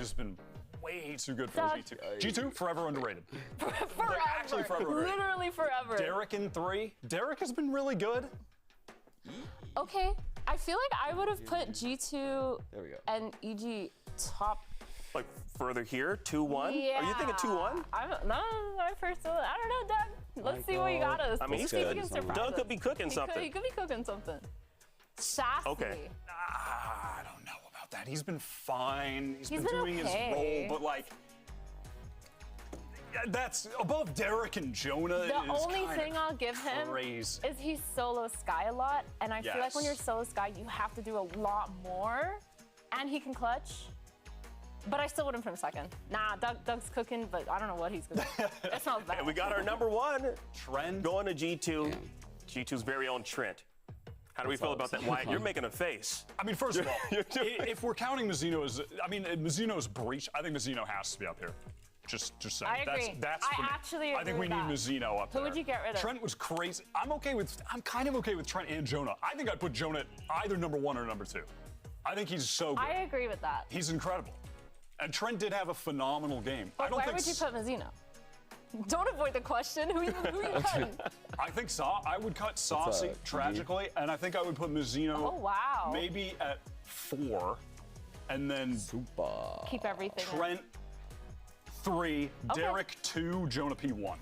has been way too good for G2. G2, forever underrated. Forever. Actually forever underrated. Literally forever. Derek in 3. Derek has been really good. Okay, I feel like I would have put G2 and EG top. Like further here, 2-1? Yeah. Are you thinking 2-1? I don't know, Doug. Let's see what you got us. I mean, Let's see if we can surprise Doug us. could be cooking something. He could be cooking something. Sassy. Okay. I don't know about that. He's been fine. He's been been doing okay. his role, but like, that's above Derek and Jonah. The only thing I'll give him is he's solo Sky a lot, and I feel like when you're solo Sky, you have to do a lot more, and he can clutch. But I still wouldn't put him second. Nah, Doug's cooking, but I don't know what he's cooking. It smells bad. And we got our number 1. Trent. Going to G2. Damn. G2's very own Trent. How do we feel about that, Wyatt? You're making a face. I mean, first of all, if we're counting Mizuno as, I mean, Mizuno's breach, I think Mizuno has to be up here. Just saying. I agree. That's I actually agree I think we need Mizuno up there. Who would you get rid of? Trent was crazy. I'm kind of okay with Trent and Jonah. I think I'd put Jonah at either number 1 or number 2. I think he's so good. I agree with that. He's incredible. And Trent did have a phenomenal game. But where would you put Mizuno? Don't avoid the question. Who are you cutting? I think I would cut Saucy, tragically, and I think I would put Mizuno maybe at 4, and then keep everything. Trent 3, Derek 2, Jonah P 1.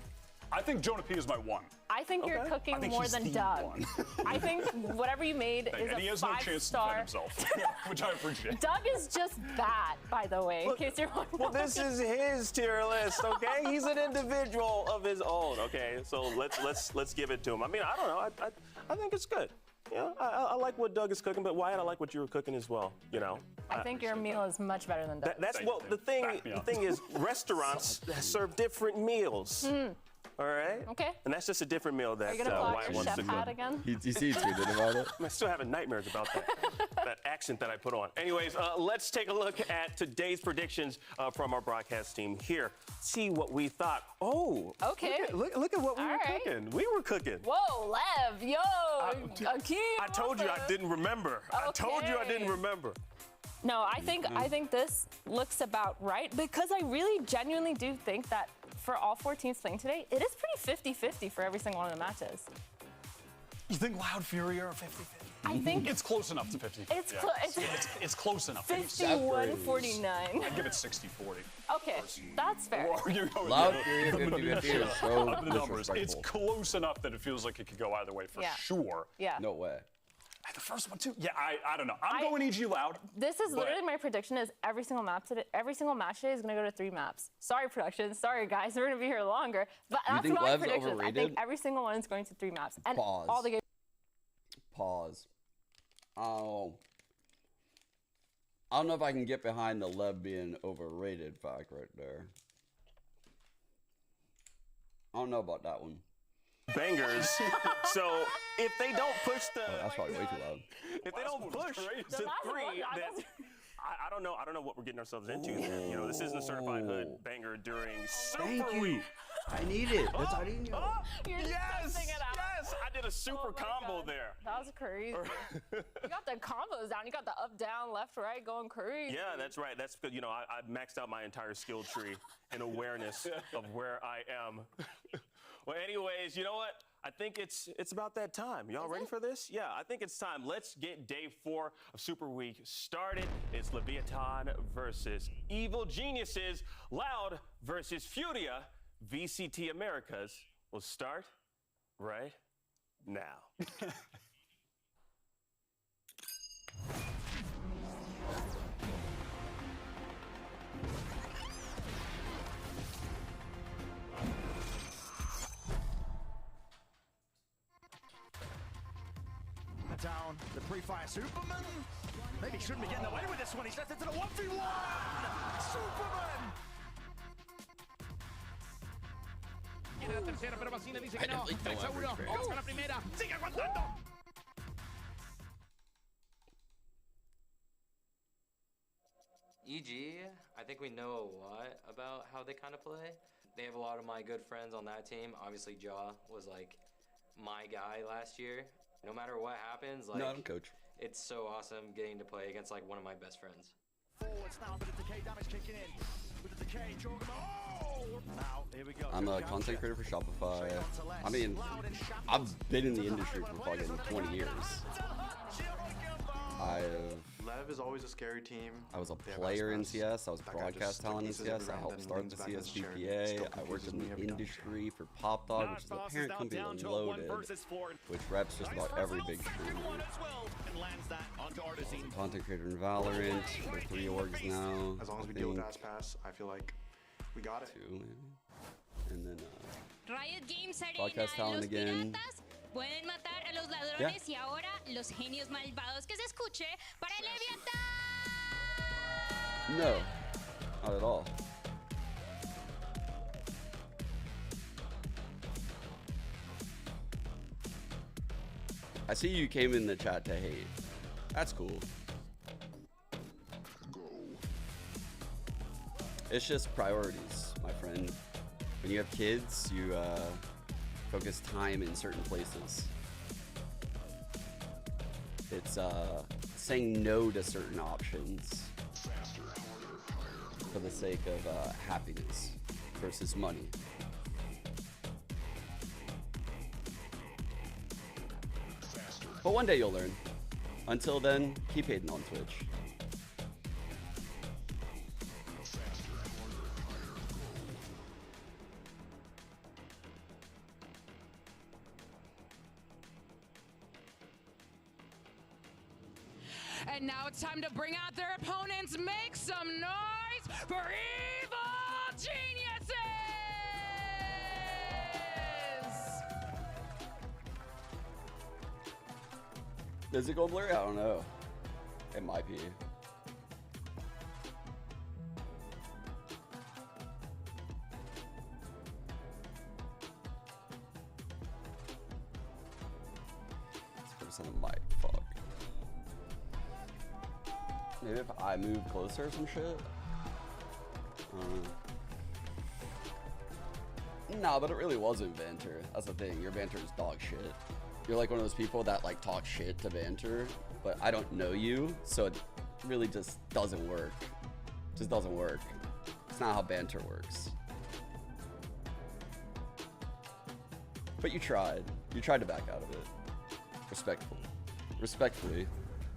I think Jonah P is my 1. I think you're cooking more than Doug. I think whatever you made is and he has no chance to defend himself, which I appreciate. Doug is just that, by the way, in case you're wondering. Well, this is his tier list, okay? He's an individual of his own, okay? So let's give it to him. I mean, I don't know. I think it's good. You know, I like what Doug is cooking, but Wyatt, I like what you were cooking as well. You know. I think your meal is much better than Doug's. That's the thing is restaurants serve different meals. All right. Okay. And that's just a different meal that Wyatt wants to cook. Again? He tweeted about it. I'm still having nightmares about that accent that I put on. Anyways, let's take a look at today's predictions from our broadcast team here. See what we thought. Oh. Okay. Look at what we were cooking. We were cooking. Whoa, Lev, yo, Akeem. I told you I didn't remember. I told you I didn't remember. No, I think this looks about right because I really genuinely do think that for all 4 teams playing today, it is pretty 50-50 for every single one of the matches. You think Loud Fury are 50-50? I think it's close enough to 50. It's close enough. 51-49. I'd give it 60-40. Okay, that's fair. Loud Fury 50-50 is so disrespectful. It's close enough that it feels like it could go either way for sure. Yeah. No way. The first one too. Yeah, I don't know. I'm going EG Loud. This is literally my prediction: is every single match today is going to go to 3 maps. Sorry, production. Sorry, guys. We're going to be here longer. But that's my prediction. Overrated? I think every single one is going to 3 maps. And Pause. all the games. Pause. Oh. I don't know if I can get behind the LEV being overrated fact right there. I don't know about that one. Bangers. So if they don't push the, that's probably way too loud. If they don't push to 3, then I don't know. I don't know what we're getting ourselves into there. You know, this isn't a certified hood banger during Super Week. I need it. That's all I need. You're just testing it out. Yes, I did a super combo there. That was crazy. You got the combos down. You got the up, down, left, right going crazy. Yeah, that's right. That's good. You know, I maxed out my entire skill tree and awareness of where I am. Well, anyways, you know what? I think it's about that time. Y'all ready for this? Yeah, I think it's time. Let's get day 4 of Super Week started. It's Leviathan versus Evil Geniuses, Loud versus Furia. VCT Americas will start right now. Down the pre-fire Superman. Maybe shouldn't be getting away with this one. He's left into the 1v1. Superman. Tiene la tercera, pero Vacina dice que no. 3-1. Casca la primera. Sigue aguantando. EG, I think we know a lot about how they kind of play. They have a lot of my good friends on that team. Obviously, Jaw was like my guy last year. No matter what happens, like, coach. It's so awesome getting to play against like one of my best friends. Forwards now, but the decay damage kick I'm a content creator for Shopify. I mean, I've been in the industry for fucking 20 years. LEV is always a scary team. I was a player in CS. I was broadcast talent in CS. I helped start the CSBPA. I worked in the industry for Pop Dog, which is the parent company of Loaded, which reps just about every big streamer. Content creator in Valorant. We're 3 orgs now. As long as we deal with ass pass, I feel like we got it. 2 maybe. And then Riot Games broadcast talent again. Pueden matar a los ladrones y ahora los genios malvados que se escuche para Leviatán. No, not at all. I see you came in the chat to hate. That's cool. It's just priorities, my friend. When you have kids, you focus time in certain places. It's saying no to certain options for the sake of happiness versus money. But one day you'll learn. Until then, keep hating on Twitch. And now it's time to bring out their opponents. Make some noise for Evil Geniuses! Does it go blurry? I don't know. It might be. This person might fuck. Maybe if I move closer or some shit? Nah, but it really wasn't banter. That's the thing. Your banter is dog shit. You're like one of those people that like talk shit to banter, but I don't know you, so it really just doesn't work. Just doesn't work. It's not how banter works. But you tried. You tried to back out of it. Respectfully.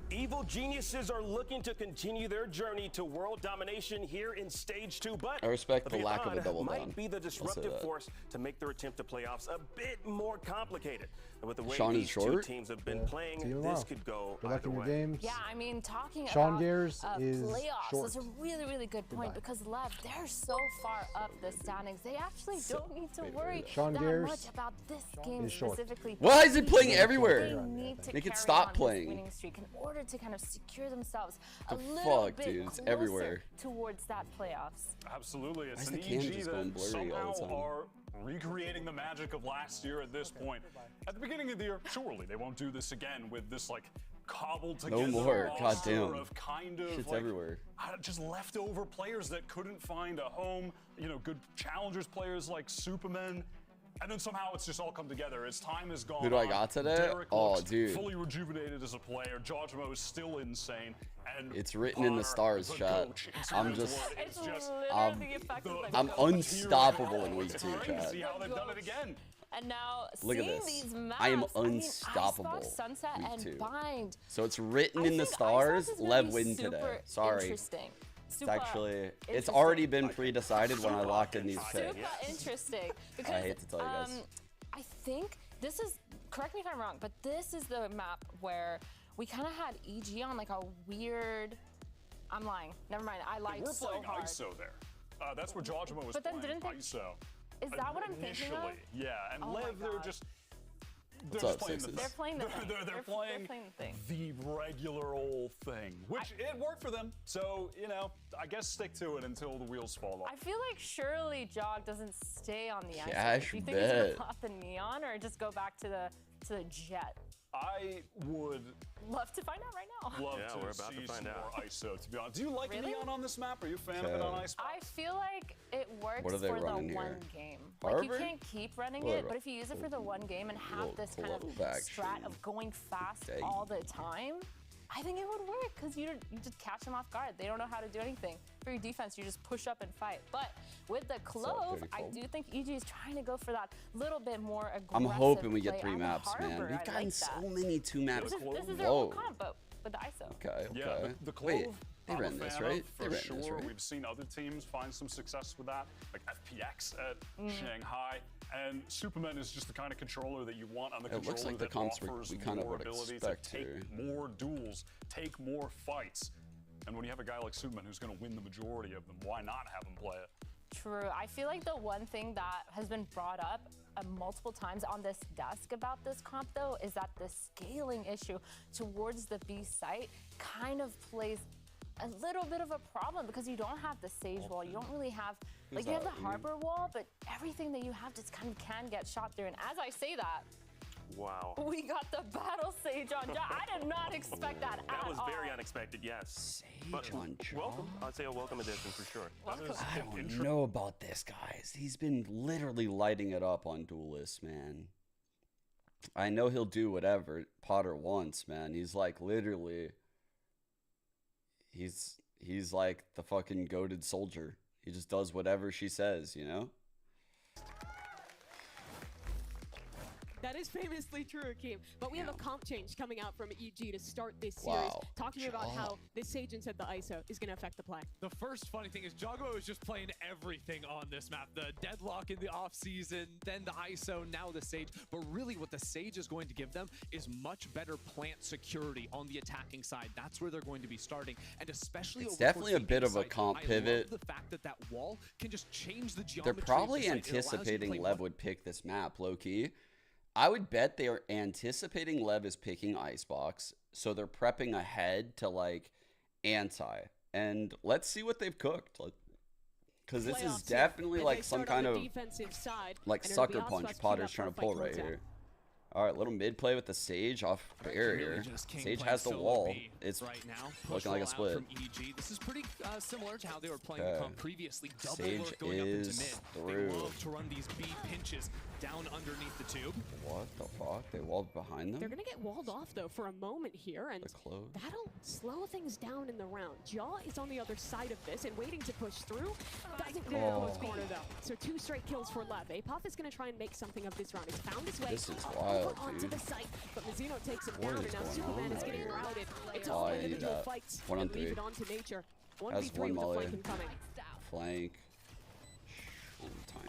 Evil Geniuses are looking to continue their journey to world domination here in Stage 2, but I respect the lack of a double might down. be the disruptive force to make their attempt to playoffs a bit more complicated. And with the way Sean is these two short? teams have been playing, this could go Good luck either in your way. games. Yeah, I mean, talking Sean about Gears is playoffs short. is a really, really good point because LEV, they're so far up the standings. They actually don't need to worry Sean that Gears much about this game is short. specifically. Why is it playing They everywhere? need to Make it carry stop on playing. this winning streak in order to kind of secure themselves a The little fuck, bit dude? It's closer everywhere. towards that playoffs. Absolutely. It's Why is an the camera EG just going that blurry all the somehow time? are recreating the magic of last year at this point. At the beginning of the year, surely they won't do this again with this like cobbled together more, roster goddamn. of kind of Shit's like, everywhere. just leftover players that couldn't find a home. You know, good challengers players like Superman. And then somehow it's just all come together. As time has gone Who do I on, got today? Derek Oh, looks dude. fully rejuvenated as a player. Jojimo is still insane. And It's written in the Connor, stars, the chat. coach, I'm just, It's just literally effective. I'm unstoppable in week 2, crazy chat. how they've done it again. And now Look at seeing this. these maps, I am mean, unstoppable Icebox, Sunset, week and 2. Bind. So it's written I in the think stars. Icebox is gonna Lev be win super today. Sorry. Interesting. It's Super actually, it's interesting. already been pre-decided when I locked in these picks. Super interesting. Because, I hate to tell you guys. I think this is, correct me if I'm wrong, but this is the map where we kind of had EG on like a weird, I'm lying. Never mind. I lied We're so playing hard. ISO there. That's where Jojimo was But then playing didn't they- ISO. Is that what I'm thinking of? Initially, yeah. And Oh my Lev, they're God. just What's they're up, just playing Sixes? They're playing the thing. they're playing the thing. the regular old thing, which it worked for them. So, you know, I guess stick to it until the wheels fall off. I feel like surely Jog doesn't stay on the ice. Cash Do you think he's gonna bet. pop the neon or just go back to the jet? I would Love to find out right now. love Yeah, to we're about to see find some out. more ISO, to be honest. Do you like Really? neon on this map? Are you a fan of it on Icebox? I feel like it works What are they for the running one here? game. Like you Harvard? can't keep running Well, it, but if you use it for the one game and have little this kind of clove action. strat of going fast Dang. all the time, I think it would work because you just catch them off guard. They don't know how to do anything. For your defense, you just push up and fight. But with the Clove, I do think EG is trying to go for that little bit more aggressive I'm hoping we get play 3 on the maps, man. Harbor. We've gotten so many 2 maps. This is their own comp, but with the ISO. Okay, okay. Yeah, the Clove, Wait, they I'm ran a this, fan right? of, They for ran sure. this, right? We've seen other teams find some success with that, like FPX at Shanghai. And Superman is just the kind of controller that you want on the controller looks like the that comps offers we kind of more would ability to expect take here. more duels, take more fights. And when you have a guy like Superman who's going to win the majority of them, why not have him play it? True. I feel like the one thing that has been brought up multiple times on this desk about this comp, though, is that the scaling issue towards the B site kind of plays a little bit of a problem because you don't have the Sage wall. You don't really have, like, you have the Harbor wall, but everything that you have just kind of can get shot through. And as I say that, wow, we got the Battle Sage on Jaw. I did not expect that at all. That was very unexpected, yes. Sage on Jaw? Welcome. I'd say a welcome addition for sure. I don't know about this, guys. He's been literally lighting it up on Duelist, man. I know he'll do whatever Potter wants, man. He's like literally... He's like the fucking goated soldier. He just does whatever she says, you know? That is famously true, Akeem. But we have a comp change coming out from EG to start this series, Wow. talking about how this Sage inside the ISO is going to affect the play. The first funny thing is Joggo is just playing everything on this map. The Deadlock in the offseason, then the ISO, now the Sage. But really what the Sage is going to give them is much better plant security on the attacking side. That's where they're going to be starting. And especially It's over definitely a towards the bit of a inside. comp pivot. I love the fact that that wall can just change the geometry. They're of the probably site. It allows you to anticipating play Lev would pick this map, low-key. I would bet they are anticipating Lev is picking Icebox, so they're prepping ahead to, like, anti. And let's see what they've cooked. Because this is definitely, like, some kind of, like, sucker punch Potter's trying to pull right here. All right, little mid play with the Sage off barrier. Sage has the wall. It's right now, looking like a split. From EG. This is pretty similar to how they were playing the comp previously. Double Sage lurk going up into is mid. through. They love to run these B pinches down underneath the tube. What the fuck? They walled behind them? They're going to get walled off, though, for a moment here, and that'll slow things down in the round. Jaw is on the other side of this and waiting to push through. Doesn't clear the close corner, though. So 2 straight kills for Lev. Apoth is going to try and make something of this round. He's found his way over onto the site, but Mizuno takes him down, and now Superman is getting routed. It's all individual fights. 1 on 3. Leave 3. it on to nature. Has 1v3 one with the molly. flank incoming. Flank.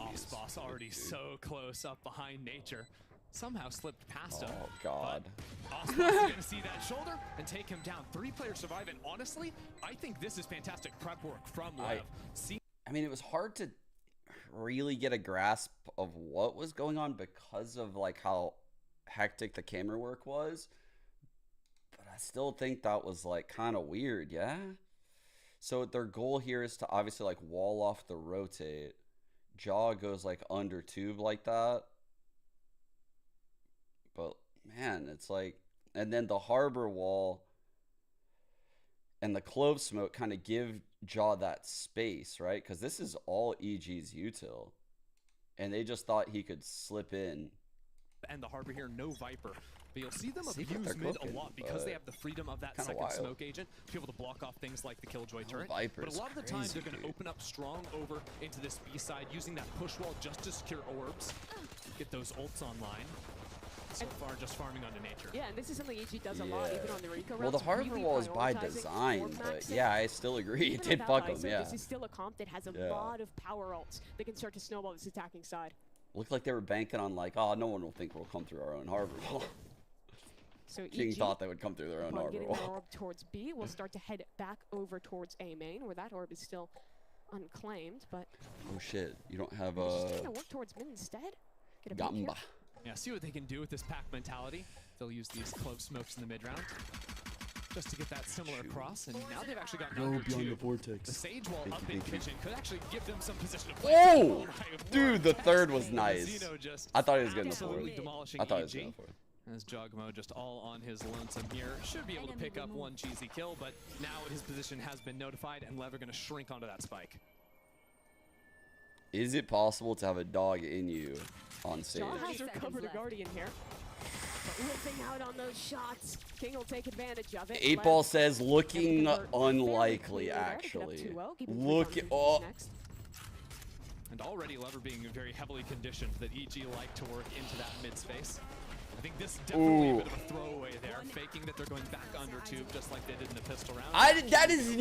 Icebox already so close up behind nature. Somehow slipped past him. Oh, God. Icebox is going to see that shoulder and take him down. 3 players survive, and honestly, I think this is fantastic prep work from Lev. I mean, it was hard to really get a grasp of what was going on because of, like, how hectic the camera work was. But I still think that was, like, kind of weird, yeah? So their goal here is to obviously, like, wall off the rotate. Jaw goes, like, under tube like that. But, man, it's like... And then the harbor wall and the clove smoke kind of give Jaw that space, right? Because this is all EG's util. And they just thought he could slip in. And the harbor here, no Viper. But you'll see them abuse mid a lot because they have the freedom of that second smoke agent to be able to block off things like the Killjoy turret. But a lot of the time, they're going to open up strong over into this B side, using that push wall just to secure orbs. Get those ults online. So far, just farming onto nature. Yeah, and this is something EG does a lot, even on the Rico routes. Well, the harbor wall is by design, but yeah, I still agree. It did fuck him, yeah. This is still a comp that has a lot of power ults that can start to snowball this attacking side. Looked like they were banking on, like, oh, no one will think we'll come through our own harbor wall. So King EG thought they would come through their own harbor getting wall. that orb towards B, we'll start to head back over towards A main, where that orb is still unclaimed, but... Oh, shit. You don't have just trying to work towards mid instead. Get a Gamba. Yeah, see what they can do with this pack mentality. They'll use these clove smokes in the mid round just to get that similar across, and now they've actually gotten under beyond the two. vortex. The Sage wall up in kitchen could actually give them some position to play. Oh! Dude, the third was nice. I thought he was getting the fourth. Demolishing I thought he was EG. getting the fourth. As Jogmo just all on his lonesome here. Should be able to pick up one cheesy kill, but now his position has been notified, and Lev are going to shrink onto that spike. Is it possible to have a dog in you on stage? Jaw has recovered a Guardian here. But whipping out on those shots. King will take advantage of it. 8Ball says looking unlikely, actually. Look, oh. And already Lever being very heavily conditioned that EG like to work into that mid space. I think this is definitely a bit of a throwaway there, faking that they're going back under tube just like they did in the pistol round. That is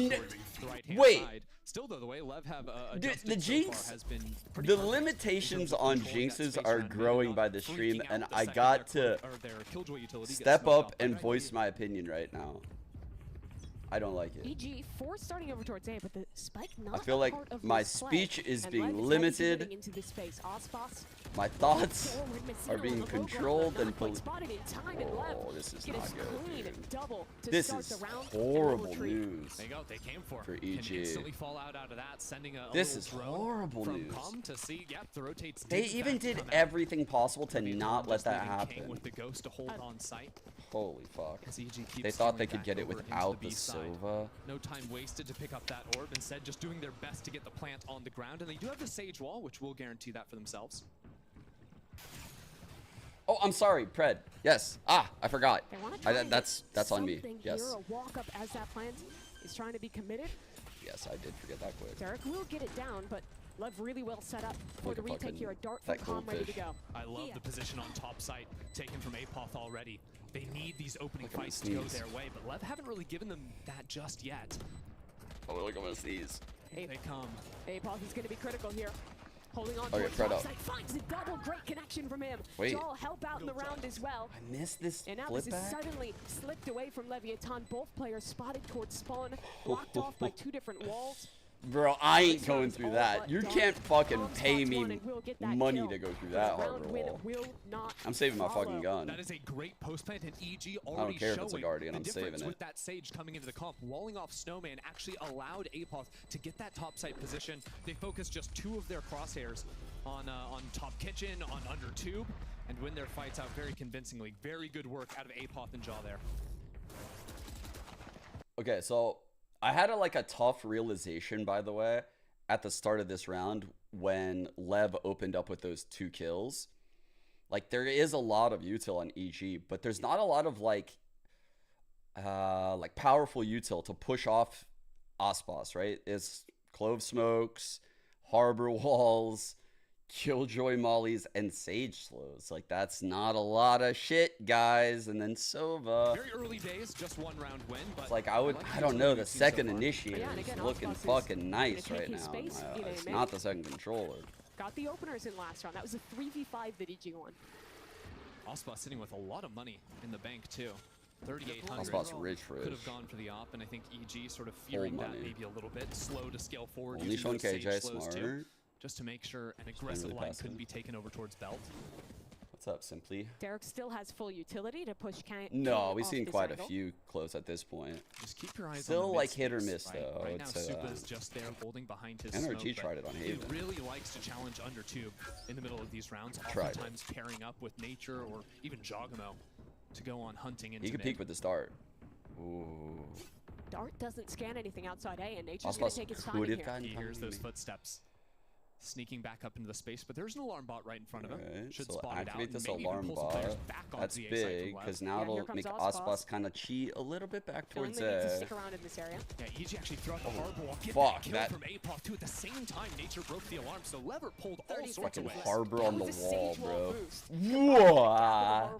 wait. Side. Still though, the way Lev have the Jinx, has been the limitations on Jinxes are growing by the stream, and I got to step up and voice my opinion right now. I don't like it. EG forced starting over towards A, but the spike not I feel like my speech is being limited. My thoughts are being controlled and oh, this is not good, dude. This is horrible news for EG. This is horrible news. They even did everything possible to not let that happen. Holy fuck. They thought they could get it without the Sova. No time wasted to pick up that orb. Instead, just doing their best to get the plant on the ground. And they do have the Sage Wall, which will guarantee that for themselves. Oh, I'm sorry, Pred. Yes. Ah, I forgot. That's on me. Yes. Here, a walk up as that plant is trying to be committed. Yes, I did forget that quick. Derek will get it down, but Lev really well set up for the retake here. A dart from Calm ready to go. I love the position on top site taken from Apoth already. They need these opening fights to go their way, but Lev haven't really given them that just yet. Oh, look, I'm gonna sneeze. They come. Apoth is gonna be critical here. Holding on to the top side, finds a double, great connection from him. Wait. Jaw help out in the round as well. I missed this and now flip this is back? suddenly slipped away from Leviathan. Both players spotted towards spawn, blocked off by two different walls. Bro, I ain't going through that. You can't fucking pay me money to go through that hard roll. I'm saving my fucking gun. That is a great post plant, and EG I already don't care if it's a showing Guardian, the I'm difference saving it. with that Sage coming into the comp. Walling off Snowman actually allowed Apoth to get that top site position. They focused just 2 of their crosshairs on top kitchen, on under tube, and win their fights out very convincingly. Very good work out of Apoth and Jaw there. Okay, so I had a tough realization, by the way, at the start of this round when Lev opened up with those 2 kills. Like, there is a lot of util on EG, but there's not a lot of powerful util to push off Icebox, right? It's Clove Smokes, Harbor Walls, Killjoy Mollies, and Sage Slows. Like, that's not a lot of shit, guys. And then Sova. Very early days, just 1 round win, but it's like I don't know, the second initiator is looking fucking nice right now. It's not the second controller. Got the openers in last round. That was a 3v5 that EG won. Ospa sitting with a lot of money in the bank too. 3,800. Ospa's rich. Could have gone for the op, and I think EG sort of fearing that maybe a little bit. Slow to scale forward. Only showing KJ smart. Too, just to make sure an aggressive line couldn't be taken over towards Belt. What's up, Simply? Derek still has full utility to push No, we've seen quite a few close at this point. Just keep your eyes still on the like hit or miss though. Right now, Supa's just there holding behind his NRG smoke, tried it on Haven. He really likes to challenge under tube in the middle of these rounds. Oftentimes pairing up with Nature or even Jogamo to go on hunting into He could peek with the start. Ooh. Dart doesn't scan anything outside A, and Nature's going to take his time in here. He hears those footsteps sneaking back up into the space, but there's an alarm bot right in front of him. Should so spot activate it out this and alarm bot. That's big because now it'll make Icebox kind of cheat a little bit back towards to stick around in this area. Yeah, EG actually threw out the harbor wall. Fuck that from Apoth too. At the same time, Nature broke the alarm, so Lever pulled all sorts of ways. Harbor on the wall, bro. Whoa!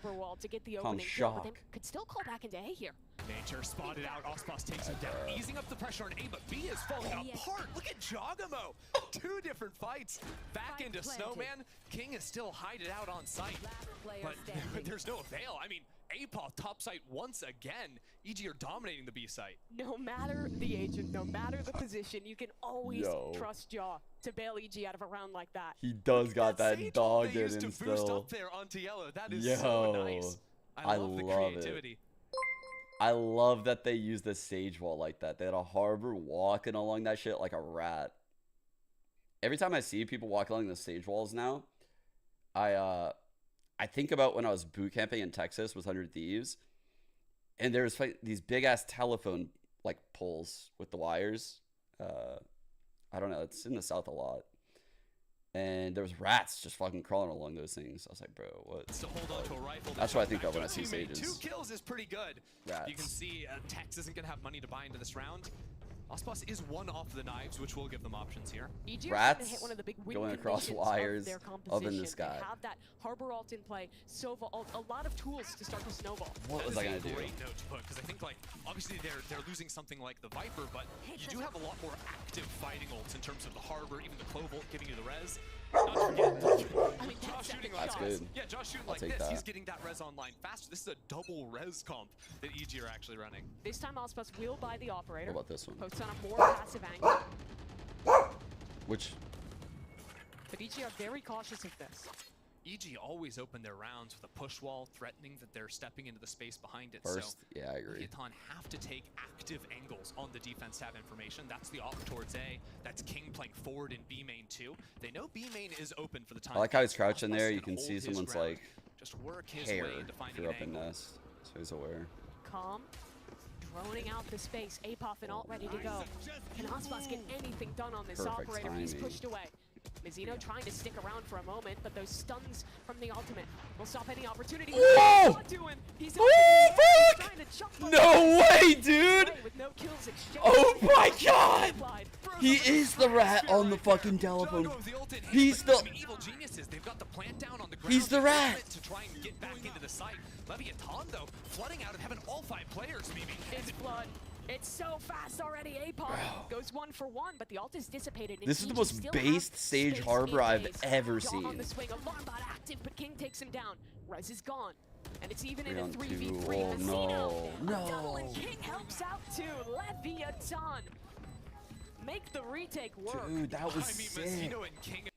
I'm shocked. Could still call back into A here. Nature spotted out. Ospas takes him down, easing up the pressure on A, but B is falling apart. Look at Jogamo. 2 different fights. Back into Snowman. King is still hided out on site, but there's no avail. I mean, Apoth top site once again. EG are dominating the B site. No matter the agent, no matter the position, you can always trust Jaw to bail EG out of a round like that. He does got that dog in him still. Boost up there onto yellow. That is so nice. I love the creativity. I love that they use the Sage Wall like that. They had a Harbor walking along that shit like a rat. Every time I see people walk along the Sage Walls now, I think about when I was boot camping in Texas with 100 Thieves, and there's like these big ass telephone like poles with the wires. I don't know, it's in the South a lot. and there was rats just fucking crawling along those things. I was like, bro, what? So hold on to a rifle. That's what I think of when I see Sages. 2 kills is pretty good. Rats. You can see Tex isn't gonna have money to buy into this round. Icebox is 1 off the knives, which will give them options here. Rats hit one of the big going across wires up in the sky. They have that Harbor ult in play, Sova ult, a lot of tools to start to snowball. What was I gonna do? Great note to put, because I think like obviously they're losing something like the Viper, but you do have a lot more active fighting ults in terms of the Harbor, even the Clove ult giving you the res. Not to forget, Josh shooting like good. Yeah, Josh shooting like this. He's getting that res online faster. This is a double res comp that EG are actually running. This time Icebox will buy the operator. What about this one? Posts on a more passive angle. Which? But EG are very cautious of this. EG always open their rounds with a push wall, threatening that they're stepping into the space behind it. First, so yeah, I agree. Leviathan have to take active angles on the defense to have information. That's the op towards A. That's King playing forward in B main too. They know B main is open for the time. I like how he's crouching there. You can see someone's like just work his hair way into finding through an up in angle. nest, so he's aware. Calm, droning out the space. Apoff and ult ready to go. Can Icebox get anything done on this Perfect operator? He's timing. pushed away. Mazzino trying to stick around for a moment, but those stuns from the ultimate will stop any opportunity. Whoa! What doing? He's fuck! No way, dude! No kills Oh my god! He is the rat on the fucking telephone. He's the evil geniuses. They've got the plant down on the ground. He's the rat. To try and get back into the site. Leviathan though, flooding out and having all 5 players maybe. It's blood. It's so fast already. Apoff goes 1 for 1, but the ult is dissipated. This is the most based Sage Harbor I've ever Jaw on seen. the swing, alarm bot active, but King takes him down. Res is gone, and it's even in a 3 on 3v3. 2. Oh, no. A double, and King helps out too. Leviathan make the retake work. Dude, that was sick. Mazzino and King.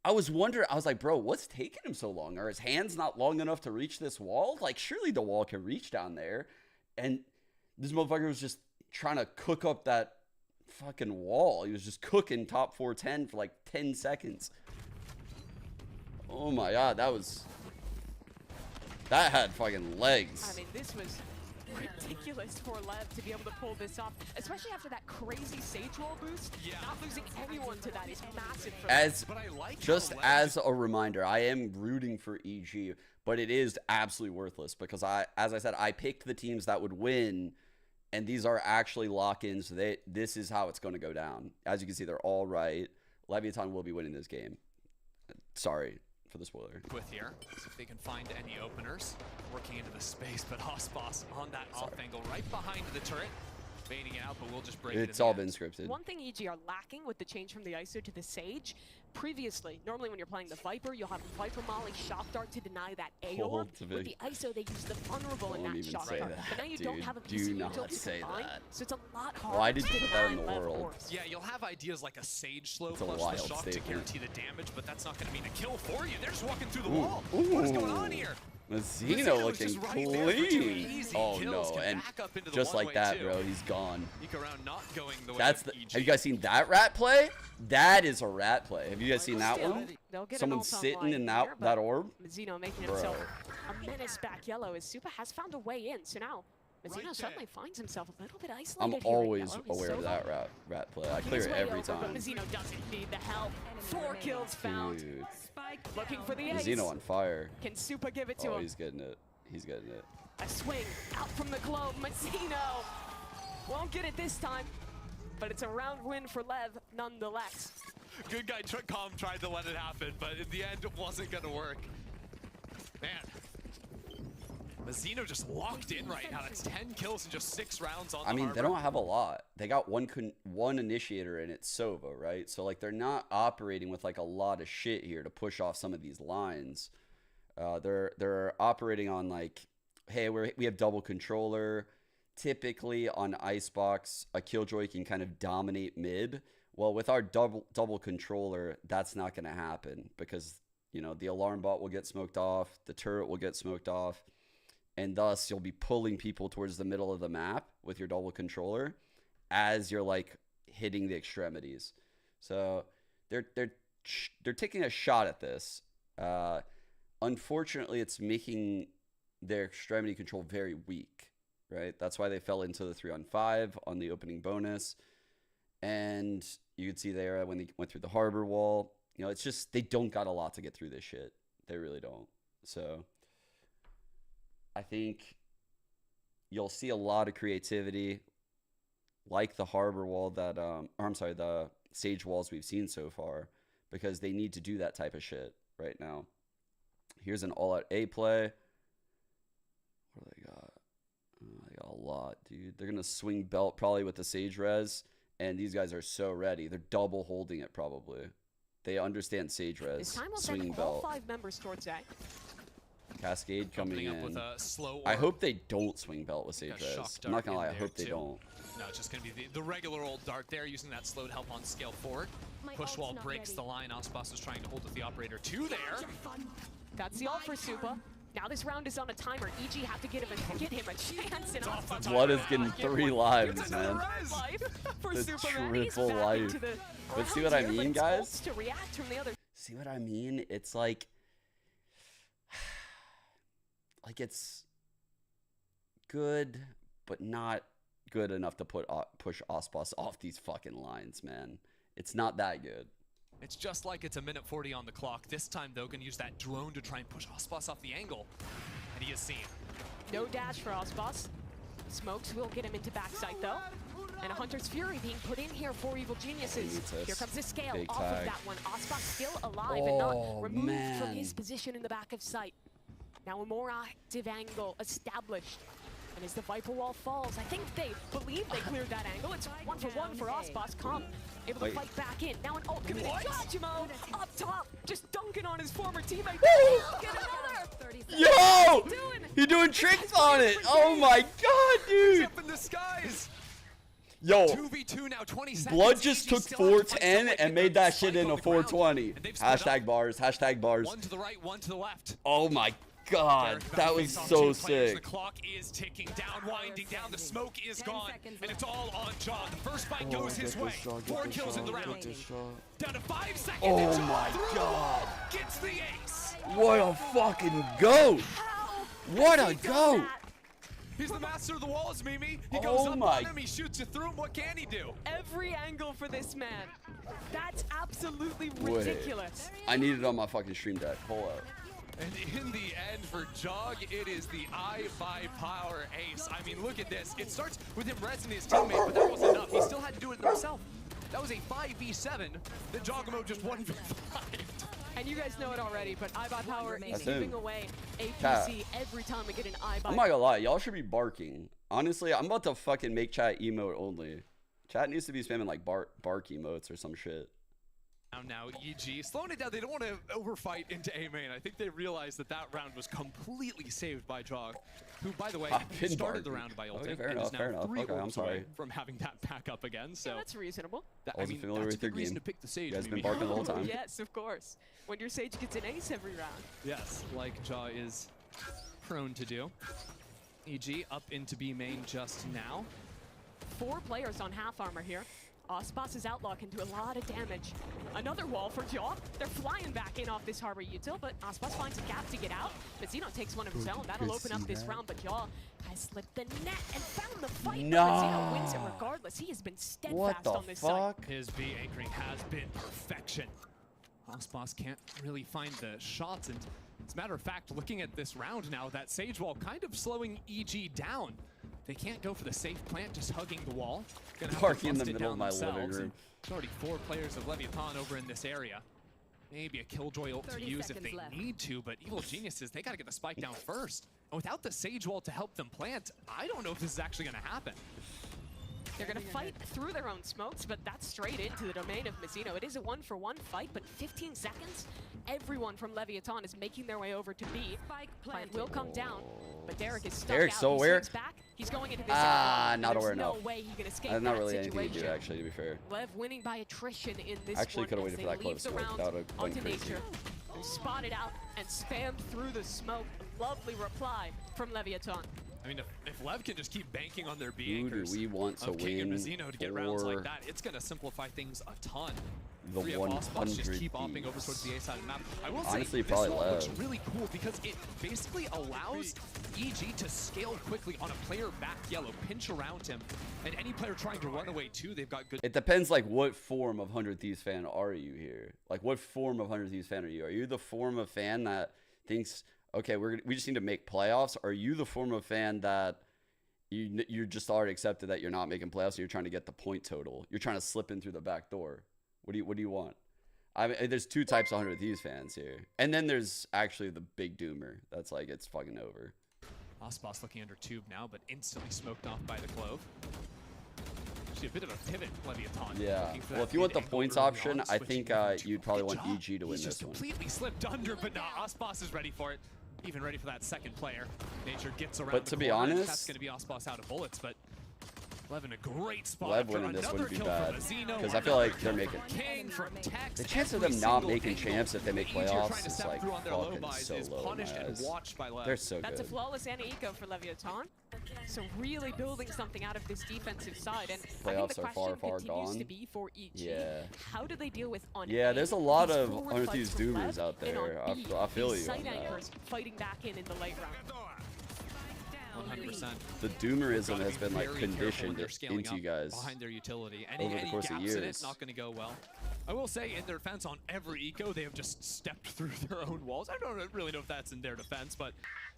I was wondering, I was like, bro, what's taking him so long? Are his hands not long enough to reach this wall? Like, surely the wall can reach down there. And this motherfucker was just trying to cook up that fucking wall. He was just cooking top 410 for like 10 seconds. Oh my god, that had fucking legs. I mean, this was ridiculous for Lev to be able to pull this off, especially after that crazy Sage Wall boost. Yeah. Not losing anyone to that is massive for Lev. Just as a reminder, I am rooting for EG, but it is absolutely worthless because as I said, I picked the teams that would win. And these are actually lock-ins. So this is how it's going to go down. As you can see, they're all right. Leviathan will be winning this game. Sorry for the spoiler. With here, see if they can find any openers. Working into the space, but Icebox on that off angle right behind the turret. Baiting out, but we'll just break it. It's all been scripted. One thing EG are lacking with the change from the ISO to the Sage, previously, normally when you're playing the Viper, you'll have Viper Molly shock dart to deny that AOR. With the ISO, they use the vulnerable in that shock dart. But now you don't have a VCT until to combine, so it's a lot harder. Why did you put that in the world? Yeah, you'll have ideas like a Sage slow It's a plus wild the shock to statement. guarantee the damage, but that's not going to mean a kill for you. They're just walking through the wall. What is going on here? Mazzino looking clean. Oh no, and just like that, bro, he's gone. That's the. Have you guys seen that rat play? That is a rat play. Have you guys seen that one? Someone sitting in that orb. Mazzino making himself a menace back yellow as Supa has found a way in. So now Mazzino suddenly finds himself a little bit isolated. I'm always aware of that rat play. I clear it every time. But Mazzino doesn't need the help. 4 kills found. Dude. Looking for the ace. Mazzino on fire. Can Supa give it to him? Oh, he's getting it. He's getting it. A swing out from the globe. Mazzino won't get it this time, but it's a round win for Lev nonetheless. Good guy Calm tried to let it happen, but in the end, it wasn't going to work. Man. Mazzino just locked in right now. That's 10 kills in just 6 rounds on the Harbor. They don't have a lot. They got one initiator, and it's Sova, right? So, like, they're not operating with, like, a lot of shit here to push off some of these lines. They're operating on, like, hey, we have double controller. Typically, on Icebox, a Killjoy can kind of dominate mid. Well, with our double controller, that's not going to happen because, you know, the alarm bot will get smoked off. The turret will get smoked off. And thus, you'll be pulling people towards the middle of the map with your double controller as you're, like, hitting the extremities. So they're taking a shot at this. Unfortunately, it's making their extremity control very weak, right? That's why they fell into the 3-on-5 on the opening bonus. And you could see there when they went through the Harbor wall, You know, it's just they don't got a lot to get through this shit. They really don't. So I think you'll see a lot of creativity, like the harbor wall that, or I'm sorry, the sage walls we've seen so far, because they need to do that type of shit right now. Here's an all-out A play. What do they got? They got a lot, dude. They're gonna swing belt probably with the sage res, and these guys are so ready. They're double holding it probably. They understand sage res. This time we'll swinging send belt. all 5 members towards A. Cascade coming Up in. with a slow I hope they don't swing belt with sage res. shock I'm not dart gonna lie. I in hope there, they too. don't. No, it's just going to be the regular old dart there, using that slowed help on scale forward. Push wall breaks the line. Icebox is trying to hold with the operator 2 there. That's the ult for Supa. Now this round is on a timer. EG have to get him a chance. And Blood is getting 3 lives, man. For The Superman. He's triple back life. into the But see round what I here, but mean, it's guys? ults to react from the other. See what I mean? It's like it's good, but not good enough to push Icebox off these fucking lines, man. It's not that good. It's just like it's a minute 40 on the clock. This time, though, going to use that drone to try and push Icebox off the angle. And he is seen. No dash for Icebox. Smokes will get him into backside, though. And a Hunter's Fury being put in here for Evil Geniuses. Here comes the scale Big off tag. of that one. Icebox still alive and not removed from man. his position in the back of sight. Now a more active angle established. And as the Viper wall falls, I think they believe they cleared that angle. It's 1-for-1 for Icebox. Calm, able to fight back in. Now an ult committed. Jajimo up top, just dunking on his former teammate. Get another. Yo! He doing tricks on it! Oh my god, dude! Up in the skies. Yo, 2v2 now, 20 seconds. Blood just EG took still has to fight 410 someone, and get made them that to shit spike into on the ground. 420. And they've split up. Hashtag bars, hashtag bars. One to the right, one to the left. Oh my god, Derek that back was face off so 2 players. sick. The clock is ticking down, winding down. The smoke is gone, and it's all on Jaw. The first fight goes his way. 4 kills in the round. Down to 5 seconds. Oh and Jaw my through god. Gets the ace. What a fucking goat! What a goat! He's the master of the walls, Mimi. He Oh goes up my- on him, he shoots it through him. What can he do? Every angle for this man. That's absolutely Wait. ridiculous. I need it on my fucking stream deck. Hold up. And in the end, for Jog, it is the eye by power ace. I mean, look at this. It starts with him resing his teammate, but that wasn't enough. He still had to do it himself. That was a 5v7 that Jogamo just 1v5. And you guys know it already, but eye by power is That's him. giving away APC Chat. every time we get an eye by I'm not gonna lie, y'all should be barking. Honestly, I'm about to fucking make chat emote only. Chat needs to be spamming like bark emotes or some shit. Now EG slowing it down. They don't want to overfight into A main. I think they realized that that round was completely saved by Jog, who, by the way, started the round by ulting. Okay, fair and enough, is now fair enough. 3 Okay, I'm orbs away sorry. from having that back up again. So Yeah, that's reasonable. that, Wasn't familiar that's with a your good reason game. to pick the Sage. You guys been Mimi. barking the whole time. Yes, of course. When your Sage gets an ace every round. Yes, like Jaw is prone to do. EG up into B main just now. 4 players on half armor here. Icebox's Outlaw can do a lot of damage. Another wall for Jaw. They're flying back in off this Harbor Util, but Icebox finds a gap to get out. Mazzino takes one of his own. That'll open up this round, but Jaw has slipped the net and found the fight. No. Mazzino wins it regardless. He has been steadfast What the on this side. fuck? His B anchoring has been perfection. Icebox can't really find the shots, and as a matter of fact, looking at this round now, that Sage wall kind of slowing EG down. They can't go for the safe plant, just hugging the wall. Gonna have to Parking in bust the it middle of down my living themselves, room. and there's already 4 players of Leviathan over in this area. Maybe a Killjoy ult to use if they need to, but Evil Geniuses, they gotta get the spike down first. And without the Sage wall to help them plant, I don't know if this is actually gonna happen. They're going to fight through their own smokes, but that's straight into the domain of Mazzino. It is a 1-for-1 fight, but 15 seconds. Everyone from Leviathan is making their way over to B. Plant will come down, but Derek is stuck Derek's out. so He aware. swings back. He's going into this Ah, outlaw. not aware There's no enough. way he can escape That's not that really anything to do, situation. actually, to be fair. Lev winning by attrition in this Actually one. could have as waited they for that leave close the score. round That would have gone onto crazy. nature. Spotted out and spammed through the smoke. Lovely reply from Leviathan. I mean, if Lev can just keep banking on their B Who do anchors we want to of King and win Mazzino to get rounds for- like that, it's going to simplify things a ton. the 100. Just keep opping over towards the A side of the map. I will Honestly, say, probably this wall looks LEV. really cool because it basically allows EG to scale quickly on a player back yellow, pinch around him, and any player trying to run away too, they've got good. It depends, like, what form of 100 Thieves fan are you here? Like, what form of 100 Thieves fan are you? Are you the form of fan that thinks, okay, we just need to make playoffs? Or are you the form of fan that you're just already accepted that you're not making playoffs and you're trying to get the point total? You're trying to slip in through the back door. What do you want? I mean, there's two types of 100 Thieves fans here. And then there's actually the big doomer. That's like, it's fucking over. Icebox looking under tube now, but instantly smoked off by the Clove. Actually, a bit of a pivot, Leviathan. Yeah. Well, if you want the points option, I think you'd probably want EG to win He's this just one. completely slipped under, but now Icebox is ready for it. Even ready for that second player. Nature gets around But the to be corner. honest, That's going to be Icebox out of bullets, but LEV in a great spot. LEV winning this wouldn't be bad, because I feel like they're making the chance of them not making champs if they make playoffs is like fucking so low. They're so good. That's a flawless anti-eco for Leviathan. So really building something out of this defensive side, and I think the question continues to be for EG. Yeah. How do they deal with on Yeah, there's a lot of 100 Thieves doomers out there. I feel you on that. Fighting back in the late round. 100%. The doomerism has been like conditioned into you guys behind their utility. over the course of years. It's not going to go well. I will say, in their defense on every eco, they have just stepped through their own walls. I don't really know if that's in their defense, but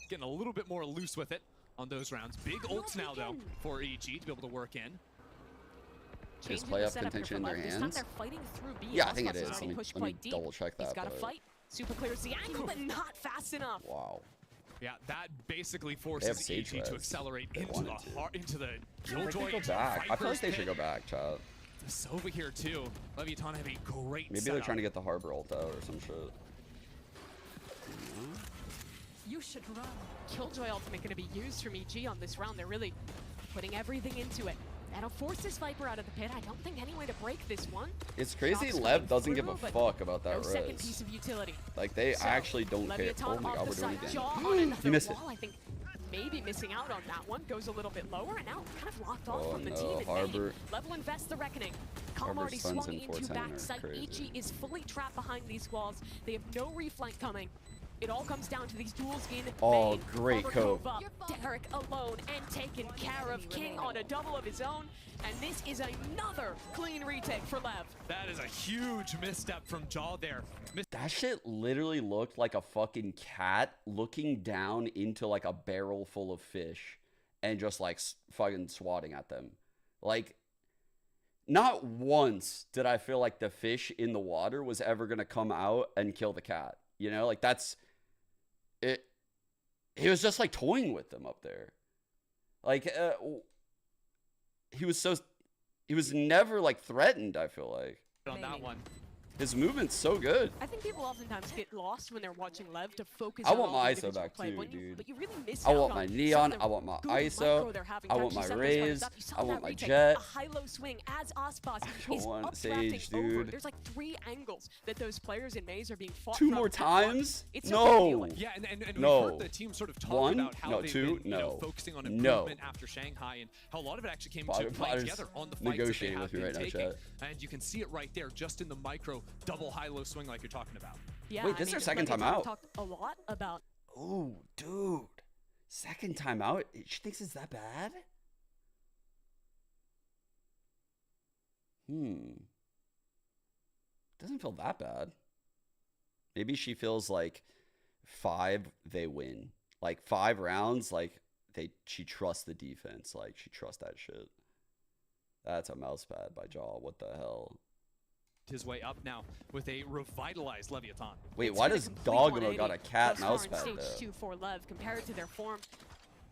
getting a little bit more loose with it on those rounds. Big ults now, though, for EG to be able to work in. Is playoff contention in their hands? Yeah, I think it is. Let me double check that. He's got to fight. Super clears the angle, but not fast enough. Wow. Yeah, that basically forces EG to accelerate into the Killjoy. Go back. I feel like they should go back, child. The Sova here too. Leviathan have a great Maybe they're trying to get the Harbor ult out or some shit. You should run. Killjoy ultimate going to be used from EG on this round. They're really putting everything into it. That'll force this Viper out of the pit. I don't think any way to break this one. It's crazy LEV doesn't give a fuck about that res. Second piece of utility. Like, they actually don't care. Oh my god, we're doing it again. He missed it. I think maybe missing out on that one. Goes a little bit lower, and now kind of locked off from the team. Harbor. LEV will invest the reckoning. Calm already swung into backside. EG is fully trapped behind these walls. They have no reflank coming. It all comes down to these duels in main. Great cove. Derek alone and taken care of. King on a double of his own. And this is another clean retake for LEV. That is a huge misstep from Jaw there. That shit literally looked like a fucking cat looking down into like a barrel full of fish and just like fucking swatting at them. Like, not once did I feel like the fish in the water was ever going to come out and kill the cat. You know, like that's it. He was just like toying with them up there. Like, he was never like threatened, I feel like. On that one. His movement's so good. I think people oftentimes get lost when they're watching LEV to focus I on want my ISO back too, dude. But you really miss I want my Neon, I want my ISO, I want my Raze, I want my Jet. A high-low swing as Icebox is Sage, dude. There's like 3 angles that those players in Maze are being fought 2 more times? It's no. Yeah, and no. we've heard the team sort of talk 1, about how no, they've 2, been, no. Focusing on improvement after Shanghai, and how a lot of it actually came to play together on the fights that they have been taking. And you can see it right there, just in the micro double high-low swing like you're talking about. Yeah, wait, this is their second time out. Talked a lot about. Oh, dude, second time out. She thinks it's that bad. Doesn't feel that bad. Maybe she feels like 5 they win. Like 5 rounds, like she trusts the defense. Like she trusts that shit. That's a mouse pad by Jaw. What the hell? His way up now with a revitalized Leviathan. Wait, why does Doggo got a cat mouse pad Stage though? 2 for LEV compared to their form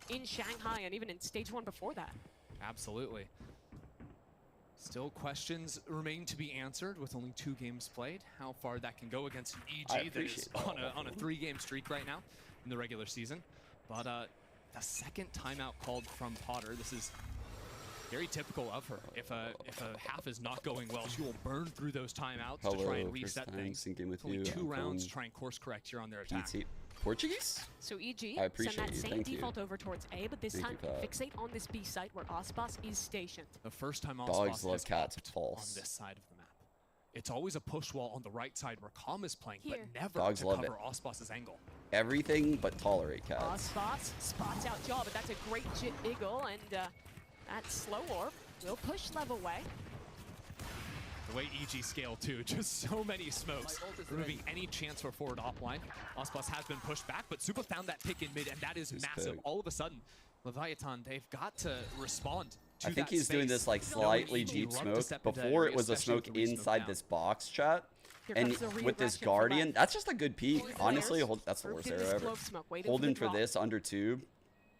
in Shanghai and even in stage 1 before that. Absolutely. Still questions remain to be answered with only 2 games played. How far that can go against EG that is on a 3-game streak right now in the regular season. But the second timeout called from Potter. This is very typical of her. If a half is not going well, she will burn through those timeouts to try and reset things. Only 2 rounds to try and course correct here on their attack. Portuguese? So EG I appreciate send that you. same Thank default you. over towards A, but this time fixate on this B site where Icebox is stationed. The first time Dogs Icebox love has cats. upped False. on this side of the map. it's always a push wall on the right side where Calm is playing, but never Dogs to love cover it. Icebox's angle. Everything but tolerate cats. Spots out Jaw, but that's a great jiggle, and that slow orb will push Lev away. The way EG scale too, just so many smokes, removing any chance for forward offline. Icebox has been pushed back, but Supa found that pick in mid, and that is massive. All of a sudden, Leviathan, they've got to respond to I think that he's doing this like slightly deep smoke. Before it was a smoke inside this box, chat. And with this Guardian, that's just a good peek. Honestly, that's the worst arrow ever. Holding for this under tube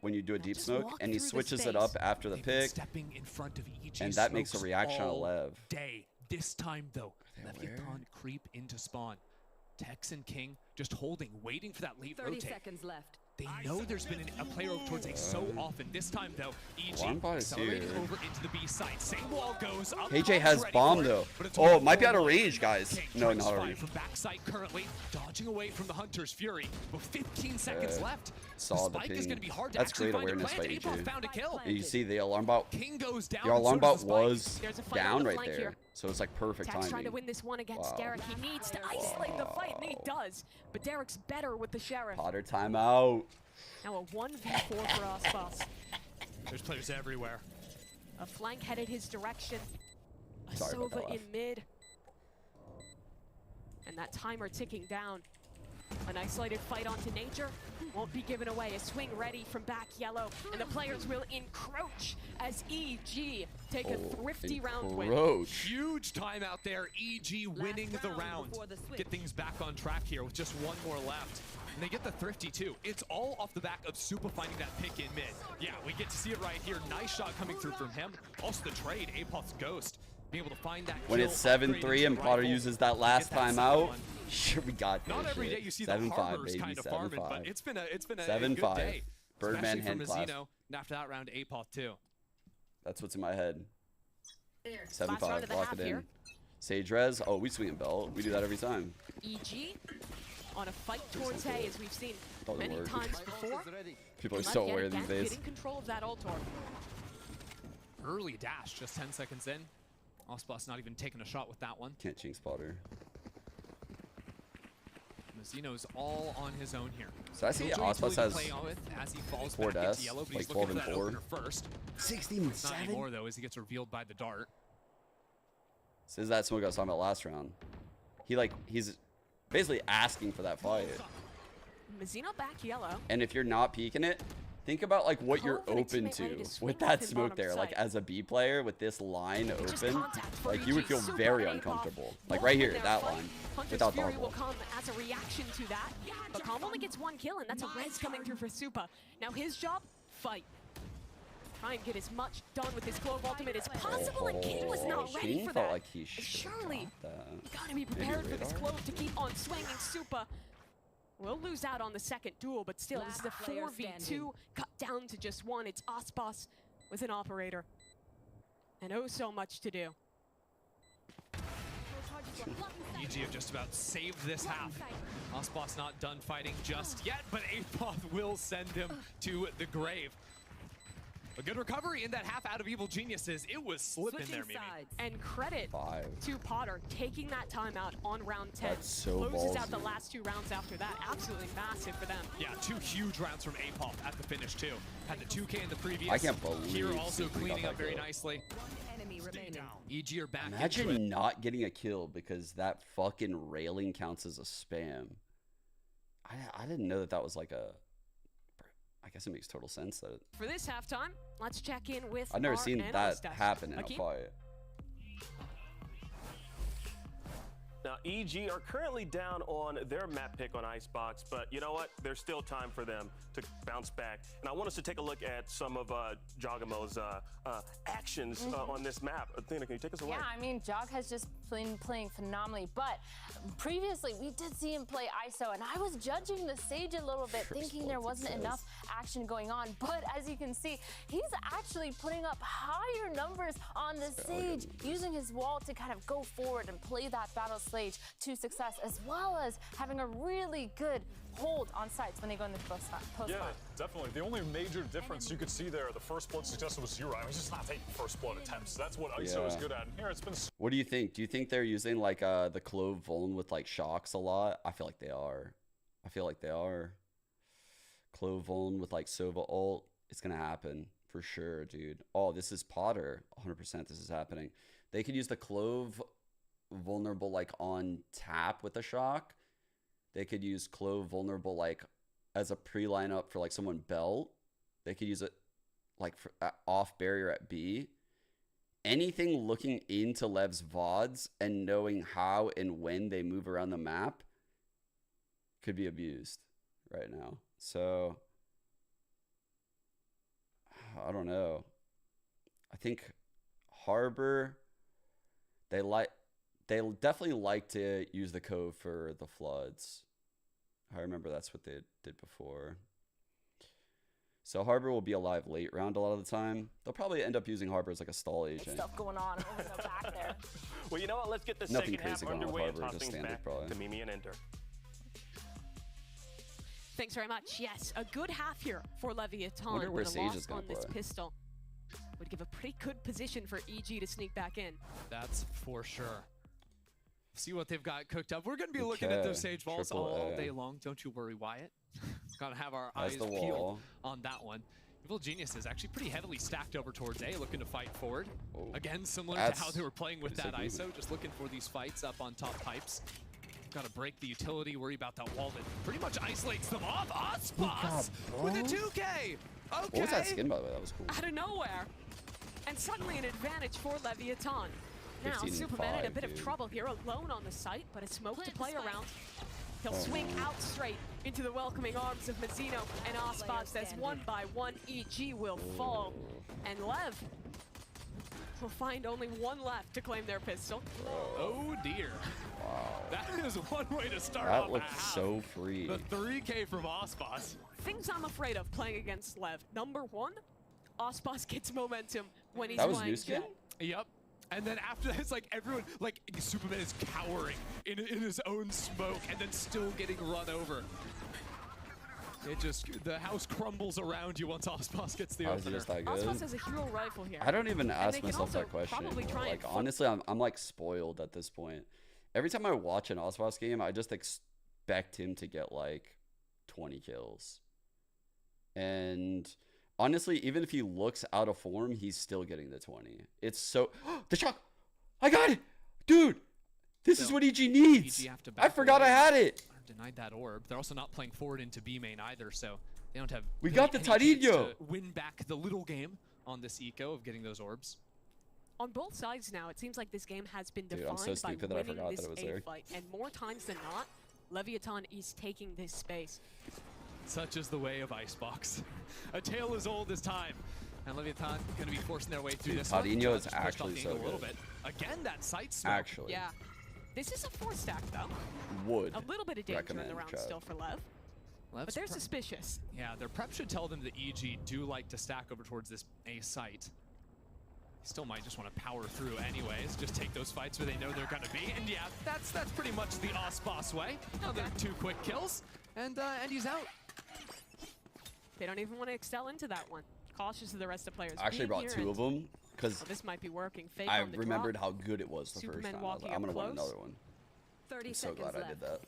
when you do a deep smoke, and he switches it up after the pick, and that makes a reaction on a Lev. This time though, Leviathan creep into spawn. Tex and King just holding, waiting for that late rotate. 30 seconds left. They know there's been a player towards A so often. This time though, EG accelerating over into the B side. Same wall goes up. KJ has bomb though. Oh, might be out of range, guys. No, not already. From backside currently, dodging away from the Hunter's Fury. With 15 seconds left. Saw the ping. Is gonna be hard to That's great find awareness by APOF EG. found a kill. And you see the alarm bot. King goes down. The alarm bot was down right there, here. so it's like perfect Tex timing. trying to win this one against Derek. He needs to isolate the fight, and he does. But Derek's better with the Sheriff. Potter timeout. Now a 1v4 for Icebox. There's players everywhere. A flank headed his direction. A Sorry about Sova that, in mid. And that timer ticking down. An isolated fight onto nature won't be given away. A swing ready from back yellow, and the players will encroach as EG take a thrifty round win. Huge timeout there. EG winning the round. Get things back on track here with just one more left. And they get the thrifty too. It's all off the back of Supa finding that pick in mid. Yeah, we get to see it right here. Nice shot coming through from him. Also the trade, APOF's Ghost. Being able to find that when it's 7-3 and Potter uses that last timeout, sure, we got this. Not every day you see the Harbors kind of farming, but it's been a good day. Birdman hand from class. Mazino, and after that round, APOF too. That's what's in my head. 7-5, lock it in. Sage Res, oh, we swing a belt. We do that every time. EG on a fight towards A, as we've seen many times before. People are so aware these days. Getting control of that Ultor. Early dash, just 10 seconds in. Icebox not even taking a shot with that one. Can't jinx Potter. Mazino's all on his own here. So I see Icebox has 4 deaths, yellow, like 12 and 4. First. 16 and 7? Not anymore though, as he gets revealed by the dart. This is that smoke I was talking about last round. He's basically asking for that fight. Mazino back yellow. And if you're not peeking it, think about like what you're open to with that smoke there. Like as a B player with this line open, like you would feel very uncomfortable. Like right here, that line, without the Fury will hardball. come as a reaction to that. But Calm only gets 1 kill, and that's a res coming through for Supa. Now his job, fight. Try and get as much done with his Clove ultimate as possible, and King was not ready King for felt that. like he should Surely, that. you gotta be prepared for this Clove to keep on swinging. Supa will lose out on the second duel, but still, this is a 4v2 cut down to just 1. It's Icebox with an operator. And oh, so much to do. EG have just about saved this half. Icebox not done fighting just yet, but APOF will send him to the grave. A good recovery in that half out of Evil Geniuses. It was slipping there, maybe. And credit to Potter taking that timeout on round 10. That's so Closes out ballsy. the last 2 rounds after that. Absolutely massive for them. Yeah, 2 huge rounds from APOF at the finish too. Had the 2K in the previous. I can't believe Here also Supa got cleaning that up very kill. nicely. EG are back into it. Imagine not getting a kill because that fucking railing counts as a spam. I didn't know that was like a. I guess it makes total sense that. For this halftime, let's check in with I've never our seen that analyst desk. happen in a Akeem? fight. Now, EG are currently down on their map pick on Icebox, but you know what? There's still time for them to bounce back. And I want us to take a look at some of Jogamo's actions on this map. Athena, can you take us away? Yeah, I mean, Jog has just been playing phenomenally, but previously we did see him play ISO, and I was judging the Sage a little bit, thinking there wasn't enough action going on. But as you can see, he's actually putting up higher numbers on the Sage, using his wall to kind of go forward and play that battle stage to success, as well as having a really good hold on sites when they go in the post Yeah, definitely. The only major difference you could see there, the first blood success was 0. I mean, he's just not taking first blood attempts. That's what ISO is good at. And here it's been. What do you think? Do you think think they're using like the Clove Vuln with like shocks a lot? I feel like they are. Clove Vuln with like Sova ult. It's gonna happen for sure, dude. Oh, this is Potter. 100% this is happening. They could use the Clove vulnerable like on tap with a shock. They could use Clove vulnerable like as a pre-lineup for like someone belt. They could use it like for, off barrier at B. Anything looking into Lev's VODs and knowing how and when they move around the map could be abused right now. So I don't know. I think Harbor, they definitely like to use the Cove for the floods. I remember that's what they did before. So Harbor will be alive late round a lot of the time. They'll probably end up using Harbor as like a stall agent. Stuff going on over the back there. Well, you know what? Let's get the Nothing second half crazy going on with underway and Harbor, toss just things standard back probably. to Mimi and Enter. Thanks very much. Yes, a good half here for Leviathan. Wonder where but a Sage loss is gonna on this play. pistol would give a pretty good position for EG to sneak back in. That's for sure. See what they've got cooked up. We're going to be looking at those Sage Vaults all day long. Don't you worry, Wyatt. Gotta have our eyes peeled on that one. Evil Genius is actually pretty heavily stacked over towards A, looking to fight forward. Again, similar to how they were playing with that ISO, just looking for these fights up on top pipes. Gotta break the utility, worry about that wall that pretty much isolates them off. Icebox with a 2K. Okay. What was that skin, by the way? That was cool. Out of nowhere. And suddenly an advantage for Leviathan. Now, Superman in a bit of trouble here, alone on the site, but a smoke to play around. He'll swing out straight into the welcoming arms of Mazzino and Icebox as one by one EG will fall. And Lev will find only one left to claim their pistol. Oh dear. Wow. That is one way to start off. That looked so free. The 3K from Icebox. Things I'm afraid of playing against Lev. Number one, Icebox gets momentum when he's that was playing new skin? Jet. Yep. And then after that, it's like everyone, like Superman is cowering in his own smoke and then still getting run over. It just, the house crumbles around you once Icebox gets the opener. Icebox has a hero rifle here. I don't even ask myself that question anymore. Like, honestly, I'm like spoiled at this point. Every time I watch an Icebox game, I just expect him to get like 20 kills. And honestly, even if he looks out of form, he's still getting the 20. It's so... the shock! I got it! Dude! This is what EG needs! I forgot I had it! Denied that orb. They're also not playing forward into B main either, so they don't have... We got the Tarinho! Win back the little game on this eco of getting those orbs. On both sides now, it seems like this game has been defined I'm so stupid by that I winning forgot this that it was A there. fight. And more times than not, Leviathan is taking this space. Such is the way of Icebox. A tale as old as time. And Leviathan going to be forcing their way through this one. Tarinho is Just pushed actually off the so angle a little good. bit. Again, that sight smoke. Actually. Yeah. This is a 4-stack, though. Would a little bit of danger in recommend, the round Chad. still for Lev. But they're suspicious. Yeah, their prep should tell them that EG do like to stack over towards this A site. Still might just want to power through anyways. Just take those fights where they know they're going to be. And yeah, that's pretty much the Icebox way. Another 2 quick kills. And he's out. They don't even want to excel into that one. Cautious of the rest of players. I actually brought 2 of them because this might be working. Fake I on the remembered drop. how good it was the Superman first time. I was like, I'm going to want another one. 30 I'm so seconds glad I left. did that.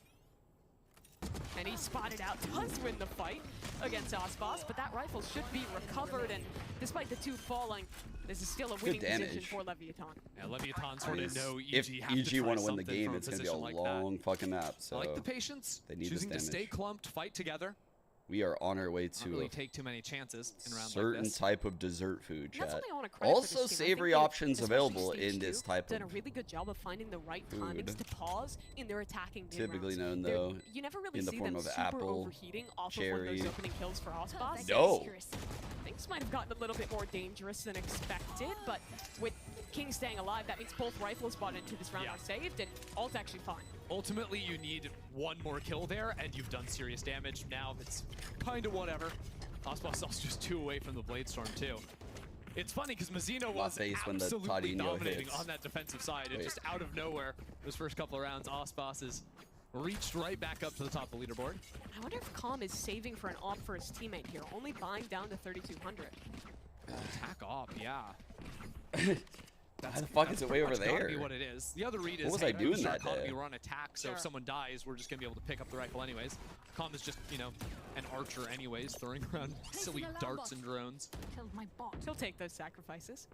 And he spotted out, does win the fight against Icebox, but that rifle should be recovered, and despite the 2 falling, this is still a winning position for Leviathan. Yeah, Leviathan sort of know EG if have to EG try want to win the something game, from it's going to be a position like long fucking map. So I like the patience, they need choosing this to damage. stay clumped, fight together. We are on our way Not to really a take too many chances in rounds certain like this. type of dessert food, That's chat. what I want to credit for Also, this team. I think savory they've, options especially available stage in this 2, type done of a really good job of finding the right timings food. to pause in their attacking mid Typically known rounds. though You never really in the see form them of super apple, overheating off cherry. of one of those opening kills for Icebox. No. Things might have gotten a little bit more dangerous than expected, but with King staying alive, that means both rifles bought into this round are saved, and ult's actually fine. Ultimately, you need 1 more kill there, and you've done serious damage. Now it's kind of whatever. Icebox is also just 2 away from the Blade Storm, too. It's funny because Mazzino was absolutely dominating on that defensive side, and just out of nowhere, those first couple of rounds, Icebox has reached right back up to the top of the leaderboard. I wonder if Calm is saving for an op for his teammate here, only buying down to 3,200. Attack op, yeah. That's, Why the fuck is it way over there? Gotta be what it is. The other read is, What was hey, I doing that economy, day? we're on attack, so if someone dies, we're just gonna be able to pick up the rifle anyways. Calm is just, you know, an archer anyways, throwing around silly darts and drones. Killed my bot. He'll take those sacrifices.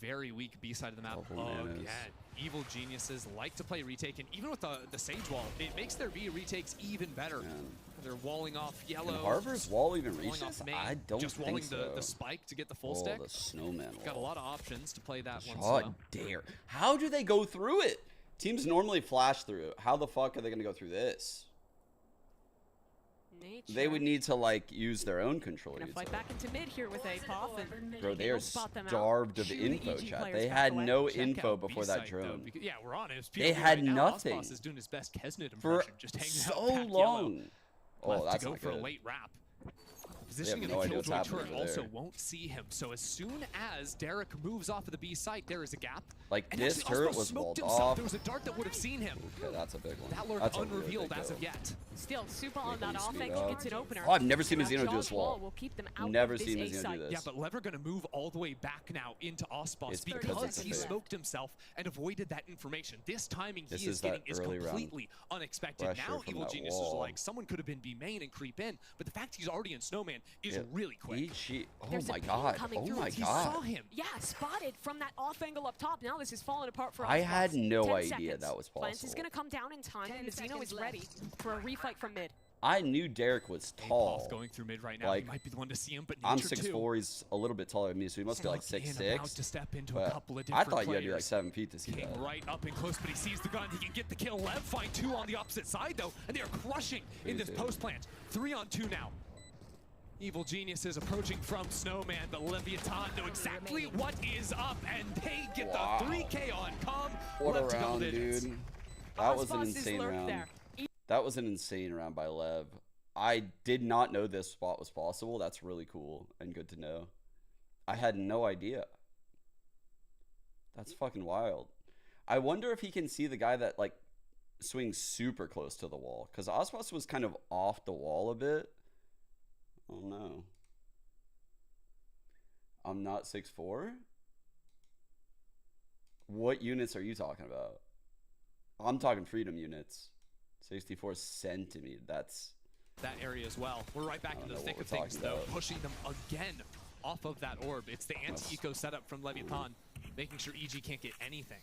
Very weak B side of the map again. Evil geniuses like to play retake, and even with the Sage Wall, it makes their B retakes even better. Man. They're walling off yellow. Can Harbor's wall even reach this? I don't just think walling so. the spike to get the full stick. The snowman Got a wall. lot of options to play that one. God dare. How do they go through it? Teams normally flash through it. How the fuck are they going to go through this? Nature. They would need to like use their own control. Gonna fight back into mid here with Apoth. Bro, they are starved of info, chat. They had no info before that drone. Yeah, we're on it. They had nothing. Icebox is doing his best Kesnit for impression, just hanging so out long. Oh, that's to go not for good. a late wrap. They have Positioning no of idea the what's Killjoy happening turret over also there. won't see him. So as soon as Derek moves off of the B site, there is a gap. Like And this actually, turret Icebox was smoked walled himself. off. There was a dart that would have seen him. Okay, that's a big one. That lurk That's a really unrevealed big as of kill. yet. Still, super on that Making off speed angle up. gets an opener. Oh, I've never seen Now, Mizzino do Jaw's this wall. will keep them out Never of this seen A Mizzino site. do this. Yeah, but Lever gonna move all the way back now into Icebox It's because because he it's a smoked himself and avoided that information. This timing This he is is that getting is early round completely unexpected. pressure Now from Evil that Geniuses wall. are like, someone could have been B main and creep in, but the fact he's already in Snowman is really quick. Oh There's my a ping god. coming Oh through. my He god. saw him. Yeah, spotted from that off angle up top. Now this is falling apart for I Icebox. had no 10 idea seconds. that was Plants is possible. going to come down in time, and Mizzino is ready for a refight from mid. I knew Derek was tall. Going through mid right now. Like, He might be the one to see him, but I'm Nature too. 6'4", he's a little bit taller than me, so he must be like Snuck in, 6'6". about to step into a but couple of I different thought you had to be like players. 7 feet to see Came that. right up and close, but he sees the gun. He can get the kill. Lev find 2 on the opposite side, though, and they are crushing in this Crazy. post plant. 3 on 2 now. Evil Geniuses approaching from Snowman, but Leviathan know exactly what is up, and they get the 3K on Come. What a Lev to double round, digits. dude. That was an Icebox is insane lurked round. there. That was an insane round by Lev. I did not know this spot was possible. That's really cool and good to know. I had no idea. That's fucking wild. I wonder if he can see the guy that like swings super close to the wall, because Icebox was kind of off the wall a bit. Oh no. I'm not 6'4". What units are you talking about? I'm talking freedom units. 64 centimeters. That's that area as well. We're right back into the thick of we're things, talking though, about. pushing them again off of that orb. It's the anti-eco setup from Leviathan, making sure EG can't get anything.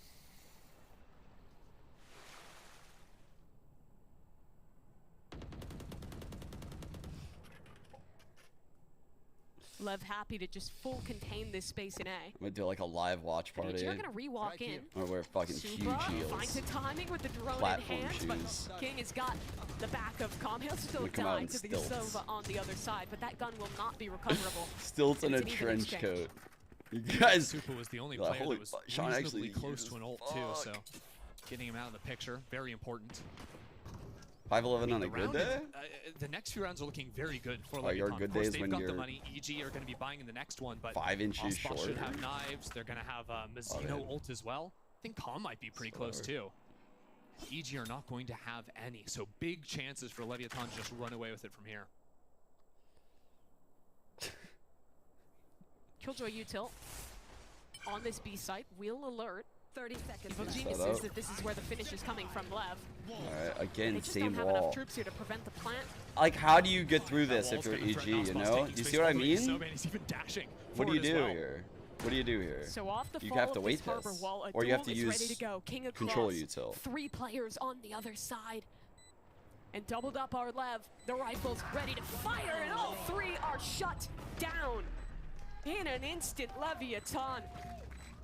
Lev happy to just full contain this space in A. I'm gonna do like a live watch But party. you're going to re-walk in. Or wear fucking Supra huge finds heels. the timing with the drone Platform in hand, shoes. but King has got the back of Calm. He'll still Gonna come out die in to the stilts. Sova on the other side, but that gun will not be recoverable. Stilts and a It's an even trench exchange. coat. You guys. Super was the only Like, player holy that was fuck, Sean reasonably actually close used to an ult too, so getting him out of the picture, very important. 5'11" on a The good round day? is- the next few rounds are looking very good for Oh, your Leviathan. good Of course, days they've when got the you're money. EG are going to be buying in the next one, but 5 inches Icebox should shorter. have knives. They're going to have Mizzino man. ult as well. I think Calm might be pretty close too. EG are not going to have any, so big chances for Leviathan to just run away with it from here. Killjoy util on this B site. Wheel alert. 30 seconds. Evil Set Genius up. says that this is where the finish is coming from Lev. Alright, They again, just same don't have wall. enough troops here to prevent the plant. Like, how do you get through this That if wall's you're gonna EG, threaten you Icebox know? taking You space see what I all the way to mean? Snowman. He's even dashing What do you forward as do well. here? What do you do here? So off the You fall have to of wait this harbor this. wall, a Or you have duel to is ready use to go. King control across. util. 3 players on the other side. And doubled up our Lev. The rifles ready to fire, and all 3 are shut down. In an instant, Leviathan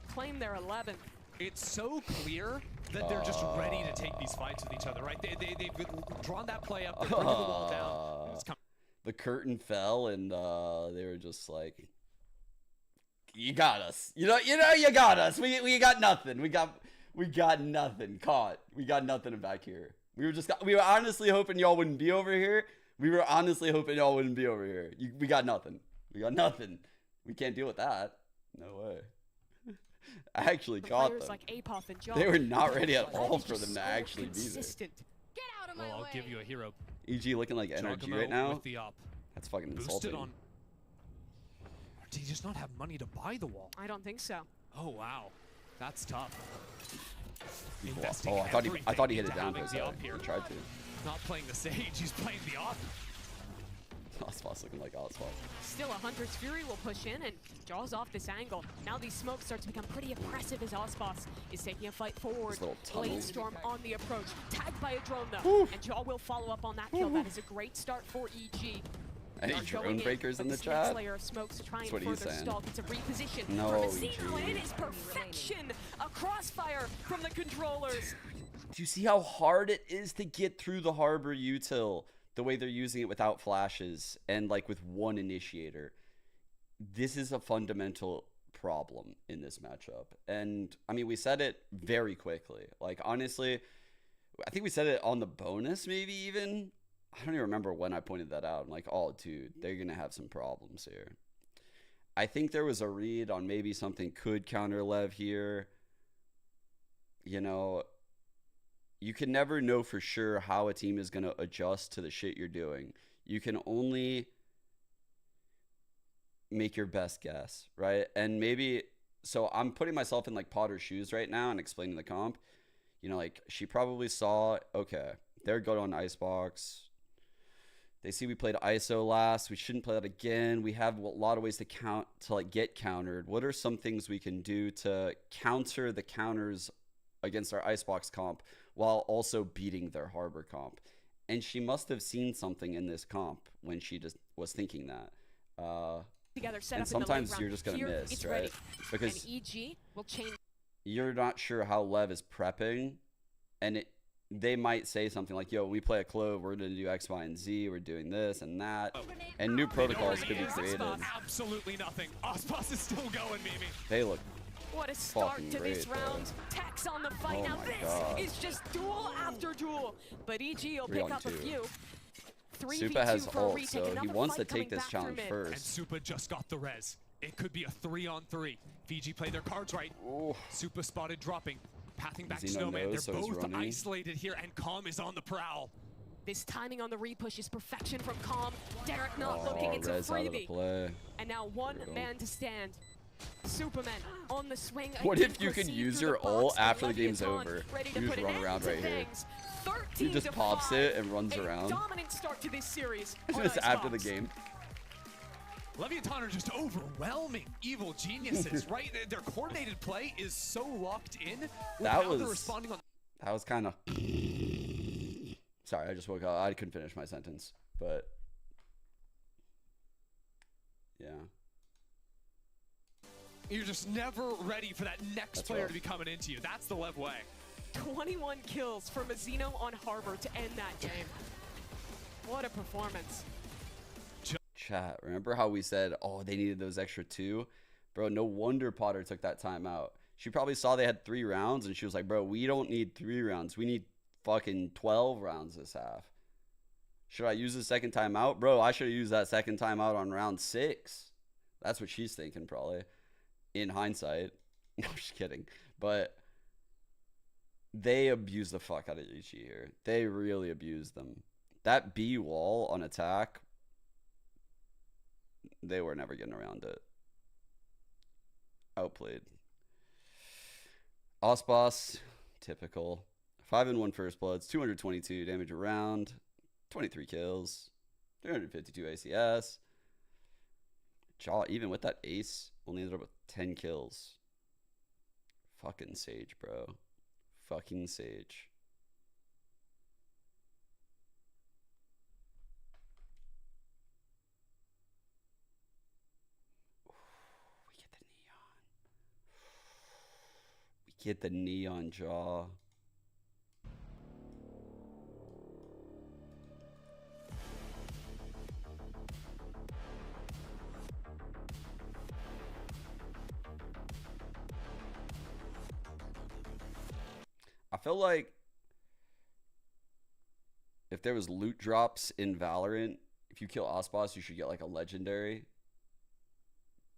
claim their 11th. It's so clear that they're just ready to take these fights with each other, right? They've drawn that play up, they're bringing the wall down. It's The curtain fell, and they were just like, "You got us. You got us. We got nothing. We got nothing caught. We got nothing back here. We were honestly hoping y'all wouldn't be over here. We were honestly hoping y'all wouldn't be over here. We got nothing. We got nothing. We can't deal with that. No way." I actually caught Players them. like Apoth and Jaw. They were not ready at Lev all is for just them to so actually be there. consistent. well, I'll give you a hero. EG looking like energy Giacomo right now. with the up. That's fucking Boosted insulting. on. Or did he just not have money to buy the wall? I don't think so. Oh, wow. That's tough. Oh, I thought he hit it down for a second. He tried to. Not playing the Sage, he's playing the off. Icebox looking like Icebox. Still, a Hunter's Fury will push in and draws off this angle. Now these smokes start to become pretty oppressive as Icebox is taking a fight forward. Blade Storm on the approach. Tagged by a drone though. Woo. And Jaw will follow up on that kill. That is a great start for EG. Any drone breakers in the chat? Layer of smokes to try and That's what he's further saying. stall. It's a reposition No, from Azino, and it is perfection. A crossfire from the controllers. Do you see how hard it is to get through the Harbor util? The way they're using it without flashes and like with one initiator. This is a fundamental problem in this matchup. And I mean, we said it very quickly. Like, honestly, I think we said it on the bonus, maybe even. I don't even remember when I pointed that out. I'm like, oh, dude, they're going to have some problems here. I think there was a read on maybe something could counter LEV here. You know, you can never know for sure how a team is going to adjust to the shit you're doing. You can only make your best guess, right? And maybe, so I'm putting myself in like Potter's shoes right now and explaining the comp. You know, like she probably saw, okay, they're good on Icebox. They see we played ISO last. We shouldn't play that again. We have a lot of ways to like get countered. What are some things we can do to counter the counters against our Icebox comp while also beating their Harbor comp? And she must have seen something in this comp when she just was thinking that. Together, set and up sometimes in the you're just going to miss, right? Ready. Because and EG will change. You're not sure how LEV is prepping, and they might say something like, yo, when we play a Clove, we're going to do X, Y, and Z. We're doing this and that. And new protocols could be created. Absolutely nothing. Icebox is still going, Mimi. They look What a start to great, this round. Tax on the fight. Oh now my this God. is just duel after duel. But EG will pick up a few. Supa has ult, so he wants to take this challenge first. And Supa just got the res. It could be a 3-on-3. Fiji played their cards right. Supa spotted dropping. Pathing back to Snowman. They're both isolated here, and Calm is on the prowl. This timing on the repush is perfection from Calm. Derek not looking, it's a freebie. And now one man to stand. Superman on the swing. What if you could use your ult after the game's over? You just run around right here. He just pops it and runs around. Dominant start to this series. Just after the game. Leviathan are just overwhelming evil geniuses, right? Their coordinated play is so locked in. That was kind of. Sorry, I just woke up. I couldn't finish my sentence, but yeah. You're just never ready for that next player to be coming into you. That's the LEV way. 21 kills for Mazzino on Harbor to end that game. What a performance. Chat, remember how we said, oh, they needed those extra 2? Bro, no wonder Potter took that timeout. She probably saw they had 3 rounds, and she was like, bro, we don't need 3 rounds. We need fucking 12 rounds this half. Should I use the second timeout? Bro, I should have used that second timeout on round 6. That's what she's thinking, probably. In hindsight. No, I'm just kidding. But they abused the fuck out of Ichi here. They really abused them. That B wall on attack, they were never getting around it. Outplayed. Icebox, typical. 5-1 first bloods, 222 damage a round, 23 kills, 352 ACS. Jaw, even with that ace, only ended up with 10 kills. Fucking Sage, bro. Fucking Sage. Get the neon Jaw. I feel like if there was loot drops in Valorant, if you kill Icebox, you should get like a legendary.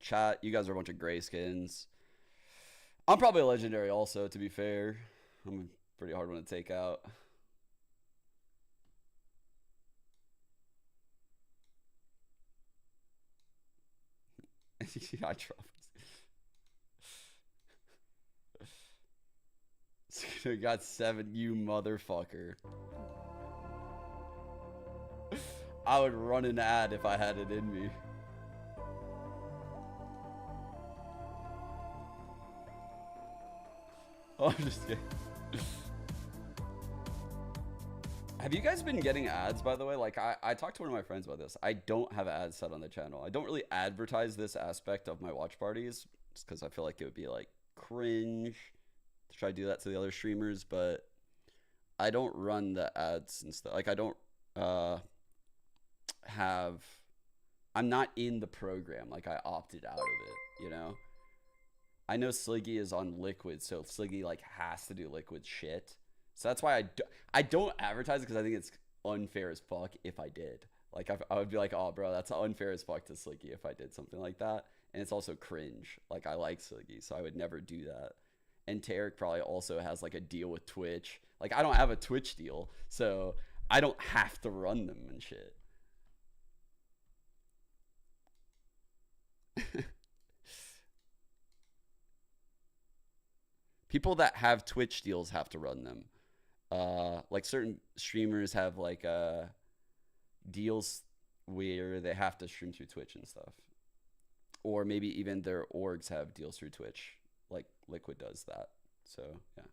Chat, you guys are a bunch of gray skins. I'm probably a legendary also, to be fair. I'm a pretty hard one to take out. I dropped. Got 7, you motherfucker. I would run an ad if I had it in me. Oh, I'm just kidding. Have you guys been getting ads, by the way? Like, I talked to one of my friends about this. I don't have ads set on the channel. I don't really advertise this aspect of my watch parties just because I feel like it would be, like, cringe to try to do that to the other streamers, but I don't run the ads and stuff. Like, I don't I'm not in the program. Like, I opted out of it, you know? I know Sliggy is on Liquid, so Sliggy, like, has to do Liquid shit. So that's why I don't advertise it, because I think it's unfair as fuck if I did. Like, I would be like, oh, bro, that's unfair as fuck to Sliggy if I did something like that. And it's also cringe. Like, I like Sliggy, so I would never do that. And Tarek probably also has, like, a deal with Twitch. Like, I don't have a Twitch deal, so I don't have to run them and shit. People that have Twitch deals have to run them. Like certain streamers have like deals where they have to stream through Twitch and stuff. Or maybe even their orgs have deals through Twitch. Like Liquid does that. So yeah.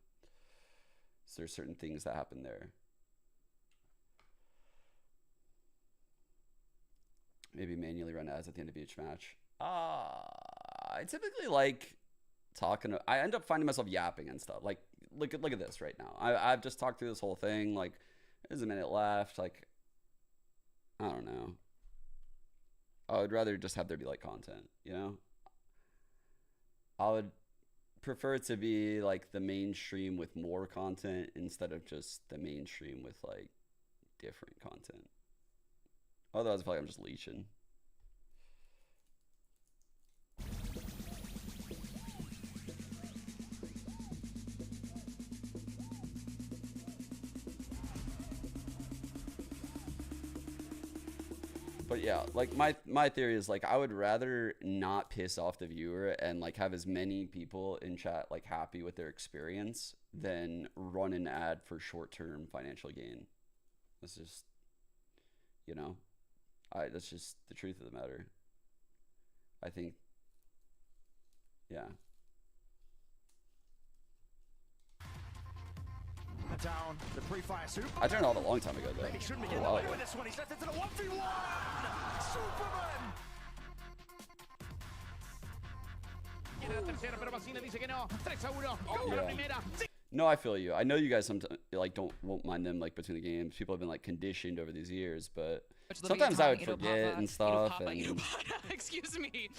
So there's certain things that happen there. Maybe manually run ads at the end of each match. I typically like talking. I end up finding myself yapping and stuff. Like, look at this right now. I've just talked through this whole thing. Like, there's a minute left. Like, I don't know. I would rather just have there be like content, you know? I would prefer it to be like the mainstream with more content instead of just the mainstream with like different content. Otherwise, I feel like I'm just leeching. But yeah, like my theory is like I would rather not piss off the viewer and like have as many people in chat like happy with their experience than run an ad for short-term financial gain. That's just, you know, that's just the truth of the matter. I think, yeah. Down the pre-fire Superman. I turned it off a long time ago though. Maybe shouldn't be getting away with this one. He's left into the 1v1. Superman. No, I feel you. I know you guys sometimes like won't mind them like between the games. People have been like conditioned over these years, but sometimes I would forget and stuff. And, excuse me, yeah,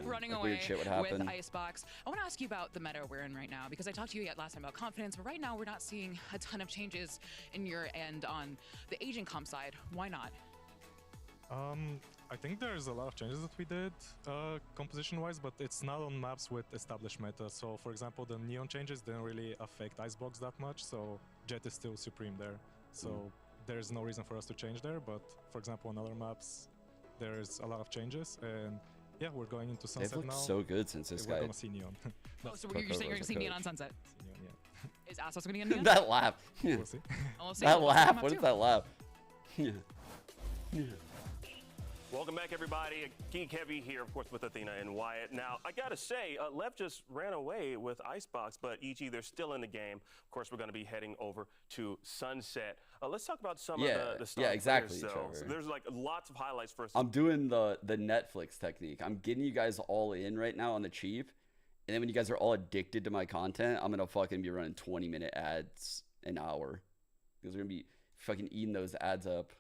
running like away weird shit would happen. with Icebox. I want to ask you about the meta we're in right now, because I talked to you last time about confidence, but right now we're not seeing a ton of changes in your end on the agent comp side. Why not? I think there's a lot of changes that we did composition-wise, but it's not on maps with established meta. So, for example, the neon changes didn't really affect Icebox that much, so Jet is still supreme there. So there's no reason for us to change there, but for example, on other maps, there's a lot of changes, and yeah, we're going into Sunset now. They've looked so good since this guy. We're gonna see neon. Oh, so you're saying you're gonna see neon on Sunset? Neon, yeah. Is Assos gonna get neon? That laugh. We'll see. We'll see. That We'll laugh. What is that laugh? Yeah. Welcome back, everybody. Geek Heavy here, of course, with Athena and Wyatt. Now, I gotta say, LEV just ran away with Icebox, but EG, they're still in the game. Of course, we're gonna be heading over to Sunset. Let's talk about some of the stuff. Yeah, exactly, So there's like lots of highlights for us. I'm doing the Netflix technique. I'm getting you guys all in right now on the cheap, and then when you guys are all addicted to my content, I'm gonna fucking be running 20-minute ads an hour, because we're gonna be fucking eating those ads up,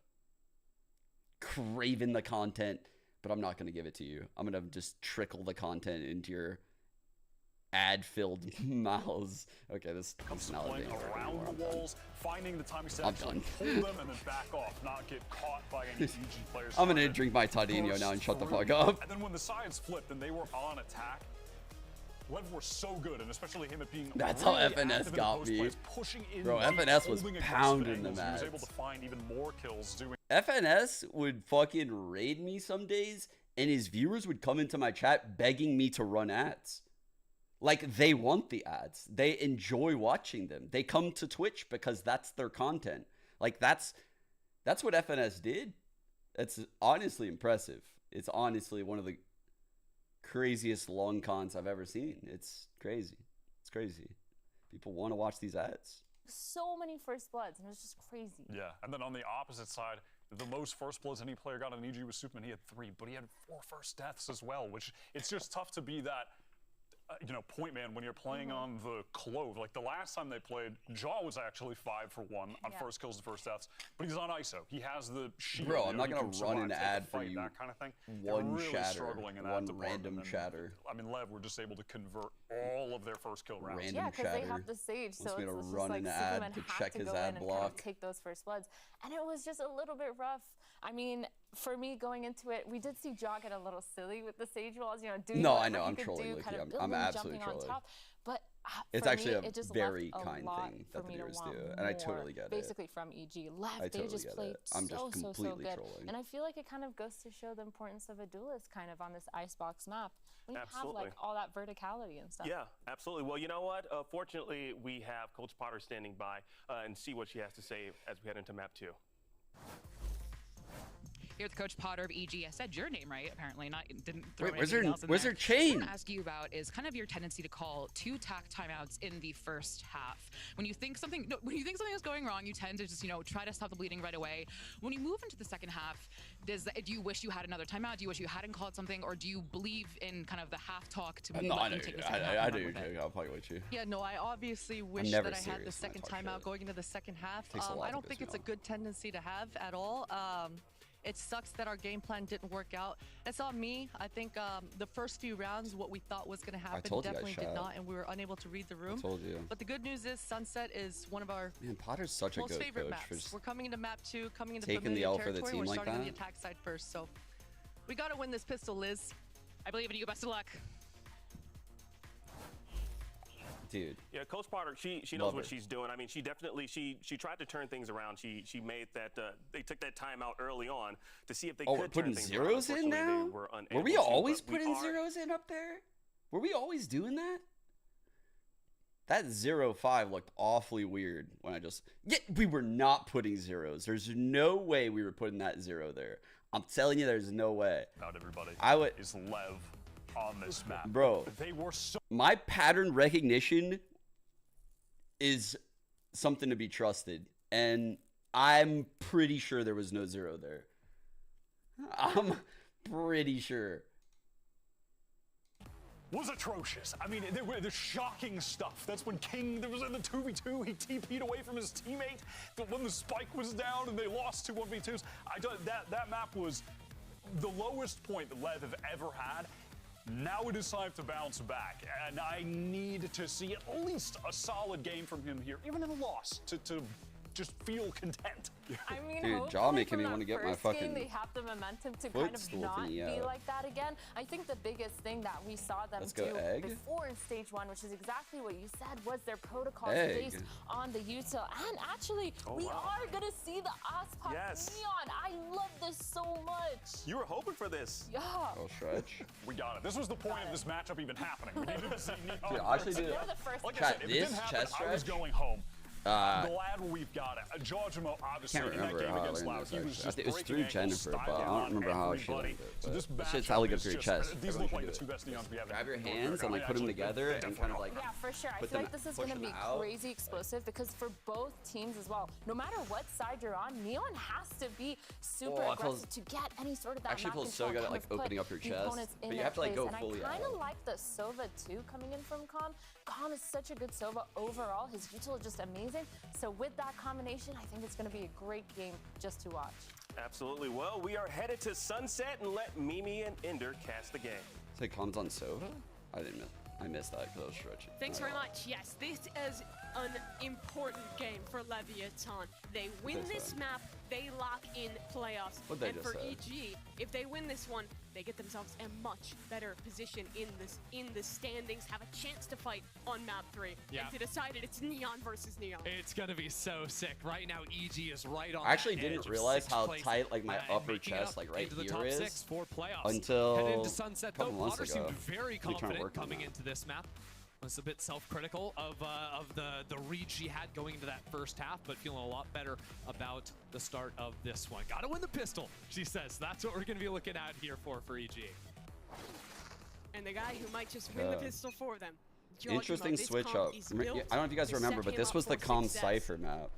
craving the content, but I'm not going to give it to you. I'm going to just trickle the content into your ad-filled mouths. Okay, this is not playing around the walls, finding the timing set, I'm done. Hold them and then back off, not get caught by any EG players. I'm going to drink my Tardino now and shut the fuck up. And then when the sides flipped and they were on attack, LEV were so good, and especially him at being that's really how FNS got me. Pushing in bro, FNS was pounding the match. He was able to find even more kills doing. FNS would fucking raid me some days, and his viewers would come into my chat begging me to run ads. Like, they want the ads. They enjoy watching them. They come to Twitch because that's their content. Like, that's what FNS did. It's honestly impressive. It's honestly one of the craziest long cons I've ever seen. It's crazy. It's crazy. People want to watch these ads. So many first bloods, and it was just crazy. Yeah, and then on the opposite side, the most first bloods any player got on EG was Superman. He had 3, but he had 4 first deaths as well, which it's just tough to be that, point man when you're playing on the Clove. Like the last time they played, Jaw was actually 5 for 1 on first kills and first deaths, but he's on ISO. He has the shield. Bro, I'm not gonna run an ad for you. That kind of thing. One really shatter, struggling in one that random shatter. I mean, LEV were just able to convert all of their first kill rounds. Yeah, because they have the Sage, so it's just run like an ad Superman to have check to his go ad in and block. kind of take those first bloods, and it was just a little bit rough. I mean, for me going into it, we did see Jaw get a little silly with the Sage walls, doing no, whatever I know, he I'm could trolling do, with kind you. of I'm absolutely jumping trolling. on top. But It's for actually me, it just very left kind lot thing for that the me to viewers want do, and I more, totally get it. basically from EG. LEV, I they totally just get played it. I'm just so completely good. trolling. And I feel like it kind of goes to show the importance of a duelist kind of on this Icebox map. When you have like all that verticality and stuff. Yeah, absolutely. Well, you know what? Fortunately, we have Coach Potter standing by and see what she has to say as we head into map 2. Here with Coach Potter of EG. I said your name right, apparently. Didn't throw Wait, where's anything else in her there. chain? What I want to ask you about is kind of your tendency to call 2 tack timeouts in the first half. When you think something is going wrong, you tend to just try to stop the bleeding right away. When you move into the second half, do you wish you had another timeout? Do you wish you hadn't called something, or do you believe in kind of the half talk to No, I do. take the second half? I do. I'll fucking with you. Yeah, no, I obviously wish that I had the second timeout going into the second half. I don't think it's a good tendency to have at all. It sucks that our game plan didn't work out. It's on me. I think the first few rounds, what we thought was going to happen definitely did not, and we were unable to read the room. I told you. But the good news is Sunset is one of our Potter's such a most good favorite coach maps. We're coming into map 2, coming into taking the familiar L for the territory. team We're like starting on that. the attack side first, so we got to win this pistol, Liz. I believe in you. Best of luck. Dude. Yeah, Coach Potter, she knows what she's doing. I mean, she definitely she tried to turn things around. She made that they took that timeout early on to see if they could turn things around. We're putting zeros in now? Were we always putting zeros in up there? Were we always doing that? That 0-5 looked awfully weird when we were not putting zeros. There's no way we were putting that 0 there. I'm telling you, there's no way. Not everybody is LEV on this map. Bro, they were so my pattern recognition is something to be trusted, and I'm pretty sure there was no 0 there. I'm pretty sure. Was atrocious. I mean, there were the shocking stuff. That's when King, there was in the 2v2, he TP'd away from his teammate. When the spike was down and they lost 2 1v2s, that map was the lowest point that LEV have ever had. Now it is time to bounce back, and I need to see at least a solid game from him here, even in a loss, to just feel content. I mean, dude, Jaw making me want to get my fucking they have the momentum to kind of not be like that again. I think the biggest thing that we saw them do before in stage 1, which is exactly what you said, was their protocols based on the util. And actually, we are going to see the Icebox Neon. I love this so much. You were hoping for this. Yeah. Oh, stretch. We got it. This was the point of this matchup even happening. We needed to see Neon. Dude, I actually did. Like I said, if it didn't happen, I was going home. I'm glad we've got it. Georgimo, obviously, can't remember in that game how against I learned Loud, this, it was through Jennifer, but I don't remember how she learned it. So this shit's probably good for your chest. These look like the 2 best Neons we have. Grab your hands and like put them together and kind of like for sure. I feel like this is going to be crazy explosive because for both teams as well, no matter what side you're on, Neon has to be super aggressive to get any sort of that actually feels so good at like opening up your chest, but you have to like go fully out. I kind of like the Sova too coming in from Calm. Calm is such a good Sova overall. His util is just amazing. So with that combination, I think it's going to be a great game just to watch. Absolutely. Well, we are headed to Sunset and let Mimi and Ender cast the game. Say Calm's on Sova? I missed that because I was stretching. Thanks very much. Yes, this is an important game for Leviathan. They win this map, they lock in playoffs. And for EG, if they win this one, they get themselves a much better position in the standings, have a chance to fight on map 3. Yeah. And to decide it's Neon versus Neon. It's gonna be so sick. Right now, EG is right on. I actually didn't realize how tight like my upper chest, like right here is, until headed into Sunset, a couple months Potter ago. seemed very confident coming into this map. Was a bit self-critical of the read she had going into that first half, but feeling a lot better about the start of this one. Gotta win the pistol, she says. That's what we're gonna be looking at here for EG. And the guy who might just win the pistol for them. Interesting switch up. I don't know if you guys remember, but this was the Calm Cypher map.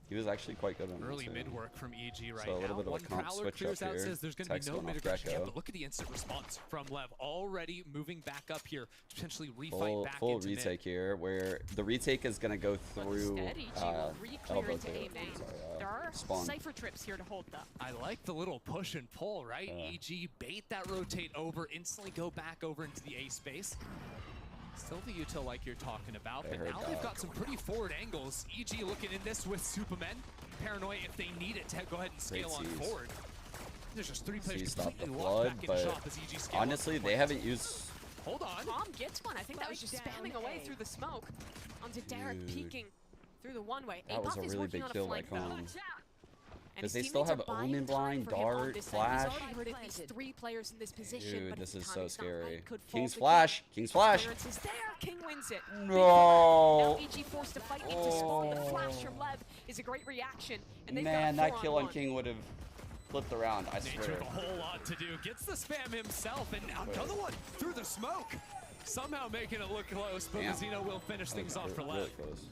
He was actually quite good on early mid work from EG right so a little now. bit of One a comp Prowler switch clears up out, here. says there's going to be no mid aggression yet, but look at the instant response from LEV. Already moving back up here, potentially refight back full into retake mid. here, where the retake is going to go through elbow There are spawn. Cypher trips here to hold them. I like the little push and pull, right? EG bait that rotate over, instantly go back over into the A space. Still the util like you're talking about, but now they've got some pretty forward angles. EG looking in this with Supermen. Paranoia if they need it to go ahead and scale on forward. There's just three players completely locked back in shop as EG scale. Honestly, they haven't used... Hold on. Calm gets one. I think that was just spamming away through the smoke. Onto Derek peeking through the one-way. That was a really big kill by Calm. Because they his still have teammates are Omen buying blind, time for him on Dart, this side. Flash. He's already heard at least 3 players in this position. Dude, but this if is the so timing's not right, scary. could fall King's to Flash! King. King's Flash! Clearance is there. King wins it. No! Now EG forced to fight into spawn. The flash from LEV is a great reaction. And Man, that kill on King would have flipped around, I Nature swear. with a whole lot to do. Gets the spam himself, and another one through the smoke. Somehow making it look close, but Mazzino will finish things off for LEV. Really close.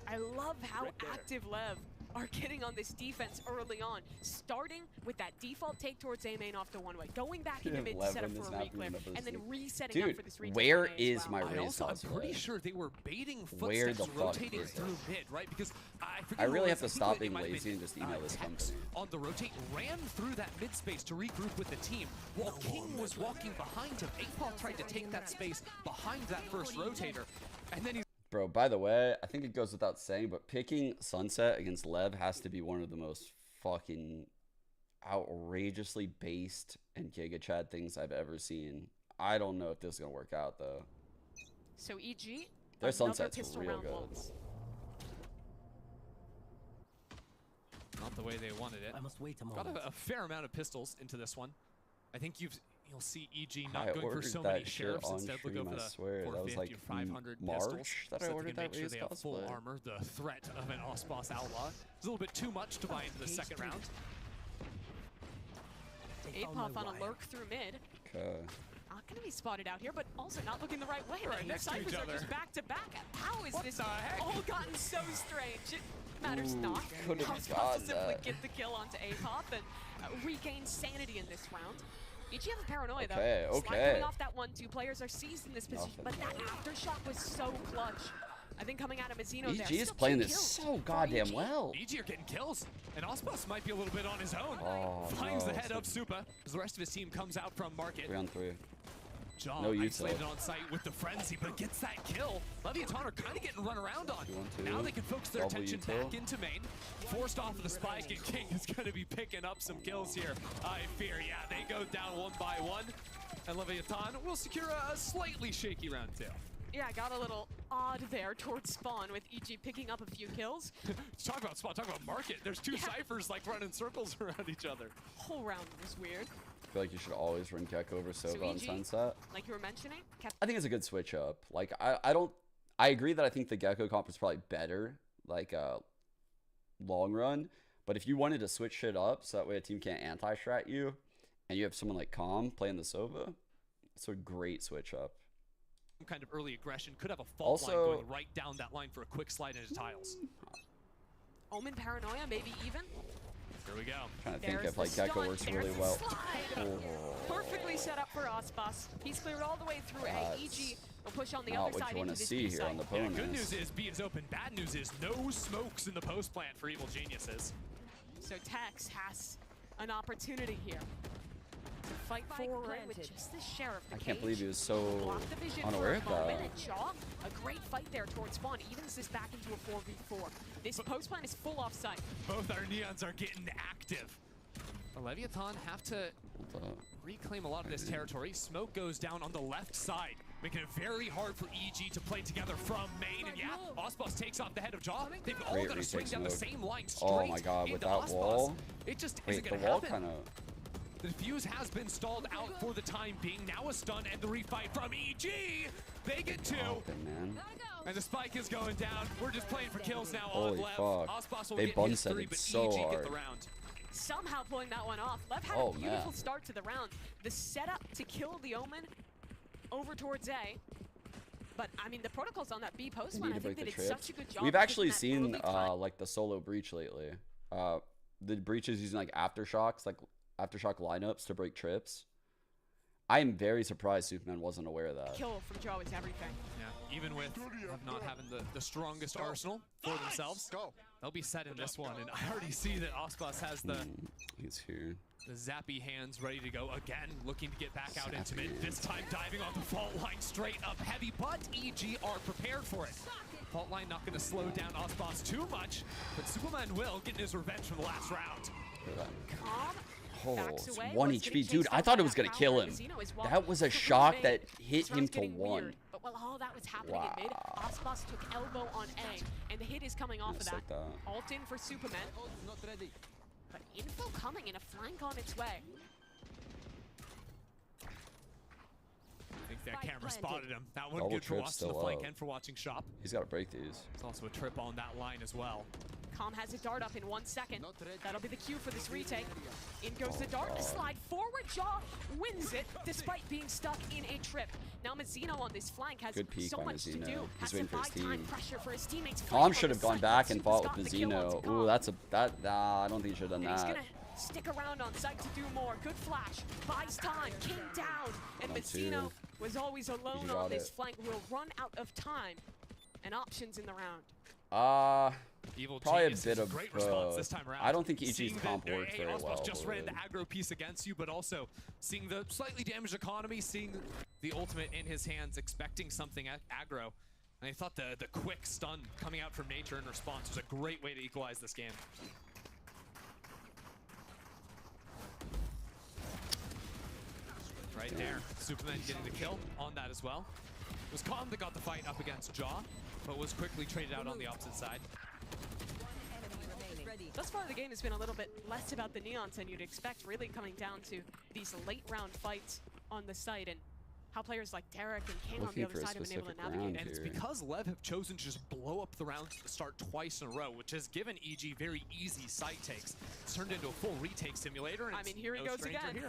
I love how active LEV are getting on this defense early on, starting with that default take towards A main off the one way, going back into mid to set up for a reclaim, and then resetting up for this retake. Where is my raise I'm pretty sure they were baiting Where the footsteps fuck rotating is through it? mid, right? Because I really have to stop being lazy and just email this company. On the rotate, ran through that mid space to regroup with the team, while King was walking behind him. Apol tried to take that space behind that first rotator, and then he's Bro, by the way, I think it goes without saying, but picking Sunset against LEV has to be one of the most fucking outrageously based and Giga Chad things I've ever seen. I don't know if this is going to work out, though. So EG, their Sunset's real good. Not the way they wanted it. I must wait a moment. Got a fair amount of pistols into this one. I think you'll see EG not going for so many sheriffs, instead they'll go for the 450 or 500 pistols. That so I they ordered can that make sure they have full armor. The threat of an Icebox outlaw is a little bit too much to buy into the second round. Apol on a lurk through mid. Okay. Not going to be spotted out here, but also not looking the right way. Right next to each other. Just back to back. How is this the heck? all gotten so strange? It matters not. Couldn't have gotten simply that. get the kill onto Apol and regain sanity in this round. EG have a paranoia though. Okay. Slide coming off that 1-2 players are seized in this position, but that aftershock was so clutch. I think coming out of Mazzino there. EG is playing this so goddamn well. EG are getting kills, and Icebox might be a little bit on his own. Oh, Finds the head of Supa as the rest of his team comes out from market. 3-on-3. John No isolated on site with the frenzy, but gets that kill. Leviathan are kind of getting run around on. 2-on-2. Now they can focus their attention back into main. Forced off of the spike, and King is going to be picking up some kills here. I fear, yeah, they go down one by one. And Leviathan will secure a slightly shaky round 2. Yeah, got a little odd there towards spawn with EG picking up a few kills. Talk about spawn, talk about market. There's two ciphers like running circles around each other. Whole round was weird. I feel like you should always run Gecko over Sova on EG, Sunset. like you were mentioning, I think it's a good switch up. Like I agree that I think the Gecko comp is probably better, like long run. But if you wanted to switch shit up so that way a team can't anti-strat you, and you have someone like Calm playing the Sova, it's a great switch up. Some kind of early aggression could have a fault line going right down that line for a quick slide into tiles. Omen paranoia, maybe even. Here we go. Trying to think if like Gecko works really well. Perfectly set up for Icebox. He's cleared all the way through A. EG will push on the not other what side you want into to this see B here side. on the Yeah, opponent. good news is B is open. Bad news is no smokes in the post plant for Evil Geniuses. So Tex has an opportunity here to fight forward with just the sheriff. I can't believe he was so unaware of that. Jaw, a great fight there towards spawn. Evens this back into a 4v4. This post plant is full offside. Both our Neons are getting active. The Leviathan have to reclaim a lot of this territory. Smoke goes down on the left side, making it very hard for EG to play together from main. And yeah, Icebox takes off the head of Jaw. They've all got to swing down the same line straight. Oh my god, with that wall. It just Wait, isn't going the to wall happen. kind of. The defuse has been stalled out for the time being. Now a stun and the refight from EG. They get 2. And the spike is going down. We're just playing for kills now. Holy on fuck. Icebox will They get bun his set 3, it but so EG hard. get the round. Somehow pulling that one off. Lev had a beautiful start to the round. The setup to kill the Omen over towards A. But, I mean, the protocols on that B post one, I think they did such a good job. We've actually seen, like, the solo breach lately. The breach is using, like, aftershocks, like, aftershock lineups to break trips. I am very surprised Superman wasn't aware of that. Kill from Joe is everything. Yeah, even with not having the strongest arsenal for themselves, they'll be set in this one. And I already see that Icebox has he's here. The zappy hands ready to go again, looking to get back out into mid. This time diving on the fault line straight up heavy, but EG are prepared for it. Fault line not going to slow down Icebox too much, but Superman will get his revenge from the last round. Oh, it's 1 HP. Dude, I thought it was going to kill him. That was a shock that hit him to 1. But while all that was happening in mid, Icebox took elbow on A, and the hit is coming off of that. Ult in for Superman. But info coming in a flank on its way. I think that camera spotted him. That one good for watching the flank and for watching shop. He's got to break these. There's also a trip on that line as well. Calm has a dart up in 1 second. That'll be the cue for this retake. In goes the dart, a slide forward. Jaw wins it despite being stuck in a trip. Now Mazzino on this flank has so much to do. He's waiting for his team. Pressure for his teammates. Calm should have gone back and fought with Mazzino. Ooh, nah, I don't think he should have done that. He's gonna stick around on site to do more. Good flash, buys time, King down. And Mazzino was always alone on this flank. Will run out of time and options in the round. Probably a bit of great response this time around. I don't think EG's comp worked very well. Just ran the aggro piece against you, but also seeing the slightly damaged economy, seeing the ultimate in his hands, expecting something aggro. And I thought the quick stun coming out from Nature in response was a great way to equalize this game. Right there, Superman getting the kill on that as well. It was Calm that got the fight up against Jaw, but was quickly traded out on the opposite side. Thus far, the game has been a little bit less about the Neons than you'd expect, really coming down to these late round fights on the site and how players like Derek and King on the other side have been able to navigate. And it's because LEV have chosen to just blow up the rounds at the start twice in a row, which has given EG very easy site takes. It's turned into a full retake simulator, and I mean, here he goes again.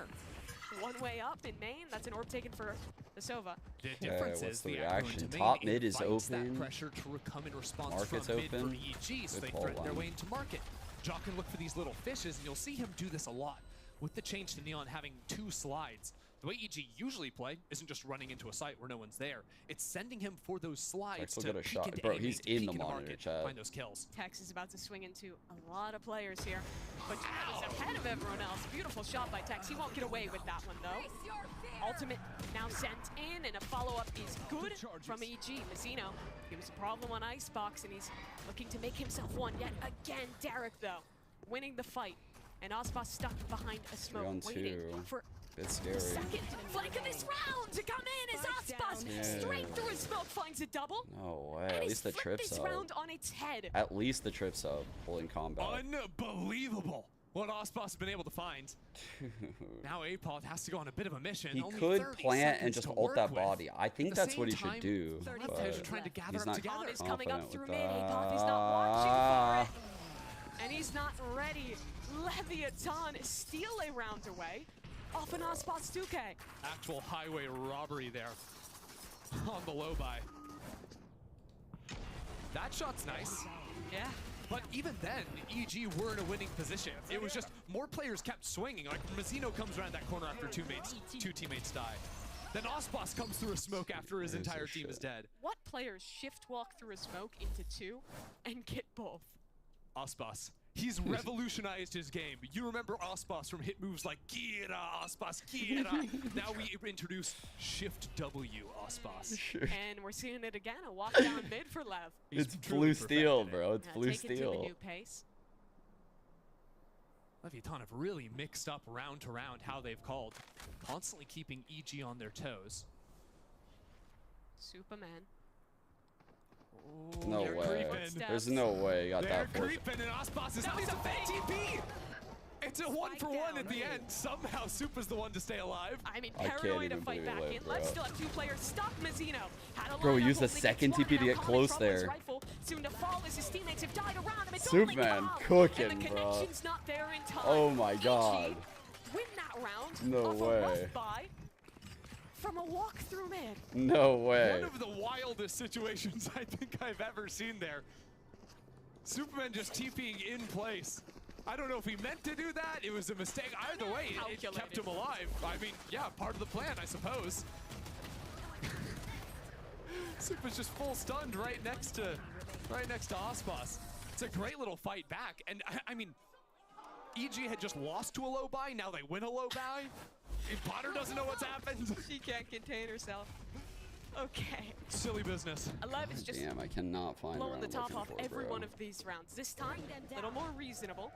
One way up in main. That's an orb taken for the Sova. The difference is the reaction. Top mid is open. That pressure to come in response Market's from mid open. from EG, so they threaten their way into market. Jaw can look for these little fishes, and you'll see him do this a lot. With the change to Neon having 2 slides, the way EG usually play isn't just running into a site where no one's there. It's sending him for those slides to peek into Bro, he's in the monitor, chat. Find those kills. Tex is about to swing into a lot of players here, but Jack is ahead of everyone else. Beautiful shot by Tex. He won't get away with that one, though. Ultimate now sent in, and a follow-up is good from EG. Mazzino, he was a problem on Icebox, and he's looking to make himself one yet again. Derek, though, winning the fight, and Icebox stuck behind a smoke, waiting for it's scary. Second flank of this round to come in as Icebox straight through his smoke finds a double. No way. At least the trip's this up. round on its head. At least the trip's up. Pulling combat. Unbelievable what Icebox has been able to find. Now Apod has to go on a bit of a mission. He could plant and just ult that body. I think that's what he should do. But trying to gather he's not together. confident Coming up through with mid. that. Apod is not watching for it. And he's not ready. Leviathan steal a round away off an Icebox 2K. Actual highway robbery there on the low buy. That shot's nice. Yeah. But even then, EG were in a winning position. It was just more players kept swinging. Like Mazzino comes around that corner after two teammates die. Then Icebox comes through a smoke after his entire team is dead. What players shift walk through a smoke into 2 and get both? Icebox. He's revolutionized his game. You remember Icebox from hit moves like Gira, Icebox, Gira. Now we introduce Shift W, Icebox. And we're seeing it again, a walk down mid for Lev. It's blue steel, bro. It's blue take it to a steel. new pace. Leviathan have really mixed up round to round how they've called, constantly keeping EG on their toes. Superman. No way. There's no way you got that creeping, and Icebox is out. He's a fake TP! It's a 1-for-1 at the end. Somehow Supa's the one to stay alive. I mean, paranoid to fight back in. Let's still have 2 players stuck. Mazzino had a bro, use the second TP to get close there. Soon to fall as his teammates have died around him. It's Superman cooking, and the bro. connection's not there in time. Oh my god. Win that round. No way. From a walk through mid. No way. One of the wildest situations I think I've ever seen there. Superman just TPing in place. I don't know if he meant to do that. It was a mistake. Either way, it kept him alive. I mean, yeah, part of the plan, I suppose. Supa's just full stunned right next to Icebox. It's a great little fight back. And I mean, EG had just lost to a low buy. Now they win a low buy. Potter doesn't know what's happened. She can't contain herself. Okay. Silly business. LEV is just damn, I cannot find blowing the top off every bro. one of these rounds. This time, a little more reasonable.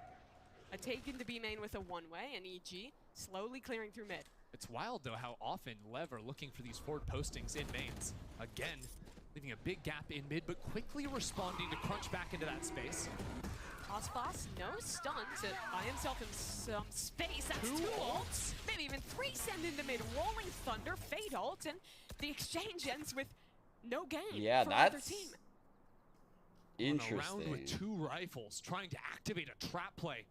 A taken to B main with a one-way, and EG slowly clearing through mid. It's wild, though, how often LEV are looking for these forward postings in mains. Again, leaving a big gap in mid, but quickly responding to crunch back into that space. Icebox, no stun to buy himself in some space. That's 2 ults. Maybe even 3 send into mid. Rolling Thunder, Fade ult, and the exchange ends with no gain for either team. Interesting. On a round with 2 rifles, trying to activate a trap play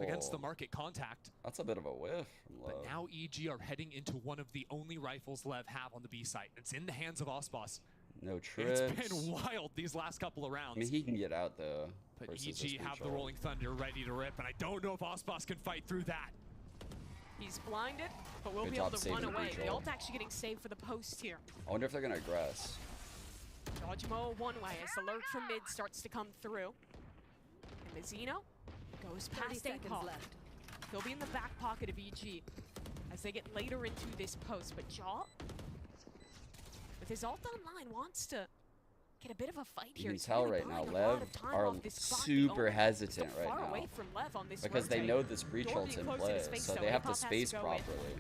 against the market contact. That's a bit of a whiff. But now EG are heading into one of the only rifles LEV have on the B site. It's in the hands of Icebox. No trips. It's been wild these last couple of rounds. I mean, he can get out though. But EG have the Rolling Thunder ready to rip, and I don't know if Icebox can fight through that. He's blinded, but we'll be able to run away. The ult actually getting saved for the post here. I wonder if they're gonna aggress. Dodgemo one way as the lurk from mid starts to come through. And Mazzino goes past Icebox. He'll be in the back pocket of EG as they get later into this post, but Jaw, with his ult online, wants to get a bit of a fight here. You can tell right now, LEV are super hesitant right now because they know this breach ult's in play, so they have to space properly.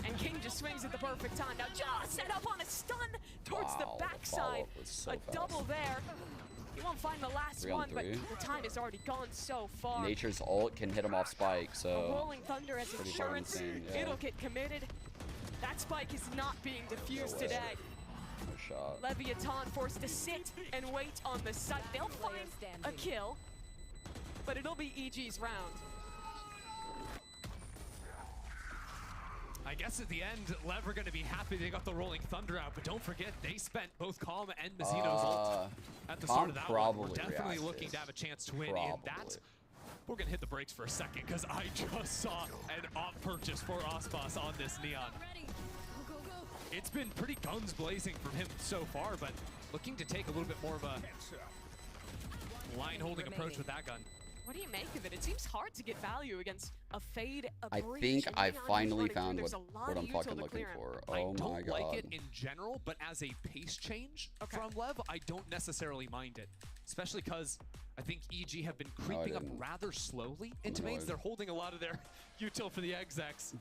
And King just swings at the perfect time. Now Jaw set up on a stun towards the backside. A double there. He won't find the last one, but the time has already gone so far. Nature's ult can hit him off Spike, so a Rolling Thunder as insurance. It'll get committed. That Spike is not being defused today. No shot. Leviathan forced to sit and wait on the site. They'll find a kill, but it'll be EG's round. I guess at the end, LEV are going to be happy they got the Rolling Thunder out, but don't forget, they spent both Calm and Mazzino's ult at the start of that one. We're definitely looking to have a chance to win in that. We're going to hit the brakes for a second, because I just saw an op purchase for Icebox on this Neon. It's been pretty guns blazing from him so far, but looking to take a little bit more of a line-holding approach with that gun. What do you make of it? It seems hard to get value against a Fade, a breach. I think I finally found what I'm fucking looking for. Oh my god. I don't like it in general, but as a pace change from LEV, I don't necessarily mind it. Especially because I think EG have been creeping up rather slowly into mains. They're holding a lot of their util for the execs.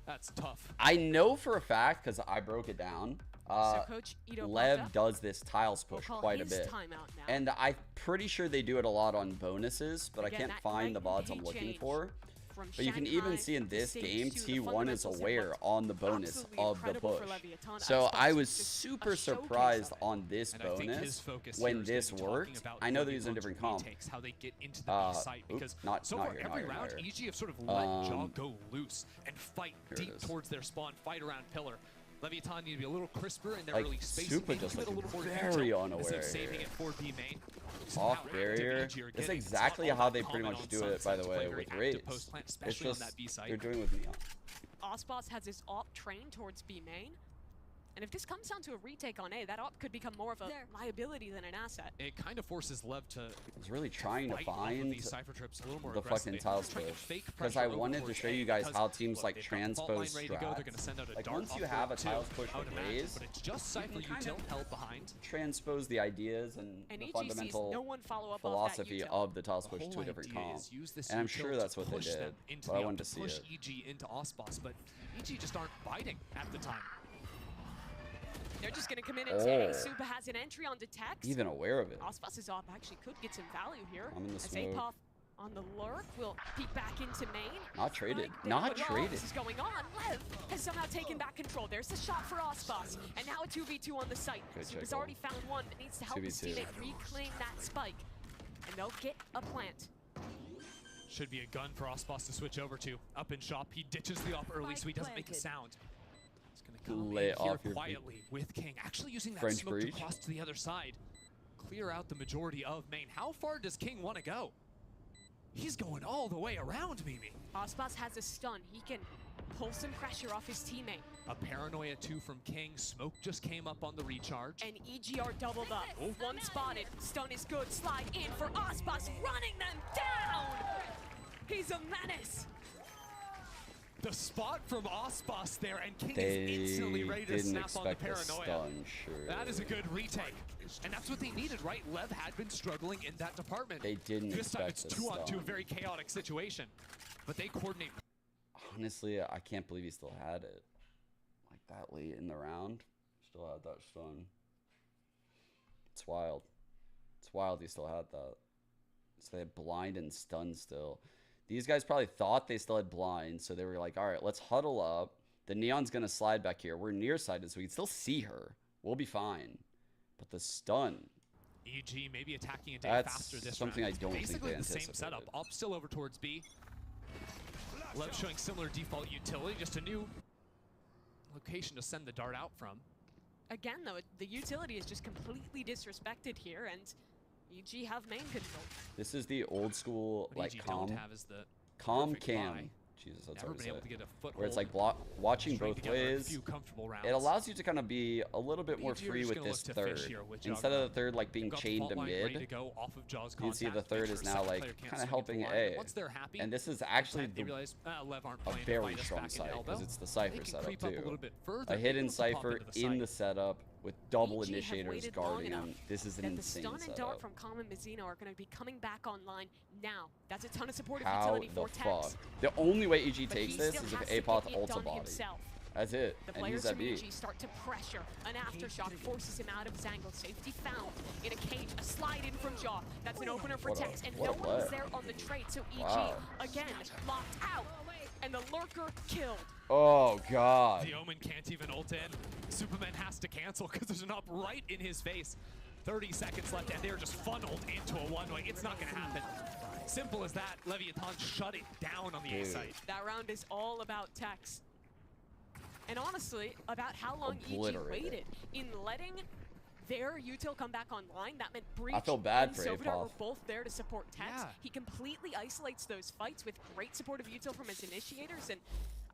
That's tough. I know for a fact, because I broke it down, LEV does this tiles push quite a bit. And I'm pretty sure they do it a lot on bonuses, but I can't find the VODs I'm looking for. But you can even see in this game, T1 is aware on the bonus of the push. So I was super surprised on this bonus when this worked. I know they're using a different comp. How they get into the site, because so far every round, EG have sort of let Jaw go loose and fight deep towards their spawn, fight around pillar. Leviathan need to be a little crisper in their early space. Super just looking very unaware. Saving it for B main. Off barrier. It's exactly how they pretty much do it, by the way, with raids. It's just they're doing with Neon. Icebox has his op train towards B main. And if this comes down to a retake on A, that op could become more of a liability than an asset. It kind of forces LEV to. I was really trying to find the fucking tiles push, because I wanted to show you guys how teams like transpose strats. Like once you have a tiles push with Raze, you can kind of transpose the ideas and the fundamental philosophy of the tiles push to a different comp. And I'm sure that's what they did, but I wanted to see it. EG into Icebox, but EG just aren't biting at the time. They're just going to come in and say, Supa has an entry on detect. Even aware of it. Icebox's op actually could get some value here. I'm in the as smoke. Apop on the lurk. We'll peek back into main. Not traded. Not traded. This is going on. Lev has somehow taken back control. There's the shot for Icebox. And now a 2v2 on the site. Super's already found one that needs to help his teammate reclaim that spike. And they'll get a plant. Should be a gun for Icebox to switch over to. Up in shop, he ditches the off early so he doesn't make a sound. He's gonna come in here quietly with King, actually using that smoke to cross to the other side. Clear out the majority of main. How far does King want to go? He's going all the way around, Mimi. Icebox has a stun. He can pull some pressure off his teammate. A paranoia 2 from King. Smoke just came up on the recharge. And EGR doubled up. One spotted. Stun is good. Slide in for Icebox, running them down. He's a menace. The spot from Icebox there, and King is instantly ready to snap on the paranoia. Stun, sure. That is a good retake. And that's what they needed, right? Lev had been struggling in that department. They didn't This time expect it's 2-on-2, a very chaotic situation. But they coordinate. Honestly, I can't believe he still had it. Like that late in the round. Still had that stun. It's wild. It's wild he still had that. So they had blind and stun still. These guys probably thought they still had blind, so they were like, all right, let's huddle up. The Neon's going to slide back here. We're nearsighted, so we can still see her. We'll be fine. But the stun. EG maybe attacking a day faster this something round. I don't Basically think they the same anticipated. setup. Up still over towards B. Lev showing similar default utility, just a new location to send the dart out from. Again, though, the utility is just completely disrespected here, and EG have main control. This is the old school, what like, EG calm don't have is the cam. buy. Jesus, that's Never hard been to able say. to get a foothold. Where it's like watching both ways. It It allows you to kind of be a little bit more free with this third. Instead of the third like being chained to mid, you see the third is now like kind of helping A. And this is actually a very strong site because it's the Cypher setup too. A hidden Cypher in the setup with double initiators guarding him. This is an insane The stun and dart setup. from Calm and Mazzino are going to be coming back online now. That's a ton of supportive How utility the for fuck? Tex. The only way EG But takes he this still is if has to Apoth get it ults a done body. himself. That's it. The And he's players at from B. EG start to pressure. An aftershock forces him out of his angle. Safety found in a cage. A slide in from Jaw. That's an opener for Tex. And no one was there on the trade. So EG, again, locked out. And the lurker killed. Oh, God. The Omen can't even ult in. Superman has to cancel because there's an up right in his face. 30 seconds left, and they're just funneled into a one-way. It's not going to happen. Simple as that. Leviathan shut it down on the A site. That round is all about Tex. And honestly, about how long EG waited in letting their util come back online. That meant Breach I feel bad and for Sovadar Apoth. were both there to support Tex. Yeah. He completely isolates those fights with great supportive util from his initiators, and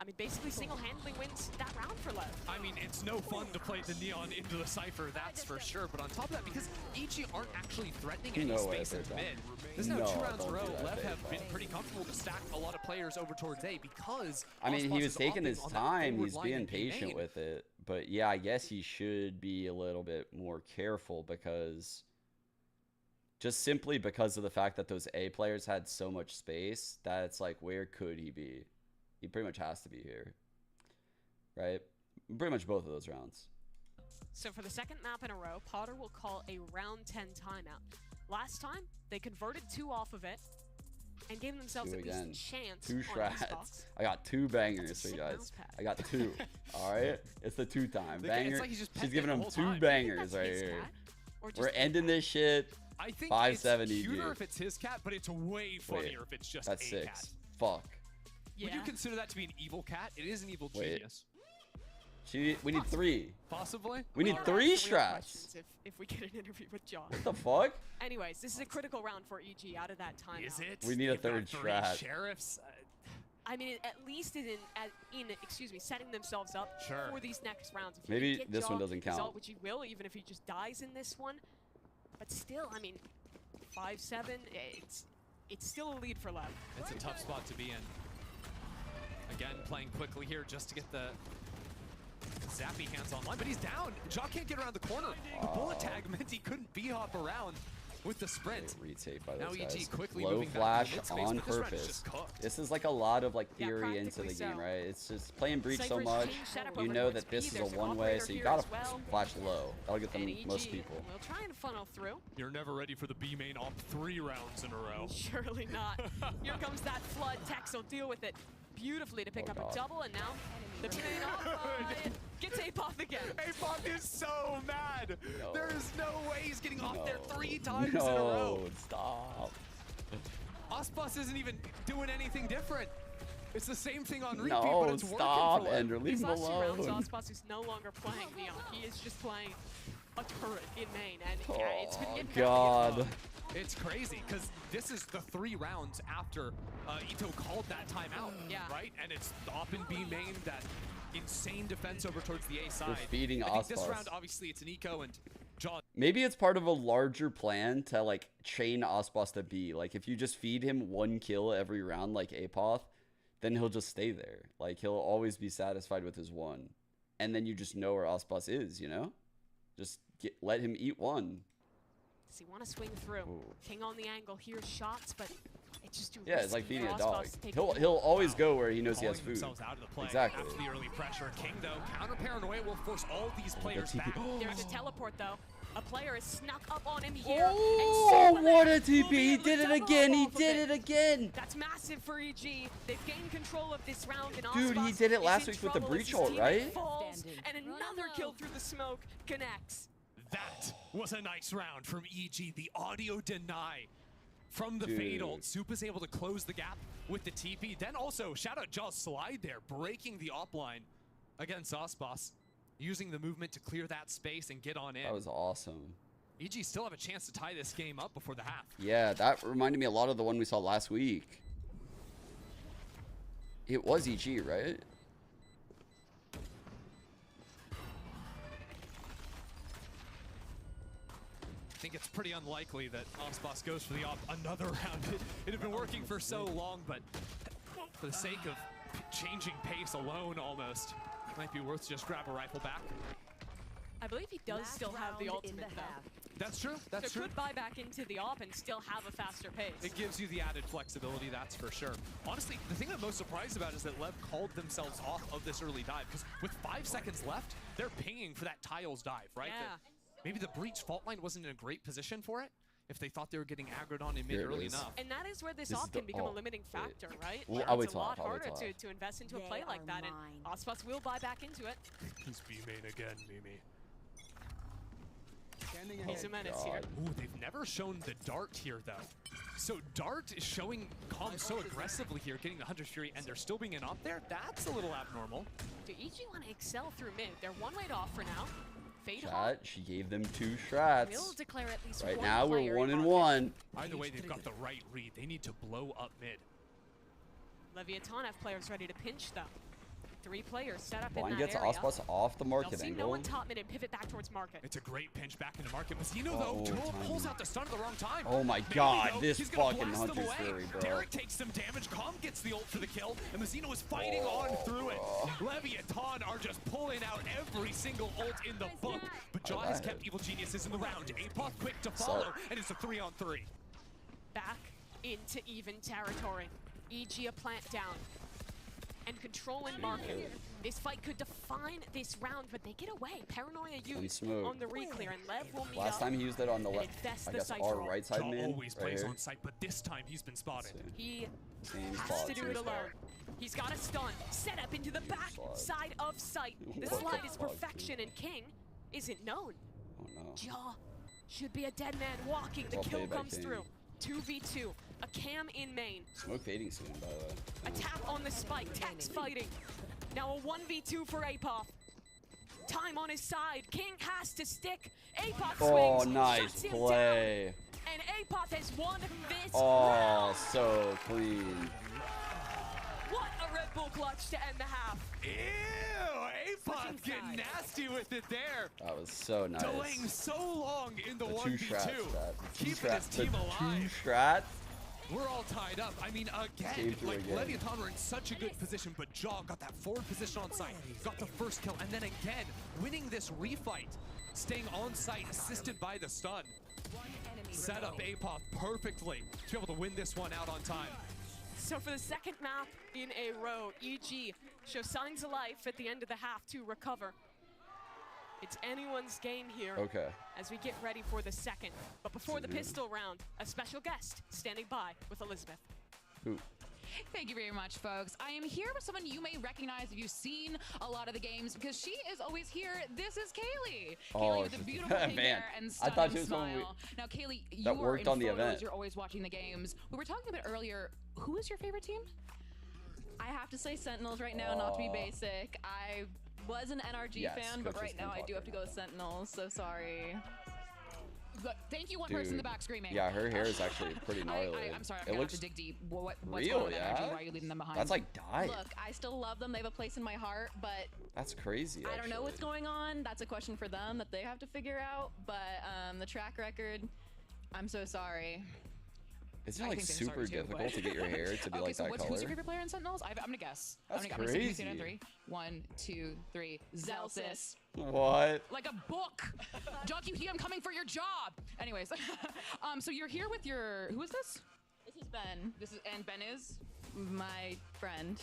I mean, basically single-handedly wins that round for Lev. I mean, it's no fun to play the Neon into the Cypher, that's for sure. But on top of that, because EG aren't actually threatening any space into mid, this is now 2 rounds in a row. Lev have been pretty comfortable to stack a lot of players over towards A because I mean, he was taking his time. He's being in patient main. with it. But yeah, I guess he should be a little bit more careful because just simply because of the fact that those A players had so much space that it's like, where could he be? He pretty much has to be here, right? Pretty much both of those rounds. So for the second map in a row, Potter will call a round 10 timeout. Last time, they converted 2 off of it and gave themselves at least a chance 2 on shrats. Icebox. I got 2 bangers for you guys. I got 2. All right, it's the 2 time banger. Like he's She's giving him 2 time. bangers right here. We're ending this shit. I think 570. it's cuter if it's his cat, but it's way funnier if it's just that's a 6. cat. Fuck. Would you consider that to be an evil cat? It is an evil genius. We need 3. Possibly. We need 3 strats. If we get an interview with John. What the fuck? Anyways, this is a critical round for EG out of that timeout. Is it? We need a You've got 3rd 3 strat. sheriffs. I mean, at least in setting themselves up for these next rounds. If Maybe you can get this one Jaw doesn't count. result, which he will, even if he just dies in this one. But still, I mean, 5-7, it's still a lead for Lev. It's a tough spot to be in. Again, playing quickly here just to get the zappy hands online, but he's down. Jaw can't get around the corner. The bullet tag meant he couldn't B-hop around. with the sprint. Retake by Now those EG guys. quickly Low moving flash back into mid-space, on but this round is purpose. just cooked. This is like a lot of like Yeah, theory into the practically game, so. right? It's just playing breach so Cypher's much. King set up You over know towards that this B. is a There's an one way, operator so you here gotta as well. flash low. That'll get And them most people. We'll try and funnel through. You're never ready for the B main op 3 rounds in a row. Surely not. Here comes that flood. Tex will deal with it beautifully to pick up a double, and now the main off gets Apoth again. Apoth is so mad. No. There is no way he's getting off there 3 times No, in a row. stop. Icebox isn't even doing anything different. It's the same thing on repeat, No, but it's stop, working for Ender. Leave These him last 2 rounds, alone. Icebox is no longer playing Neon. He is just playing a turret in main, and yeah, it's been getting God. It's crazy, because this is the 3 rounds after Ito called that timeout, right? And it's op and B main, that insane defense over towards the A side. They're feeding I think this Icebox. round, obviously, it's an Eco and Jaw. Maybe it's part of a larger plan to like chain Icebox to B. Like if you just feed him 1 kill every round like Apoth, then he'll just stay there. Like he'll always be satisfied with his 1. And then you just know where Icebox is, you know? Just let him eat 1. Does he want to swing through? Ooh. King on the angle, hears shots, but it's just too Yeah, it's like risky feeding for a dog. Icebox to take He'll always go where he knows he has Calling food. themselves out of the play Exactly. after the early pressure. King, though, counter paranoia will force all these players back. There's a teleport, though. A player is snuck up on him here. Oh, and what a will TP. be He able to did it double again. up He off of did it again. That's massive for EG. They've gained control of this round, and Dude, he Icebox did it is last in week with the trouble as breach his ult, teammate right? falls, and another kill through the smoke connects. That was a nice round from EG. The audio deny from the Dude. fade ult. Soup is able to close the gap with the TP. Then also, shout out Jaw's slide there, breaking the op line against Icebox, using the movement to clear that space and get on in. That was awesome. EG still have a chance to tie this game up before the half. Yeah, that reminded me a lot of the one we saw last week. It was EG, right? I think it's pretty unlikely that Icebox goes for the op another round. It had been working for so long, but for the sake of changing pace alone almost, might be worth just grab a rifle back. I believe he does still have the ultimate, though. That's true, that's so true. could buy back into the op and still have a faster pace. It gives you the added flexibility, that's for sure. Honestly, the thing I'm most surprised about is that LEV called themselves off of this early dive, because with 5 seconds left, they're pinging for that tiles dive, right? Yeah. Maybe the breach fault line wasn't in a great position for it, if they thought they were getting aggroed on in mid early enough. And that is where this This is op the- can become a oh, limiting wait. factor, right? Well, Where I'll it's wait a till lot off, I'll wait harder till off. to invest into a play like that, and Icebox will buy back into it. He's B main again, Mimi. He's a menace here. Ooh, they've never shown the dart here, though. So dart is showing Calm so aggressively here, getting the Hunter's Fury, and they're still being an op there? That's a little abnormal. Do EG want to excel through mid? They're 1 way off for now. Fade Chat, she gave them 2 strats. will declare at least Right one now, we're player 1 and in 1. Either way, they've got the right read. They need to blow up mid. Leviathan have players ready to pinch, though. 3 players set up Blind in that gets area. Icebox off the market They'll see angle. no one top mid and pivot back towards market. It's a great pinch back into market. Mazzino, though, pulls out the stun at the wrong time. Oh my Maybe, God, though, this he's gonna fucking blast them Hunter's away. Fury, bro. Derek takes some damage. Calm gets the ult for the kill, and Mazzino is fighting on through it. Leviathan are just pulling out every single ult in the book, but Jaw has kept Evil Geniuses in the round. Apoth quick to follow, and it's a 3-on-3. Back into even territory. EG a plant down. And controlling market. This fight could define this round, but they get away. Paranoia used on the reclear, and Lev will meet Last up time he used it on the and left, infest I the guess site our roll. right side Jaw mid. always right plays here. on site, but this time he's been spotted. He Same has spot, to do too. it alone. He's got a stun set up into the back side of sight. The slide is perfection, and King isn't known. Oh no. Jaw should be a dead man walking. The Well kill played by comes King. through. 2v2. A cam in main. Smoke fading soon, by the way. A tap on the spike. Tex fighting. Now a 1v2 for Apoth. Time on his side. King has to stick. Apoth Oh, swings. nice shuts him play. down, and Apoth has won this Oh, round. so clean. What a Red Bull clutch to end the half. Ew, Apoth getting nasty with it there. That was so nice. Delaying so long in the The 1v2. 2 strats, that. Keeping his team The alive. 2 strats. We're all tied up. I mean, again, Came through like again. Leviathan were in such a good position, but Jaw got that forward position on site, got the first kill, and then again, winning this refight, staying on site, assisted by the stun. set up APOF perfectly to be able to win this one out on time. So for the second map in a row, EG show signs of life at the end of the half to recover. It's anyone's game here as we get ready for the second. But before the pistol round, a special guest standing by with Elizabeth. Who? Thank you very much, folks. I am here with someone you may recognize if you've seen a lot of the games because she is always here. This is Kaylee. Kaylee with a beautiful pink hair and stunning smile. Now, Kaylee, you are in photos. You're always watching the games. We were talking about earlier. Who is your favorite team? I have to say Sentinels right now, not to be basic. I was an NRG fan, but right now I do have to go with Sentinels, so sorry. Look, thank you, one person in the back screaming. Yeah, her hair is actually pretty gnarly. I'm sorry, I'm gonna have to dig deep. What's real, going on with energy? Why are you leaving them behind? That's like dyed. Look, I still love them. They have a place in my heart, but that's crazy. I don't know what's going on. That's a question for them that they have to figure out. But the track record, I'm so sorry. Isn't it like super difficult to get your hair to be like that color? Who's your favorite player in Sentinels? I'm gonna guess. That's I'm crazy. Gonna 3. 1, 2, 3. Zelsis. What? Like a book. Jockey, I'm coming for your job. Anyways, so you're here with your. Who is this? This is Ben. And Ben is my friend.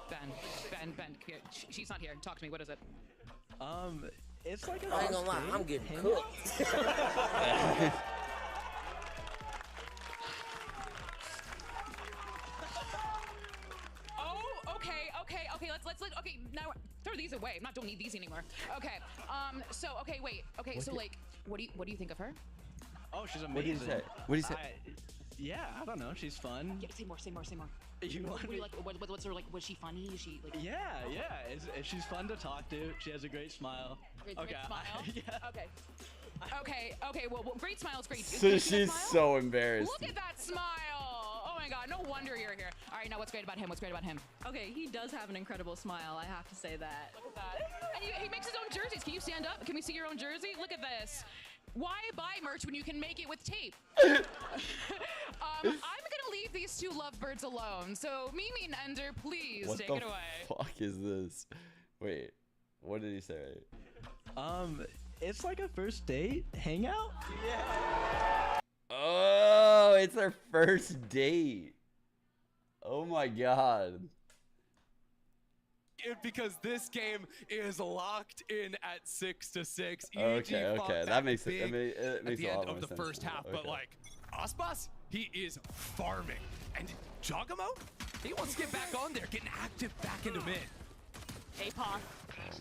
Ben. She's not here. Talk to me. What is it? It's like I ain't gonna lie, I'm getting cooked. Okay, let's okay, now throw these away. Don't need these anymore. Okay. So like what do you think of her? Oh, she's amazing. What do you say? What do you say? Yeah, I don't know. She's fun. Yeah, say more. You want what do you like? What's her like? Was she funny? Is she like? Yeah. She's fun to talk to. She has a great smile. Great smile. Yeah. Okay. Well, great smile is great. So she's so embarrassed. Look at that smile. Oh my God. No wonder you're here. All right. Now, what's great about him? Okay, he does have an incredible smile. I have to say that. Look at that. And he makes his own jerseys. Can you stand up? Can we see your own jersey? Look at this. Why buy merch when you can make it with tape? I'm gonna leave these two lovebirds alone. So Mimi and Ender, please take it away. What the fuck is this? Wait, what did he say? It's like a first date hangout. Yeah. Oh, it's their first date. Oh my God. Because this game is locked in at 6-6. Okay, that makes it. It makes at the a lot end of the sense first half, but like Icebox, he is farming, and Jogamo, he wants to get back on there, getting active back into mid. APOF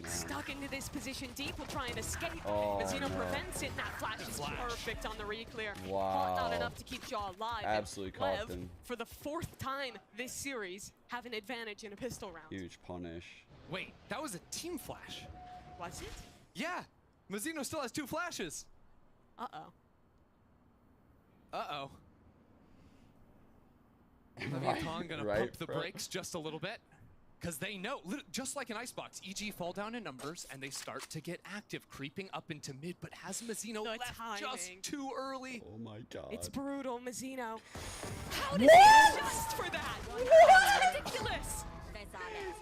stuck into this position deep, will try and escape. Mazino prevents it, and that flash is perfect on the re-clear. Wow. Not enough to keep Jaw alive. Absolutely caught them. For the 4th time this series, have an advantage in a pistol round. Huge punish. Wait, that was a team flash. Was it? Yeah, Mazino still has 2 flashes. Uh-oh. Kong gonna pump the brakes just a little bit. Because they know, just like an Icebox, EG fall down in numbers and they start to get active, creeping up into mid, but has Mazino left just too early? Oh my God. It's brutal, Mazino. How did he adjust for that? What? That's ridiculous.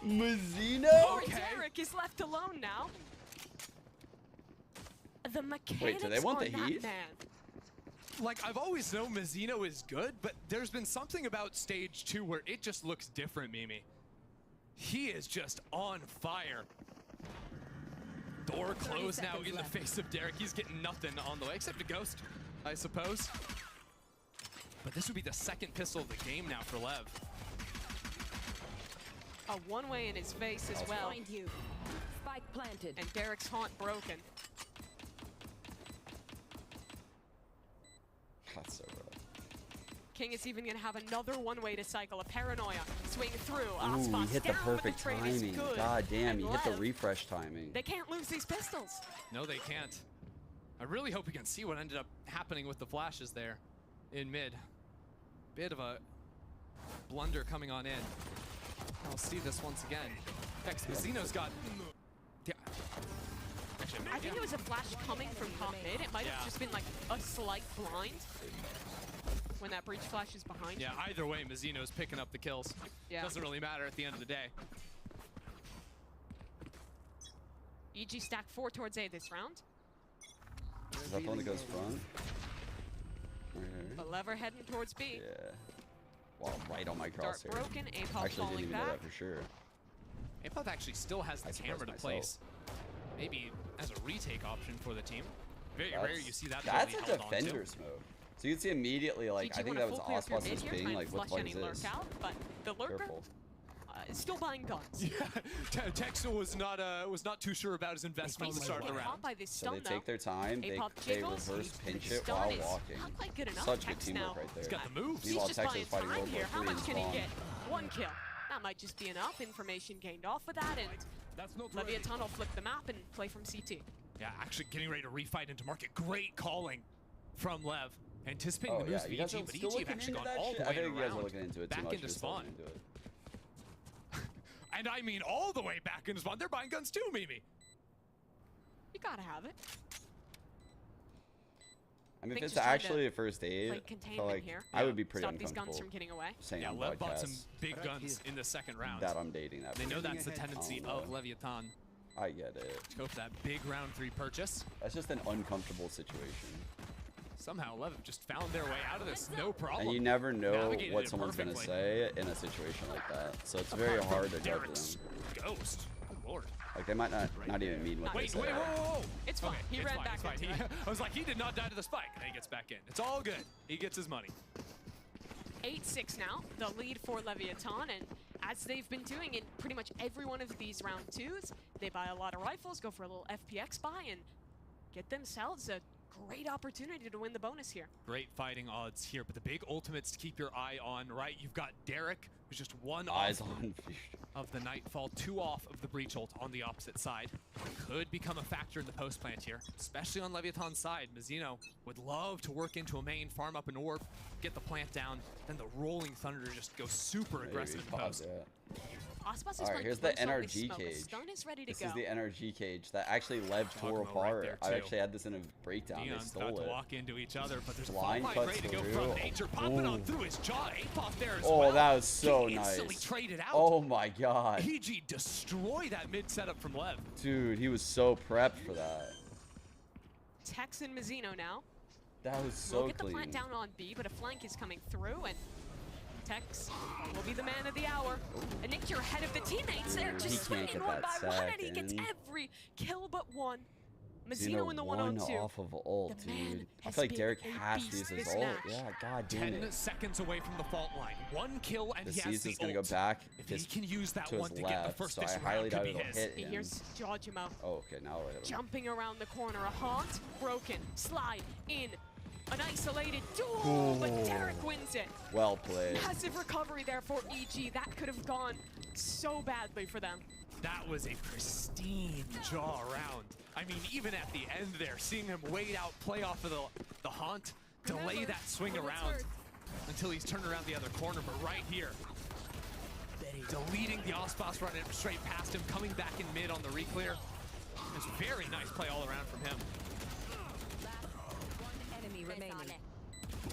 Mazino? Okay. Derek is left alone now. The mechanics Wait, do they want the on heat? That man. Like, I've always known Mazino is good, but there's been something about stage 2 where it just looks different, Mimi. He is just on fire. Door closed now in the face of Derek. He's getting nothing on the way, except a ghost, I suppose. But this would be the 2nd pistol of the game now for Lev. A one-way in his face as well. Behind you. Spike planted. And Derek's haunt broken. That's so rough. King is even going to have another one-way to cycle. A paranoia. Swing through. Ooh, he hit the perfect timing. God damn, he hit the refresh timing. They can't lose these pistols. No, they can't. I really hope we can see what ended up happening with the flashes there in mid. Bit of a blunder coming on in. I'll see this once again. Mazino's got... Yeah. Actually, I think it was a flash coming from top mid. It might have just been like a slight blind when that breach flash is behind you. Yeah, either way, Mazino's picking up the kills. Yeah. Doesn't really matter at the end of the day. EG stack 4 towards A this round. Is that the one that goes front? But Lever heading towards B. Yeah. Wow, right on my Dart crosshair. broken, Apop Actually, falling didn't even back. know that for sure. Apop actually still has the camera to place. Maybe as a retake option for the team. Very rare you see that. That's a defender smoke. So you can see immediately, like, I think that was Icebox's ping. Like, what is this? Out, but the lurker is still buying guns. Yeah, Texel was not too sure about his investment at the start of the round. So they take their time. They reverse pinch it while walking. Such good teamwork right there. He's got the moves. Meanwhile, Texel's fighting World War III. How much can he get? 1 kill. That might just be enough information gained off of that, and Leviathan will flip the map and play from CT. Yeah, actually getting ready to refight into market. Great calling from Lev. Anticipating the moves of EG, but EG have actually gone all the way I think you guys are around, looking into it too back much. into spawn. And I mean all the way back into spawn. They're buying guns too, Mimi. You gotta have it. I mean, if it's actually a first aid, I feel like I would be pretty uncomfortable. Stop these guns from getting away. Yeah, Lev bought some big guns in the second round. That I'm dating that. They know that's the tendency of Leviathan. I get it. Let's go for that big round 3 purchase. That's just an uncomfortable situation. Somehow Lev just found their way out of this, no problem. And you never know what someone's going to say in a situation like that. So it's very hard to judge them. Ghost. Good lord. Like, they might not even mean what they say. Wait, whoa. It's fine. He ran back into it. I was like, he did not die to the spike. And he gets back in. It's all good. He gets his money. 8-6 now, the lead for Leviathan, and as they've been doing in pretty much every one of these round 2s, they buy a lot of rifles, go for a little FPX buy, and get themselves a great opportunity to win the bonus here. Great fighting odds here, but the big ultimates to keep your eye on, right? You've got Derek, who's just one off of the Nightfall, 2 off of the Breach ult on the opposite side. Could become a factor in the post plant here, especially on Leviathan's side. Mazzino would love to work into a main, farm up an orb, get the plant down, then the Rolling Thunder just goes super aggressive in post. Alright, here's the NRG cage. This is the NRG cage that actually Lev tore apart. I actually had this in a breakdown. They stole it. To walk into each other, but there's blind cuts to go from Nature popping on through his jaw. Apop there as well. well. That was so nice. Traded out. Oh my god. EG destroy that mid setup from Lev. Dude, he was so prepped for that. Tex and Mazzino now. That was so we'll get clean. The plant down on B, but a flank is coming through, and Tex will be the man of the hour. And Nick, you're ahead of the teammates. They're just swinging one by one, and he gets every kill but one. Mazzino in the 1-on-2. Off of ult, dude. I feel like Derek has to use his ult. Yeah, god damn it. 10 seconds away from the fault line. 1 kill, and he has the ult. Gonna go back if he can use that to one his to left, get the first so I highly doubt it'll hit him. Here's Jojimo. Oh, okay, now we'll hit him. Jumping around the corner, a haunt, broken, slide in. An isolated duel, but Derek wins it. Well played. Massive recovery there for EG. That could have gone so badly for them. That was a pristine jaw round. I mean, even at the end there, seeing him wait out, play off of the haunt, delay that swing around until he's turned around the other corner, but right here, deleting the Icebox, running straight past him, coming back in mid on the reclear. It's very nice play all around from him.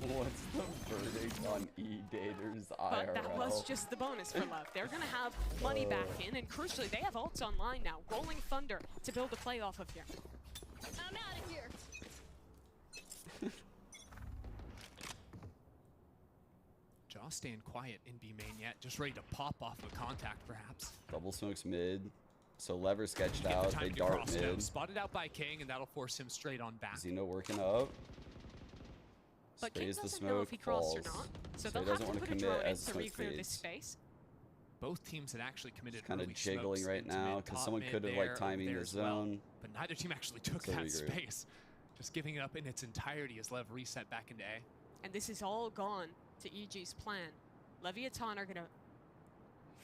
What's the verdict on E-Daters IRL? But that was just the bonus for Lev. They're going to have money back in, and crucially, they have ults online now. Rolling Thunder to build a play off of here. I'm out of here. Jaw staying quiet in B main yet, just ready to pop off of a contact perhaps. Double smokes mid. So Lever sketched out, they dart mid. Spotted out by King, and that'll force him straight on back. Zeno working up. But King the doesn't smoke, know if he crossed or falls. not, so he they'll doesn't have to want put to a drone commit in as to smoke re-clear this fades. space. Both teams had actually committed Kind of early jiggling smokes right into now mid, because top someone mid could have there, like timing there the as well. zone. But neither team actually took So that we agree. space. Just giving it up in its entirety as Lev reset back into A. And this is all gone to EG's plan. Leviathan are going to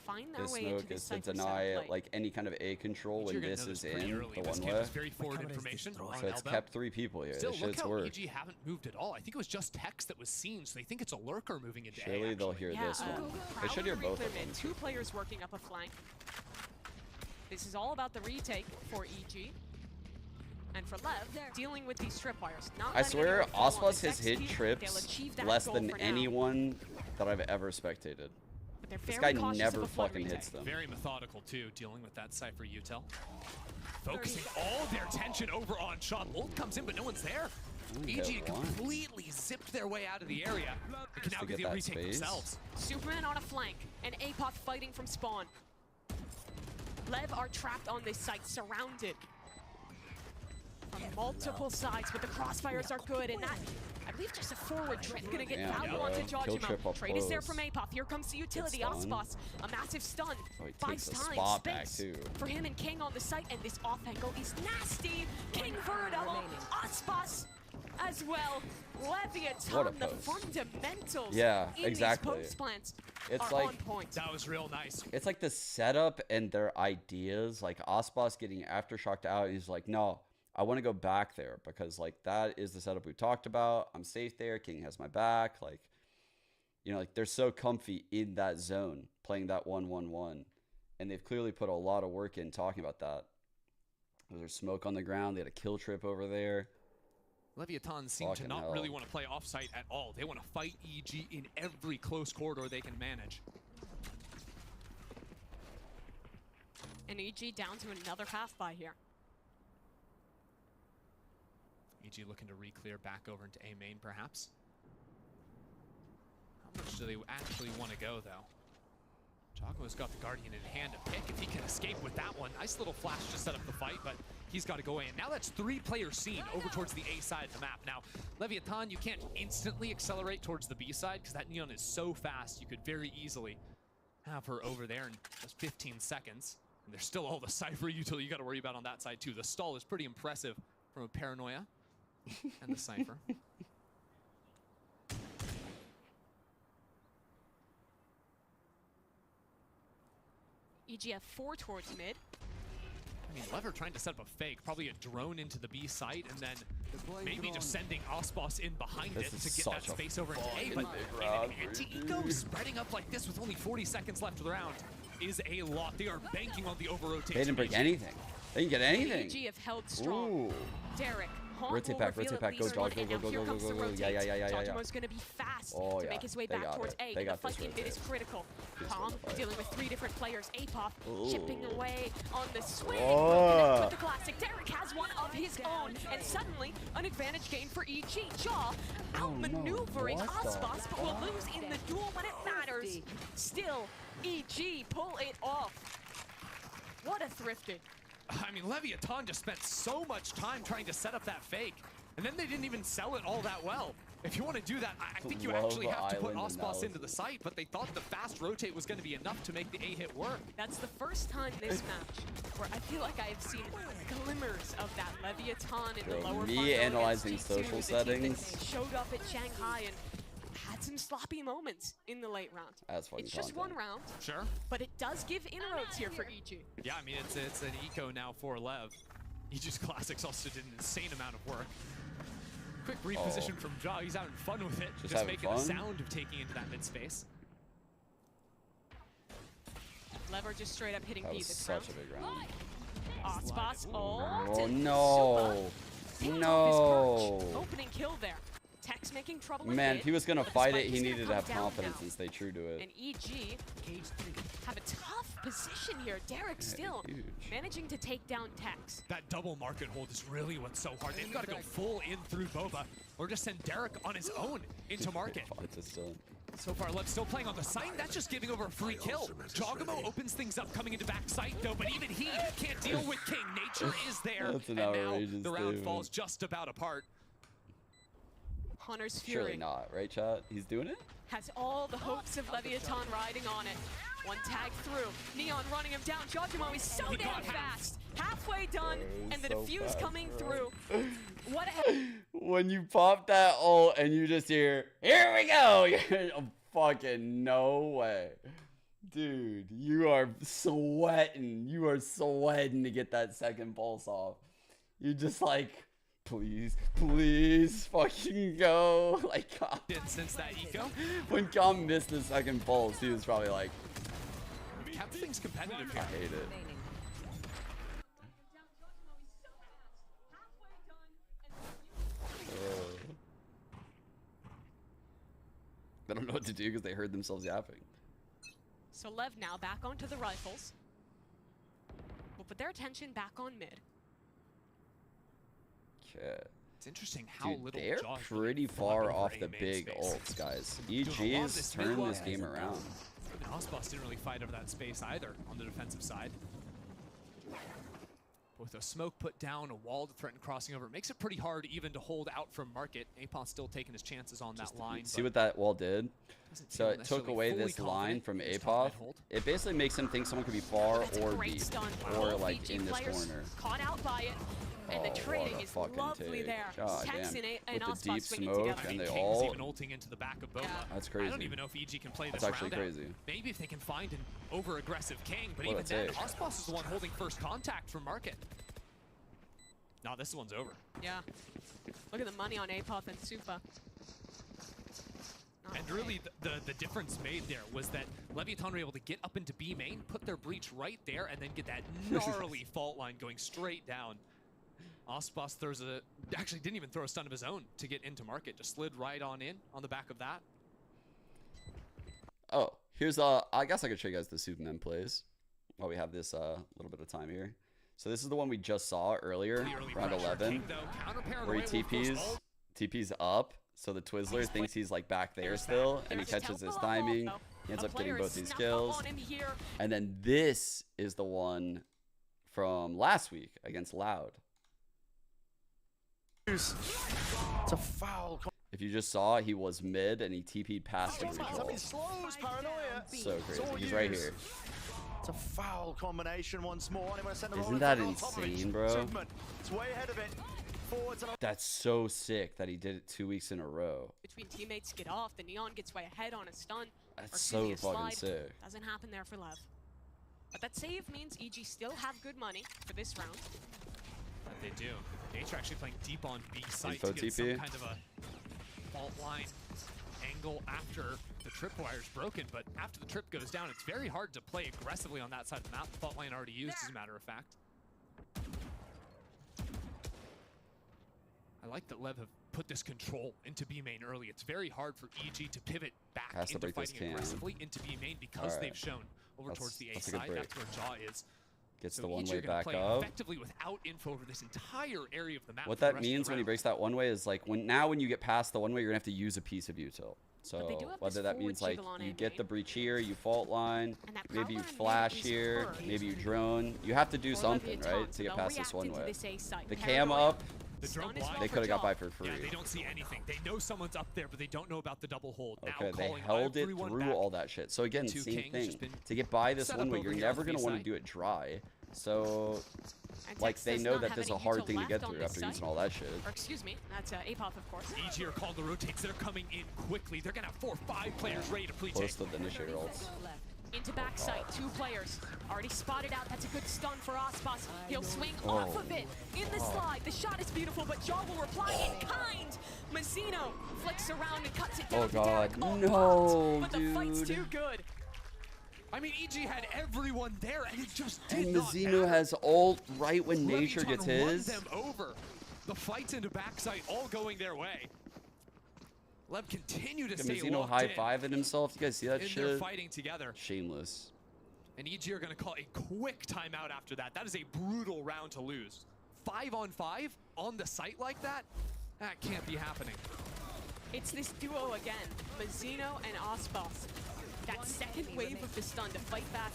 find their This way smoke into this is to cypher deny setup play. like any kind of A control when this is in the This one game way. is very forward information on So it's elbow. kept 3 people here. Still, This look shit's how worked. EG haven't moved at all. I think it was just Tex that was seen, so they think it's a lurker moving into A. Surely they'll hear Yeah, this one. They should Prowler hear both of re-clear them. mid, 2 players working up a flank. This is all about the retake for EG. And for Lev, dealing with these tripwires. Not I letting swear, anyone fall on Osmos the has hit Zex trips they'll achieve that less goal than for now. anyone that I've ever spectated. But they're This very guy cautious never of a flood fucking retake. hits them. Very methodical too, dealing with that Cypher util. focusing all their attention over on Shaw. Ult comes in, but no one's there. EG completely zipped their way out of the area. They can now get the retake themselves. Superman on a flank, and Apoth fighting from spawn. Lev are trapped on this site, surrounded from multiple sides, but the crossfires are good, and that, I believe, just a forward trip gonna get value onto Jojima. Trade is there from Apoth. Here comes the utility. Icebox, a massive stun. Buys time, space for him and King on the site, and this off angle is nasty. King for a double. Icebox as well. Leviathan, the fundamentals. Yeah, in exactly. These post plants it's are like on point. That was real nice. It's like the setup and their ideas. Like Icebox getting aftershocked out. He's like, no, I want to go back there because like that is the setup we talked about. I'm safe there. King has my back. Like, you know, like they're so comfy in that zone playing that 1-1-1, and they've clearly put a lot of work in talking about that. There's smoke on the ground. They had a kill trip over there. Leviathan seem to not really want to play offsite at all. They want to fight EG in every close corridor they can manage. And EG down to another half by here. EG looking to re-clear back over into A main, perhaps. How much do they actually want to go, though? Giacomo's got the Guardian in hand to pick if he can escape with that one. Nice little flash to set up the fight, but he's got to go in. Now that's 3 players seen over towards the A side of the map. Now, Leviathan, you can't instantly accelerate towards the B side because that Neon is so fast. You could very easily have her over there in just 15 seconds. And there's still all the Cypher utility you got to worry about on that side, too. The stall is pretty impressive from a Paranoia and the Cypher. EGF 4 towards mid. I mean, Lever trying to set up a fake, probably a drone into the B site, and then maybe just sending Osbos in behind it to get that space over into A. But an anti-eco spreading up like this with only 40 seconds left of the round is a lot. They are banking on the over-rotation. They didn't break anything. They didn't get anything. EG have held strong. Ooh. Derek. Rotate back, go, dodge, go. Yeah. Jojimo's gonna be fast to make his way back towards A. The fight in mid is critical. Tom dealing with 3 different players. Apoth chipping away on the swing. With the classic, Derek has one of his own, and suddenly an advantage gain for EG. Jaw outmaneuvering Osbos, but will lose in the duel when it matters. Still, EG pull it off. What a thrifting. I mean, Leviathan just spent so much time trying to set up that fake, and then they didn't even sell it all that well. If you want to do that, I think you actually have to put Osbos into the site, but they thought the fast rotate was going to be enough to make the A hit work. That's the first time this match where I feel like I have seen glimmers of that Leviathan in the lower me analyzing social settings. Showed up at Shanghai and had some sloppy moments in the late round. It's just one round. Sure. But it does give inroads here for EG. Yeah, I mean, it's an eco now for Lev. EG's Classics also did an insane amount of work. Quick reposition from Jaw. He's having fun with it. Just making the sound of taking into that mid space. Lever just straight up hitting B this round. Such a big round. Osbos. Oh no. No. Opening kill there. Tex making trouble. Man, if he was gonna fight it, he needed to have confidence and stay true to it. And EG have a tough position here. Derek still managing to take down Tex. That double market hold is really what's so hard. They've got to go full in through Boba, or just send Derek on his own into market. So far, Lev still playing on the site. That's just giving over a free kill. Jogamo opens things up coming into back site, though, but even he can't deal with King. Nature is there, and now the round falls just about apart. Hunter's Fury. Surely not, right, chat? He's doing it? Has all the hopes of Leviathan riding on it. One tag through. Neon running him down. Jojimo is so damn fast. Halfway done, and the defuse coming through. What a when you pop that ult and you just hear, here we go! You're fucking no way. Dude, you are sweating. You are sweating to get that second pulse off. You're just like, please fucking go. Like, since that eco? When Calm missed the second pulse, he was probably like, kept things competitive here. I hate it. They don't know what to do because they heard themselves yapping. So Lev now back onto the rifles. We'll put their attention back on mid. Okay. It's interesting how Dude, little they're Josh pretty far off the big ults, guys. EG's turned this game around. And Icebox didn't really fight over that space either on the defensive side. With a smoke put down, a wall to threaten crossing over, it makes it pretty hard even to hold out from Market. Apos still taking his chances on that line. See what that wall did? So it took away this line from Apos. It basically makes him think someone could be far or deep, or like in this corner. Caught out by it. And the trading is lovely there. Tex and with the deep smoke, together. and they King's all. even ulting into the back of Boba. That's crazy. I don't even know if EG can play this That's actually round crazy. out. Maybe if they can find an over-aggressive King, but What even a then, take. Icebox is the one holding first contact from Market. No, this one's over. Yeah. Look at the money on Apoth and Supa. And really, the difference made there was that Leviathan were able to get up into B main, put their breach right there, and then get that gnarly fault line going straight down. Icebox throws actually didn't even throw a stun of his own to get into Market, just slid right on in on the back of that. Oh, here's I guess I could show you guys the Superman plays while we have this little bit of time here. So this is the one we just saw earlier, round 11, where he TP's up, so the Twizzler thinks he's like back there still, and he catches his timing. He ends up getting both these kills. And then this is the one from last week against Loud. It's a foul. If you just saw, he was mid and he TP'd past the breach wall. So crazy. He's right here. It's a foul combination once more. Isn't that insane, bro? It's way ahead of it. Forwards and That's so sick that he did it 2 weeks in a row. Between teammates get off, the Neon gets way ahead on a stun. That's so fucking sick. Doesn't happen there for Lev. But that save means EG still have good money for this round. They do. H are actually playing deep on B site Info to get TP. some kind of a fault line angle after the tripwire's broken, but after the trip goes down, it's very hard to play aggressively on that side of the map. The fault line already used, as a matter of fact. I like that Lev have put this control into B main early. It's very hard for EG to pivot back into fighting aggressively into B main because they've shown over towards the A side. That's where Jaw is. Gets so the one EG way are gonna back play up. effectively without info over this entire area of the map. What for the that rest of means the when he round. breaks that one way is like when you get past the one way, you're gonna have to use a piece of util. So whether that means like you get the breach here, you fault line, maybe you flash here, maybe you drone. You have to do something, right, to get past this one way. The cam up, The drone blind. they could have got by for free. Yeah, they don't see anything. They know someone's up there, but they don't know about the double hold. Okay, now they calling held it everyone through back. all that shit. So again, Two same Kings thing. just been To get by this set one up way, over you're here on never the gonna want to B do it dry. So, like, they know that this is a hard thing to get through after using all that shit. Or excuse me, that's Apoth, of course. EG are called the rotates. They're coming in quickly. They're gonna have 4 or 5 players ready to pre-take. Close to the initiator ults. Into backside, 2 players. Already spotted out. That's a good stun for Icebox. He'll swing off of it. In the slide. The shot is beautiful, but Jaw will reply in kind. Mazzino flicks around and cuts it down. Oh god, to Derek. no, but the fight's too dude. good. I mean, EG had everyone there, and it just did And not Mazzino matter. has ult right when Nature Leviathan gets his. run them over. The fights into backside all going their way. Lev continue to stay Mazzino locked high-fiving himself. You guys see that in shit? They're fighting together. Shameless. And EG are going to call a quick timeout after that. That is a brutal round to lose. 5-on-5 on the site like that? That can't be happening. It's this duo again, Mazzino and Icebox. That second wave of the stun to fight back.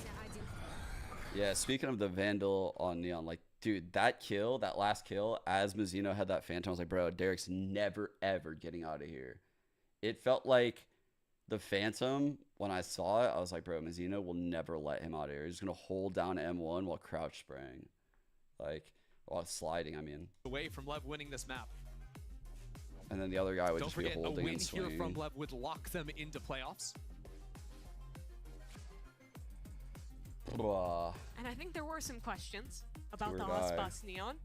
Yeah, speaking of the Vandal on Neon, like, dude, that kill, that last kill, as Mazzino had that Phantom, I was like, bro, Derek's never, ever getting out of here. It felt like the Phantom, when I saw it, I was like, bro, Mazzino will never let him out of here. He's going to hold down M1 while crouch spraying. Like, while sliding, I mean. Away from Lev winning this map. And then the other guy would Don't just be forget, holding a win and here swinging. from Lev would lock them into playoffs. Blah. And I think there were some questions about Do the or die. Icebox Neon.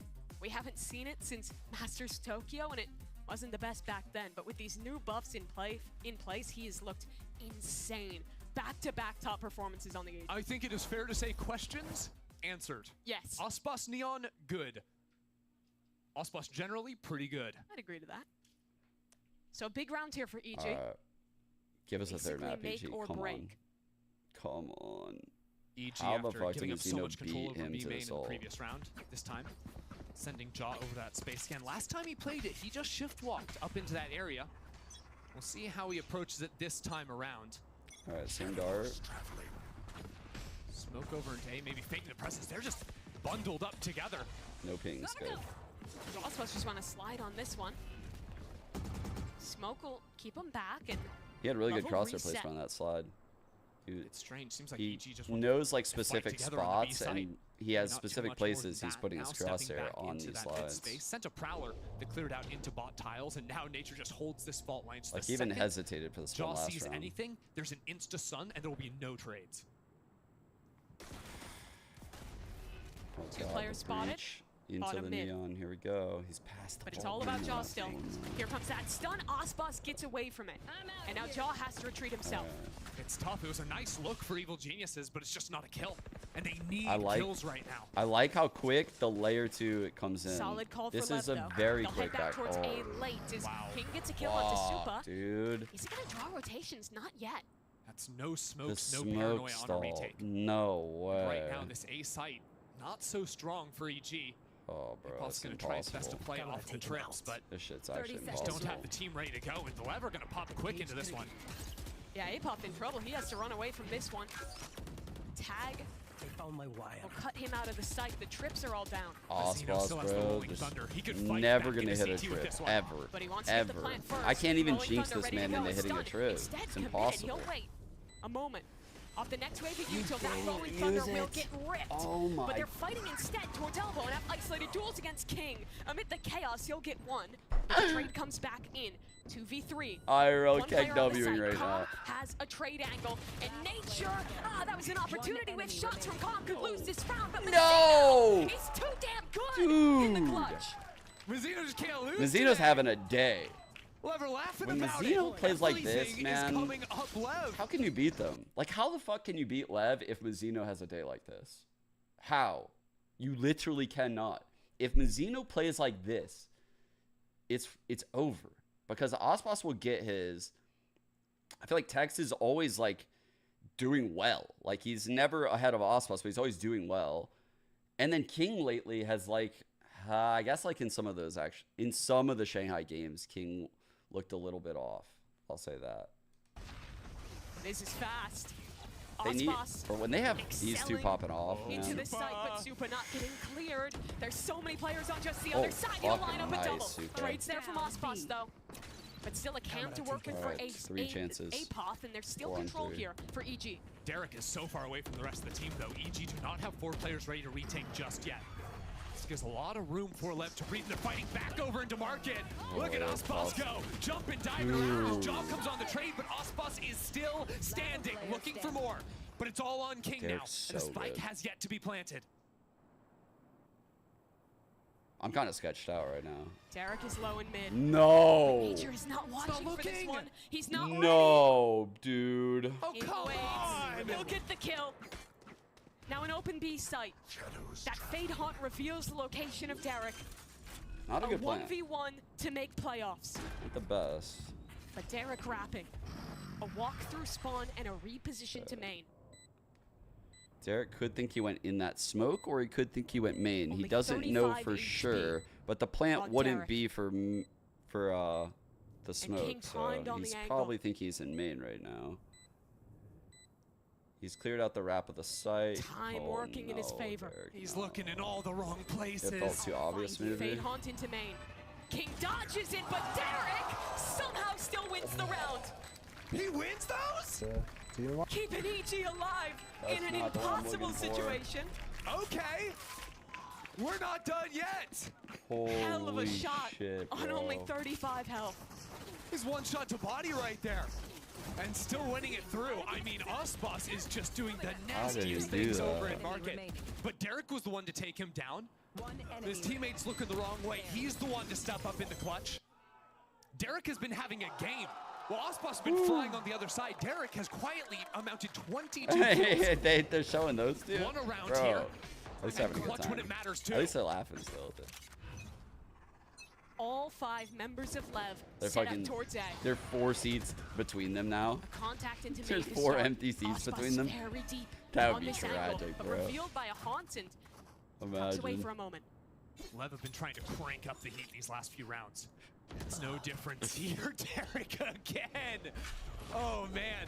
We haven't seen it since Masters Tokyo, and it wasn't the best back then. But with these new buffs in place, he has looked insane. Back-to-back top performances on the age. I think it is fair to say questions answered. Yes. Icebox Neon, good. Icebox generally, pretty good. I'd agree to that. So big round here for EG. Give us a third map, Basically EG. make or Come on. break. Come on. EG How the after fuck did giving up so Mazzino much control beat over him B to main the in the soul? previous round, this time sending Jaw over that space scan. Last time he played it, he just shift walked up into that area. We'll see how he approaches it this time around. All right, same dart. Smoke over into A, maybe faking the presence. They're just bundled up together. No pings, good. Icebox just want to slide on this one. Smoke will keep him back, and he had really good crosshair reset. placement on that slide. It's strange. Seems like he EG just knows like specific spots, and he has specific places he's putting his crosshair on these slides. Sent a prowler that cleared out into bot tiles, and now Nature just holds this fault line. Like he even hesitated for this Jaw one last sees round. anything, there's an insta stun, and there will be no trades. Oh, Two God, players spotted. Into Bottom the mid. neon. Here we go. He's past the But it's ball. all about Jaw still. Here comes that stun. Icebox gets away from it. And now Jaw has to retreat himself. It's tough. It was a nice look for Evil Geniuses, but it's just not a kill. And they need kills right now. I like how quick the layer 2 it comes in. Solid call for This Lev, is a though. very They'll quick head back back. towards Oh, A late as King gets a kill onto Supa. dude. Is he going to draw rotations? Not yet. That's no smoke, The no smoke paranoia on a stall. retake. No way. Right now, this A site, not so strong for EG. Oh, bro, Impulse that's going to try his best to impossible. play off the trips, but This shit's actually just impossible. don't have the team ready to go, and the LEV are going to pop quick into this one. Yeah, Apop in trouble. He has to run away from this one. Tag. They found my wire. Will cut him out of the sight. The trips are all down. Icebox, bro. Never gonna hit a trip, ever, But he wants to hit the ever. plant first. I can't even Rolling jinx Thunder this ready to man go. into hitting a Stun. trip. Instead, It's committed. impossible. He'll wait a moment. Off the next wave of util, that Rolling Thunder will get ripped. Oh my. But they're fighting instead towards Elbow and have isolated duels against King. Amid the chaos, he'll get one. The trade comes back in. 2v3. IRL One player keg on the Wing site. right Kong now. has a trade angle. And Nature, that was an opportunity with shots from Kong. Could lose this round, but No! He's too damn good in the Dude. clutch. Mazzino just can't lose. Mazzino's having a day. Lever laughing When about Mazzino it. plays like Everything this, is man, coming up Lev. how can you beat them? Like, how the fuck can you beat Lev if Mazzino has a day like this? How? You literally cannot. If Mazzino plays like this, it's over. Because Icebox will get his... I feel like Tex is always, like, doing well. Like, he's never ahead of Icebox, but he's always doing well. And then King lately has, like... I guess, like, in some of those, actually... In some of the Shanghai games, King looked a little bit off. I'll say that. This is fast. They need... Icebox Or when they have these two excelling popping off, into man. the site, but Supa not getting cleared. There's so many players on just the Oh, other side. He'll fucking line up a nice, double. Supa. Trades there from Icebox, though. But still a camp to work with for Alright, 3 chances. Apoth, and there's still 4 on control 3. here for EG. Derek is so far away from the rest of the team, though. EG do not have 4 players ready to retake just yet. This gives a lot of room for Lev to breathe. They're fighting back over into market. Look at Ospas go. Jump and dive around. His job comes on the trade, but Ospas is still standing, looking for more. But it's all on King Derek's now, and the so spike good. has yet to be planted. I'm kind of sketched out right now. Derek is low in mid. No. Nature is not watching for this one. He's not No, dude. Oh, come on! He'll get the kill. Now an open B site. That Fade Hunt reveals the location of Derek. Not a good plan. 1v1 to make playoffs. Not the best. But Derek wrapping. A walk through spawn and a reposition to main. Derek could think he went in that smoke, or he could think he went main. Only He doesn't know 35 for HP sure, but the plant on wouldn't Derek. be for the smoke, King so primed on he's the probably angle. think he's in main right now. He's cleared out the wrap of the site. Time working in his favor. Derek, He's no. looking in all the wrong places. It felt too obvious, maybe. Fade Hunt into main. King dodges it, but Derek somehow still wins the round. He wins those? Keeping EG alive That's in an not the one I'm impossible looking for. situation. Okay. We're not done yet. Hell of a Holy shot shit, on bro. only 35 health. He's one shot to body right there. And still winning it through. I mean, Ospas is just doing the How did he nastiest do things that? over in market. But Derek was the one to take him down. His teammates looking the wrong way. He's the one to step up in the clutch. Derek has been having a game. While Ospas has been flying on the other side, Derek has quietly amounted 22 kills. They're showing those two. One around Bro, here. At least having a good Clutch time. when it matters, too. At least they're laughing still. All 5 members of LEV They're set fucking. up towards A. There are 4 seats between them now. Contact into There's main to 4 start. empty seats Ospas between them. Very deep That would on be this angle, tragic, but bro. revealed by a Haunted. Tucks away Imagine. for a moment. Lev have been trying to crank up the heat these last few rounds. It's no different here, Derek again. Oh man.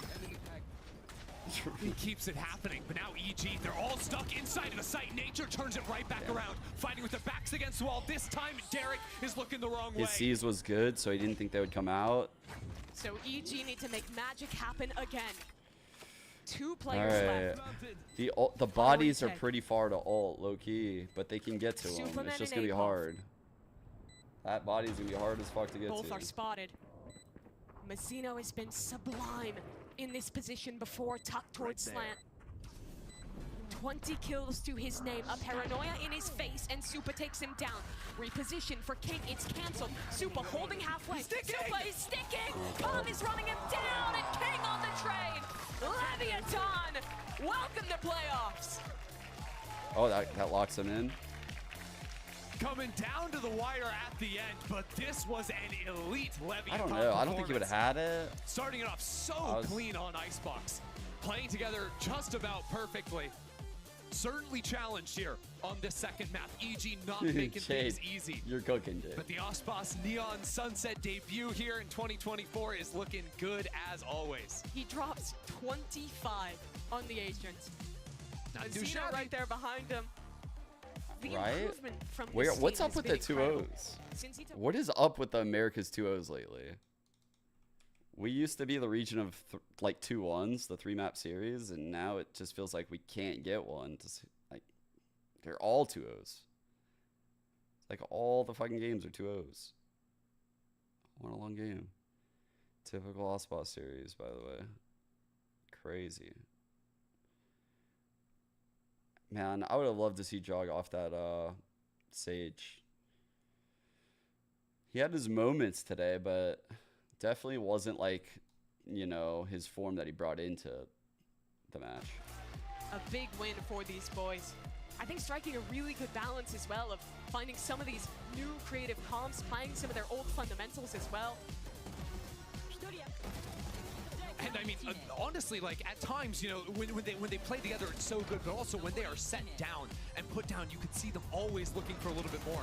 He keeps it happening, but now EG, they're all stuck inside of the site. Nature turns it right back around, fighting with their backs against the wall. This time, Derek is looking the wrong way. His C's was good, so he didn't think they would come out. So EG need to make magic happen again. 2 players left. The bodies are pretty far to ult, low-key, but they can get to them. It's just going to be hard. That body's going to be hard as fuck to get to. Both are spotted. Mazzino has been sublime in this position before, tucked towards slant. 20 kills to his name, a paranoia in his face, and Supa takes him down. Reposition for King, it's canceled. Supa holding halfway. Supa is sticking. Palm is running him down, and King on the trade. Leviathan, welcome to playoffs. Oh, that locks him in. Coming down to the wire at the end, but this was an elite Leviathan. I don't know. I don't think he would have had it. Starting it off so clean on Icebox. Playing together just about perfectly. Certainly challenged here on this second map. EG not making things easy. You're cooking, dude. But the Icebox Neon Sunset debut here in 2024 is looking good as always. He drops 25 on the agents. Mazzino right there behind him. The improvement from his what's up with the 2-0s? What is up with the America's 2-0s lately? We used to be the region of like 2-1s, the 3-map series, and now it just feels like we can't get one. Like they're all 2-0s. Like all the fucking games are 2-0s. What a long game. Typical Icebox series, by the way. Crazy. Man, I would have loved to see Jog off that Sage. He had his moments today, but definitely wasn't like, you know, his form that he brought into the match. A big win for these boys. I think striking a really good balance as well of finding some of these new creative comps, playing some of their old fundamentals as well. And I mean, honestly, like at times, you know, when they play together, it's so good. But also when they are set down and put down, you can see them always looking for a little bit more.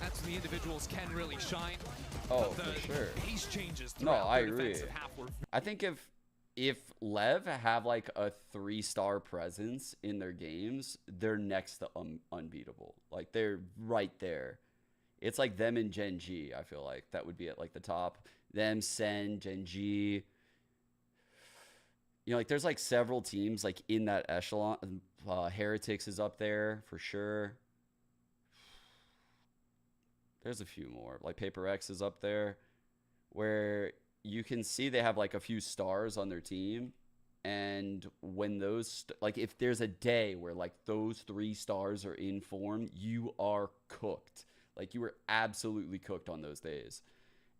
That's when the individuals can really shine. Oh, but the for sure. Pace changes No, throughout I their agree. defensive half were I think if Lev have like a 3-star presence in their games, they're next to unbeatable. Like they're right there. It's like them and Gen G. I feel like that would be at like the top. Them, Sen, Gen G. You know, like there's like several teams like in that echelon. Heretics is up there for sure. There's a few more. Like Paper X is up there, where you can see they have like a few stars on their team. And when those, like if there's a day where like those 3 stars are in form, you are cooked. Like you are absolutely cooked on those days.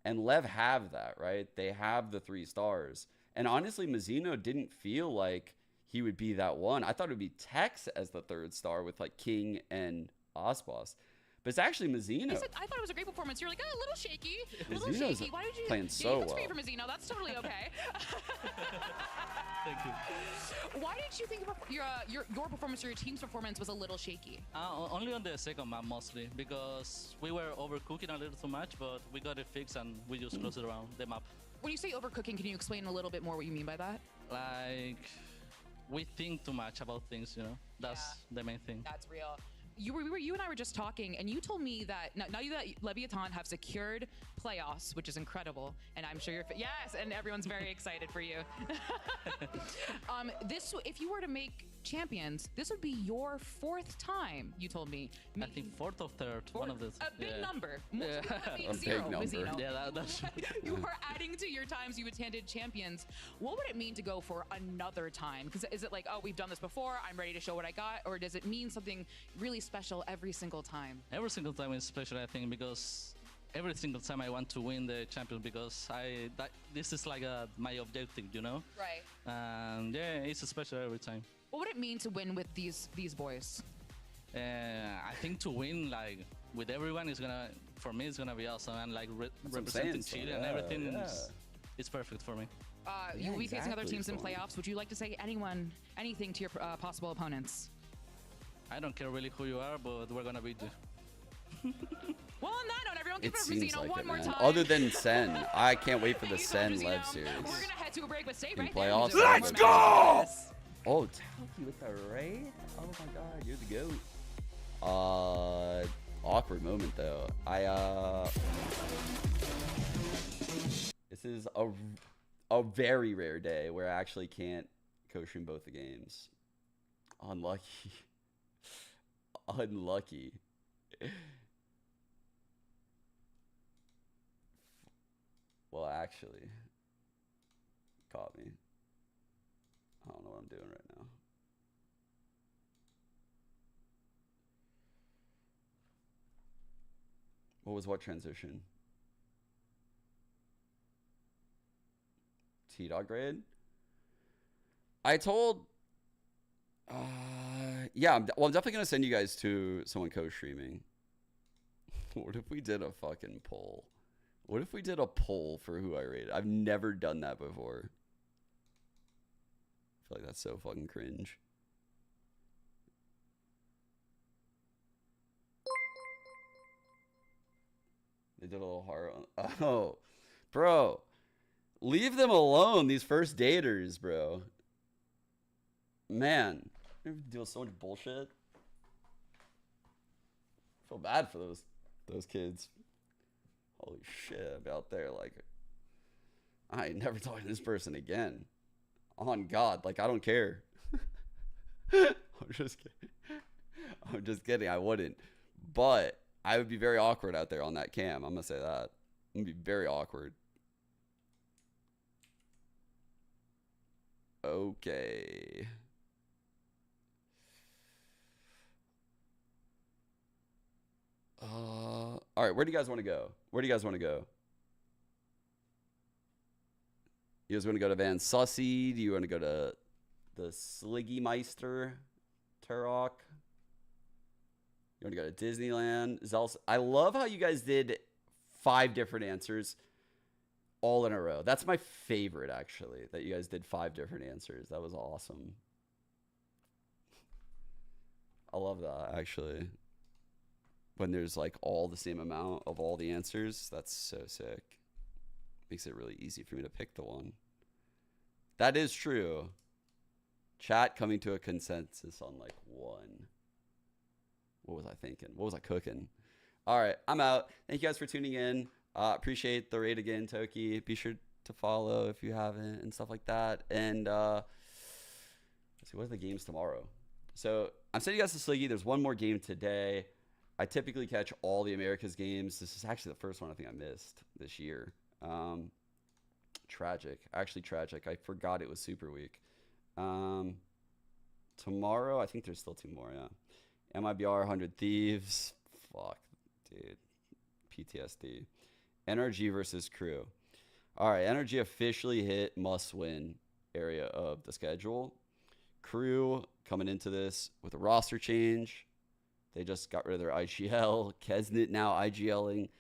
And Lev have that, right? They have the 3 stars. And honestly, Mazzino didn't feel like he would be that one. I thought it would be Tex as the 3rd star with like King and Icebox. But it's actually Mazzino. I thought it was a great performance. You're like, oh, a little shaky. A little Mazzino's shaky. Why did you playing so that's well. great for Mazzino. That's totally okay. Thank you. Why did you think your performance or your team's performance was a little shaky? Only on the second map mostly, because we were overcooking a little too much, but we got it fixed and we just closed it around the map. When you say overcooking, can you explain a little bit more what you mean by that? Like, we think too much about things, you know? That's the main thing. That's real. You and I were just talking, and you told me that now that Leviathan have secured playoffs, which is incredible, and I'm sure yes, and everyone's very excited for you. If you were to make champions, this would be your 4th time. You told me. I think 4th or 3rd, one of those. A big number. A Zero, big number. Mazzino. Yeah, that's You are adding to your times you attended champions. What would it mean to go for another time? Because is it like, oh, we've done this before, I'm ready to show what I got, or does it mean something really special every single time? Every single time is special, I think, because every single time I want to win the champion, because this is like my objective, you know? Right. And yeah, it's special every time. What would it mean to win with these boys? I think to win like with everyone is gonna, for me, it's gonna be awesome, and like representing Chile and everything is perfect for me. You'll be facing other teams in playoffs. Would you like to say anything to your possible opponents? I don't care really who you are, but we're gonna beat you. Well, on that note, everyone, give It it seems a like one it, more man. time. Other than Sen, I can't wait for the Sen Lev series. We're gonna head to a break, but stay In right there. playoffs. Let's go! Oh, Tauki with the raid? Oh my god, you're the GOAT. Awkward moment though. This is a very rare day where I actually can't co-stream both the games. Unlucky. Unlucky. Well, actually, caught me. I don't know what I'm doing right now. What was what transition? T-Dog grade? I told... yeah, well, I'm definitely going to send you guys to someone co-streaming. What if we did a fucking poll? What if we did a poll for who I rated? I've never done that before. I feel like that's so fucking cringe. They did a little heart on... Oh, bro. Leave them alone, these first daters, bro. Man. You deal with so much bullshit. I feel bad for those kids. Holy shit, I'm out there like, I ain't never talking to this person again. On God, like I don't care. I'm just kidding. I'm just kidding, I wouldn't. But I would be very awkward out there on that cam. I'm gonna say that. I'm gonna be very awkward. Okay. All right, where do you guys want to go? Where do you guys want to go? You guys want to go to Van Sussy? Do you want to go to the Sliggy Meister? Turok? You want to go to Disneyland? I love how you guys did 5 different answers all in a row. That's my favorite, actually, that you guys did 5 different answers. That was awesome. I love that, actually. When there's like all the same amount of all the answers, that's so sick. Makes it really easy for me to pick the one. That is true. Chat coming to a consensus on like one. What was I thinking? What was I cooking? All right, I'm out. Thank you guys for tuning in. Appreciate the raid again, Toki. Be sure to follow if you haven't and stuff like that. And let's see, what are the games tomorrow? So I'm sending you guys to Sliggy. There's one more game today. I typically catch all the Americas games. This is actually the first one I think I missed this year. Tragic. Actually tragic. I forgot it was Super Week. Tomorrow, I think there's still 2 more, yeah. MIBR, 100 Thieves. Fuck, dude. PTSD. NRG versus Crew. All right, NRG officially hit must-win area of the schedule. Crew coming into this with a roster change. They just got rid of their IGL. Kesnit now IGLing.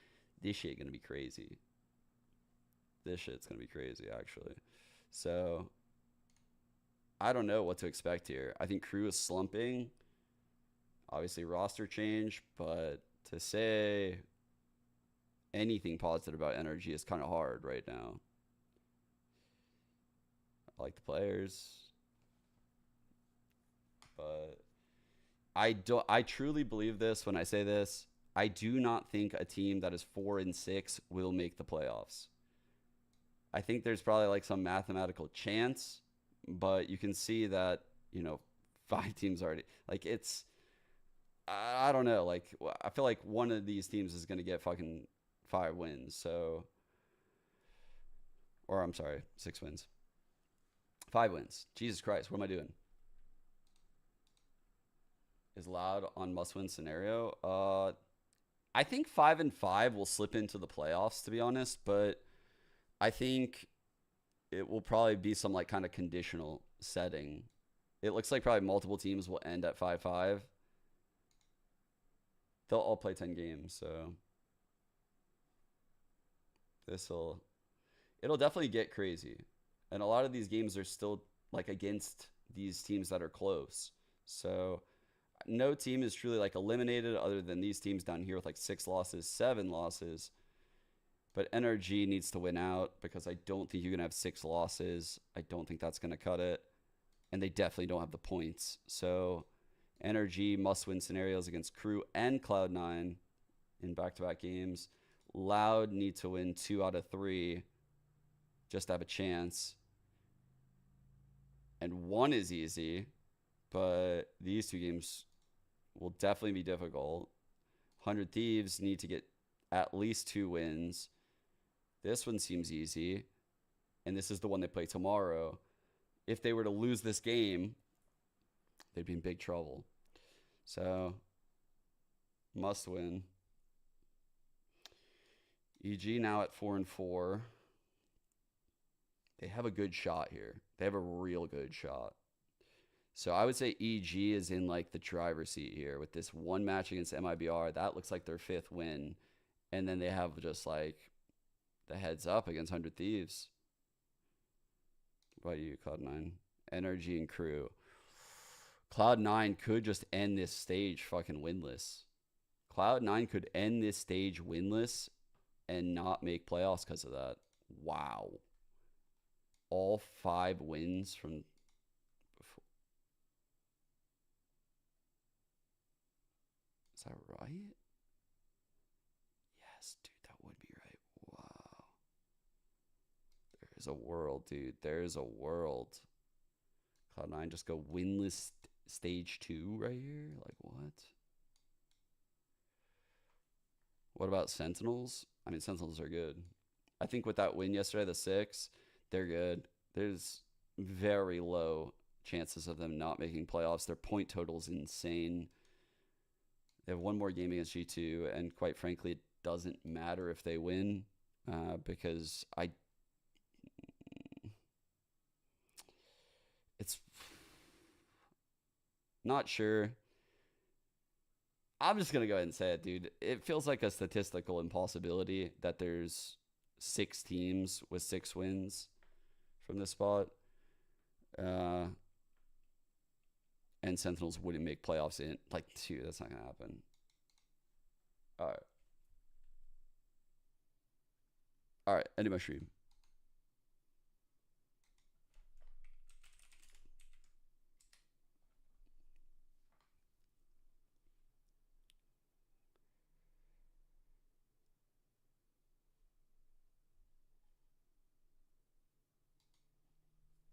This shit gonna be crazy. This shit's gonna be crazy, actually. So, I don't know what to expect here. I think Crew is slumping. Obviously, roster change. But to say anything positive about NRG is kind of hard right now. I like the players. But... I truly believe this when I say this. I do not think a team that is 4-6 will make the playoffs. I think there's probably like some mathematical chance, but you can see that, you know, 5 teams already, like it's, I don't know. Like, I feel like one of these teams is going to get fucking 5 wins. So, or I'm sorry, 6 wins, 5 wins. Jesus Christ. What am I doing? Is loud on must-win scenario. I think 5-5 will slip into the playoffs, to be honest, but I think it will probably be some like kind of conditional setting. It looks like probably multiple teams will end at 5-5. They'll all play 10 games, so it'll definitely get crazy. And a lot of these games are still like against these teams that are close. So no team is truly like eliminated other than these teams down here with like 6 losses, 7 losses. But NRG needs to win out because I don't think you're going to have 6 losses. I don't think that's going to cut it. And they definitely don't have the points. So NRG must-win scenarios against Crew and Cloud9 in back-to-back games. Loud need to win 2 out of 3 just to have a chance. And 1 is easy, but these 2 games will definitely be difficult. 100 Thieves need to get at least 2 wins. This one seems easy, and this is the one they play tomorrow. If they were to lose this game, they'd be in big trouble. So, must win. EG now at 4-4. They have a good shot here. They have a real good shot. So I would say EG is in like the driver's seat here with this one match against MIBR. That looks like their 5th win. And then they have just like the heads up against 100 Thieves. What about you, Cloud9? NRG and Crew. Cloud9 could just end this stage fucking winless. Cloud9 could end this stage winless and not make playoffs because of that. Wow. All 5 wins from before. Is that right? Yes, dude, that would be right. Wow. There's a world, dude. There's a world. Cloud9 just go winless stage 2 right here? Like, what? What about Sentinels? I mean, Sentinels are good. I think with that win yesterday, the 6, they're good. There's very low chances of them not making playoffs. Their point total is insane. They have 1 more game against G2, and quite frankly, it doesn't matter if they win because it's not sure. I'm just going to go ahead and say it, dude. It feels like a statistical impossibility that there's 6 teams with 6 wins from this spot. And Sentinels wouldn't make playoffs in. Like, dude, that's not going to happen. All right. All right, ending my stream.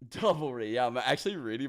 Double rate. Yeah, I'm actually reading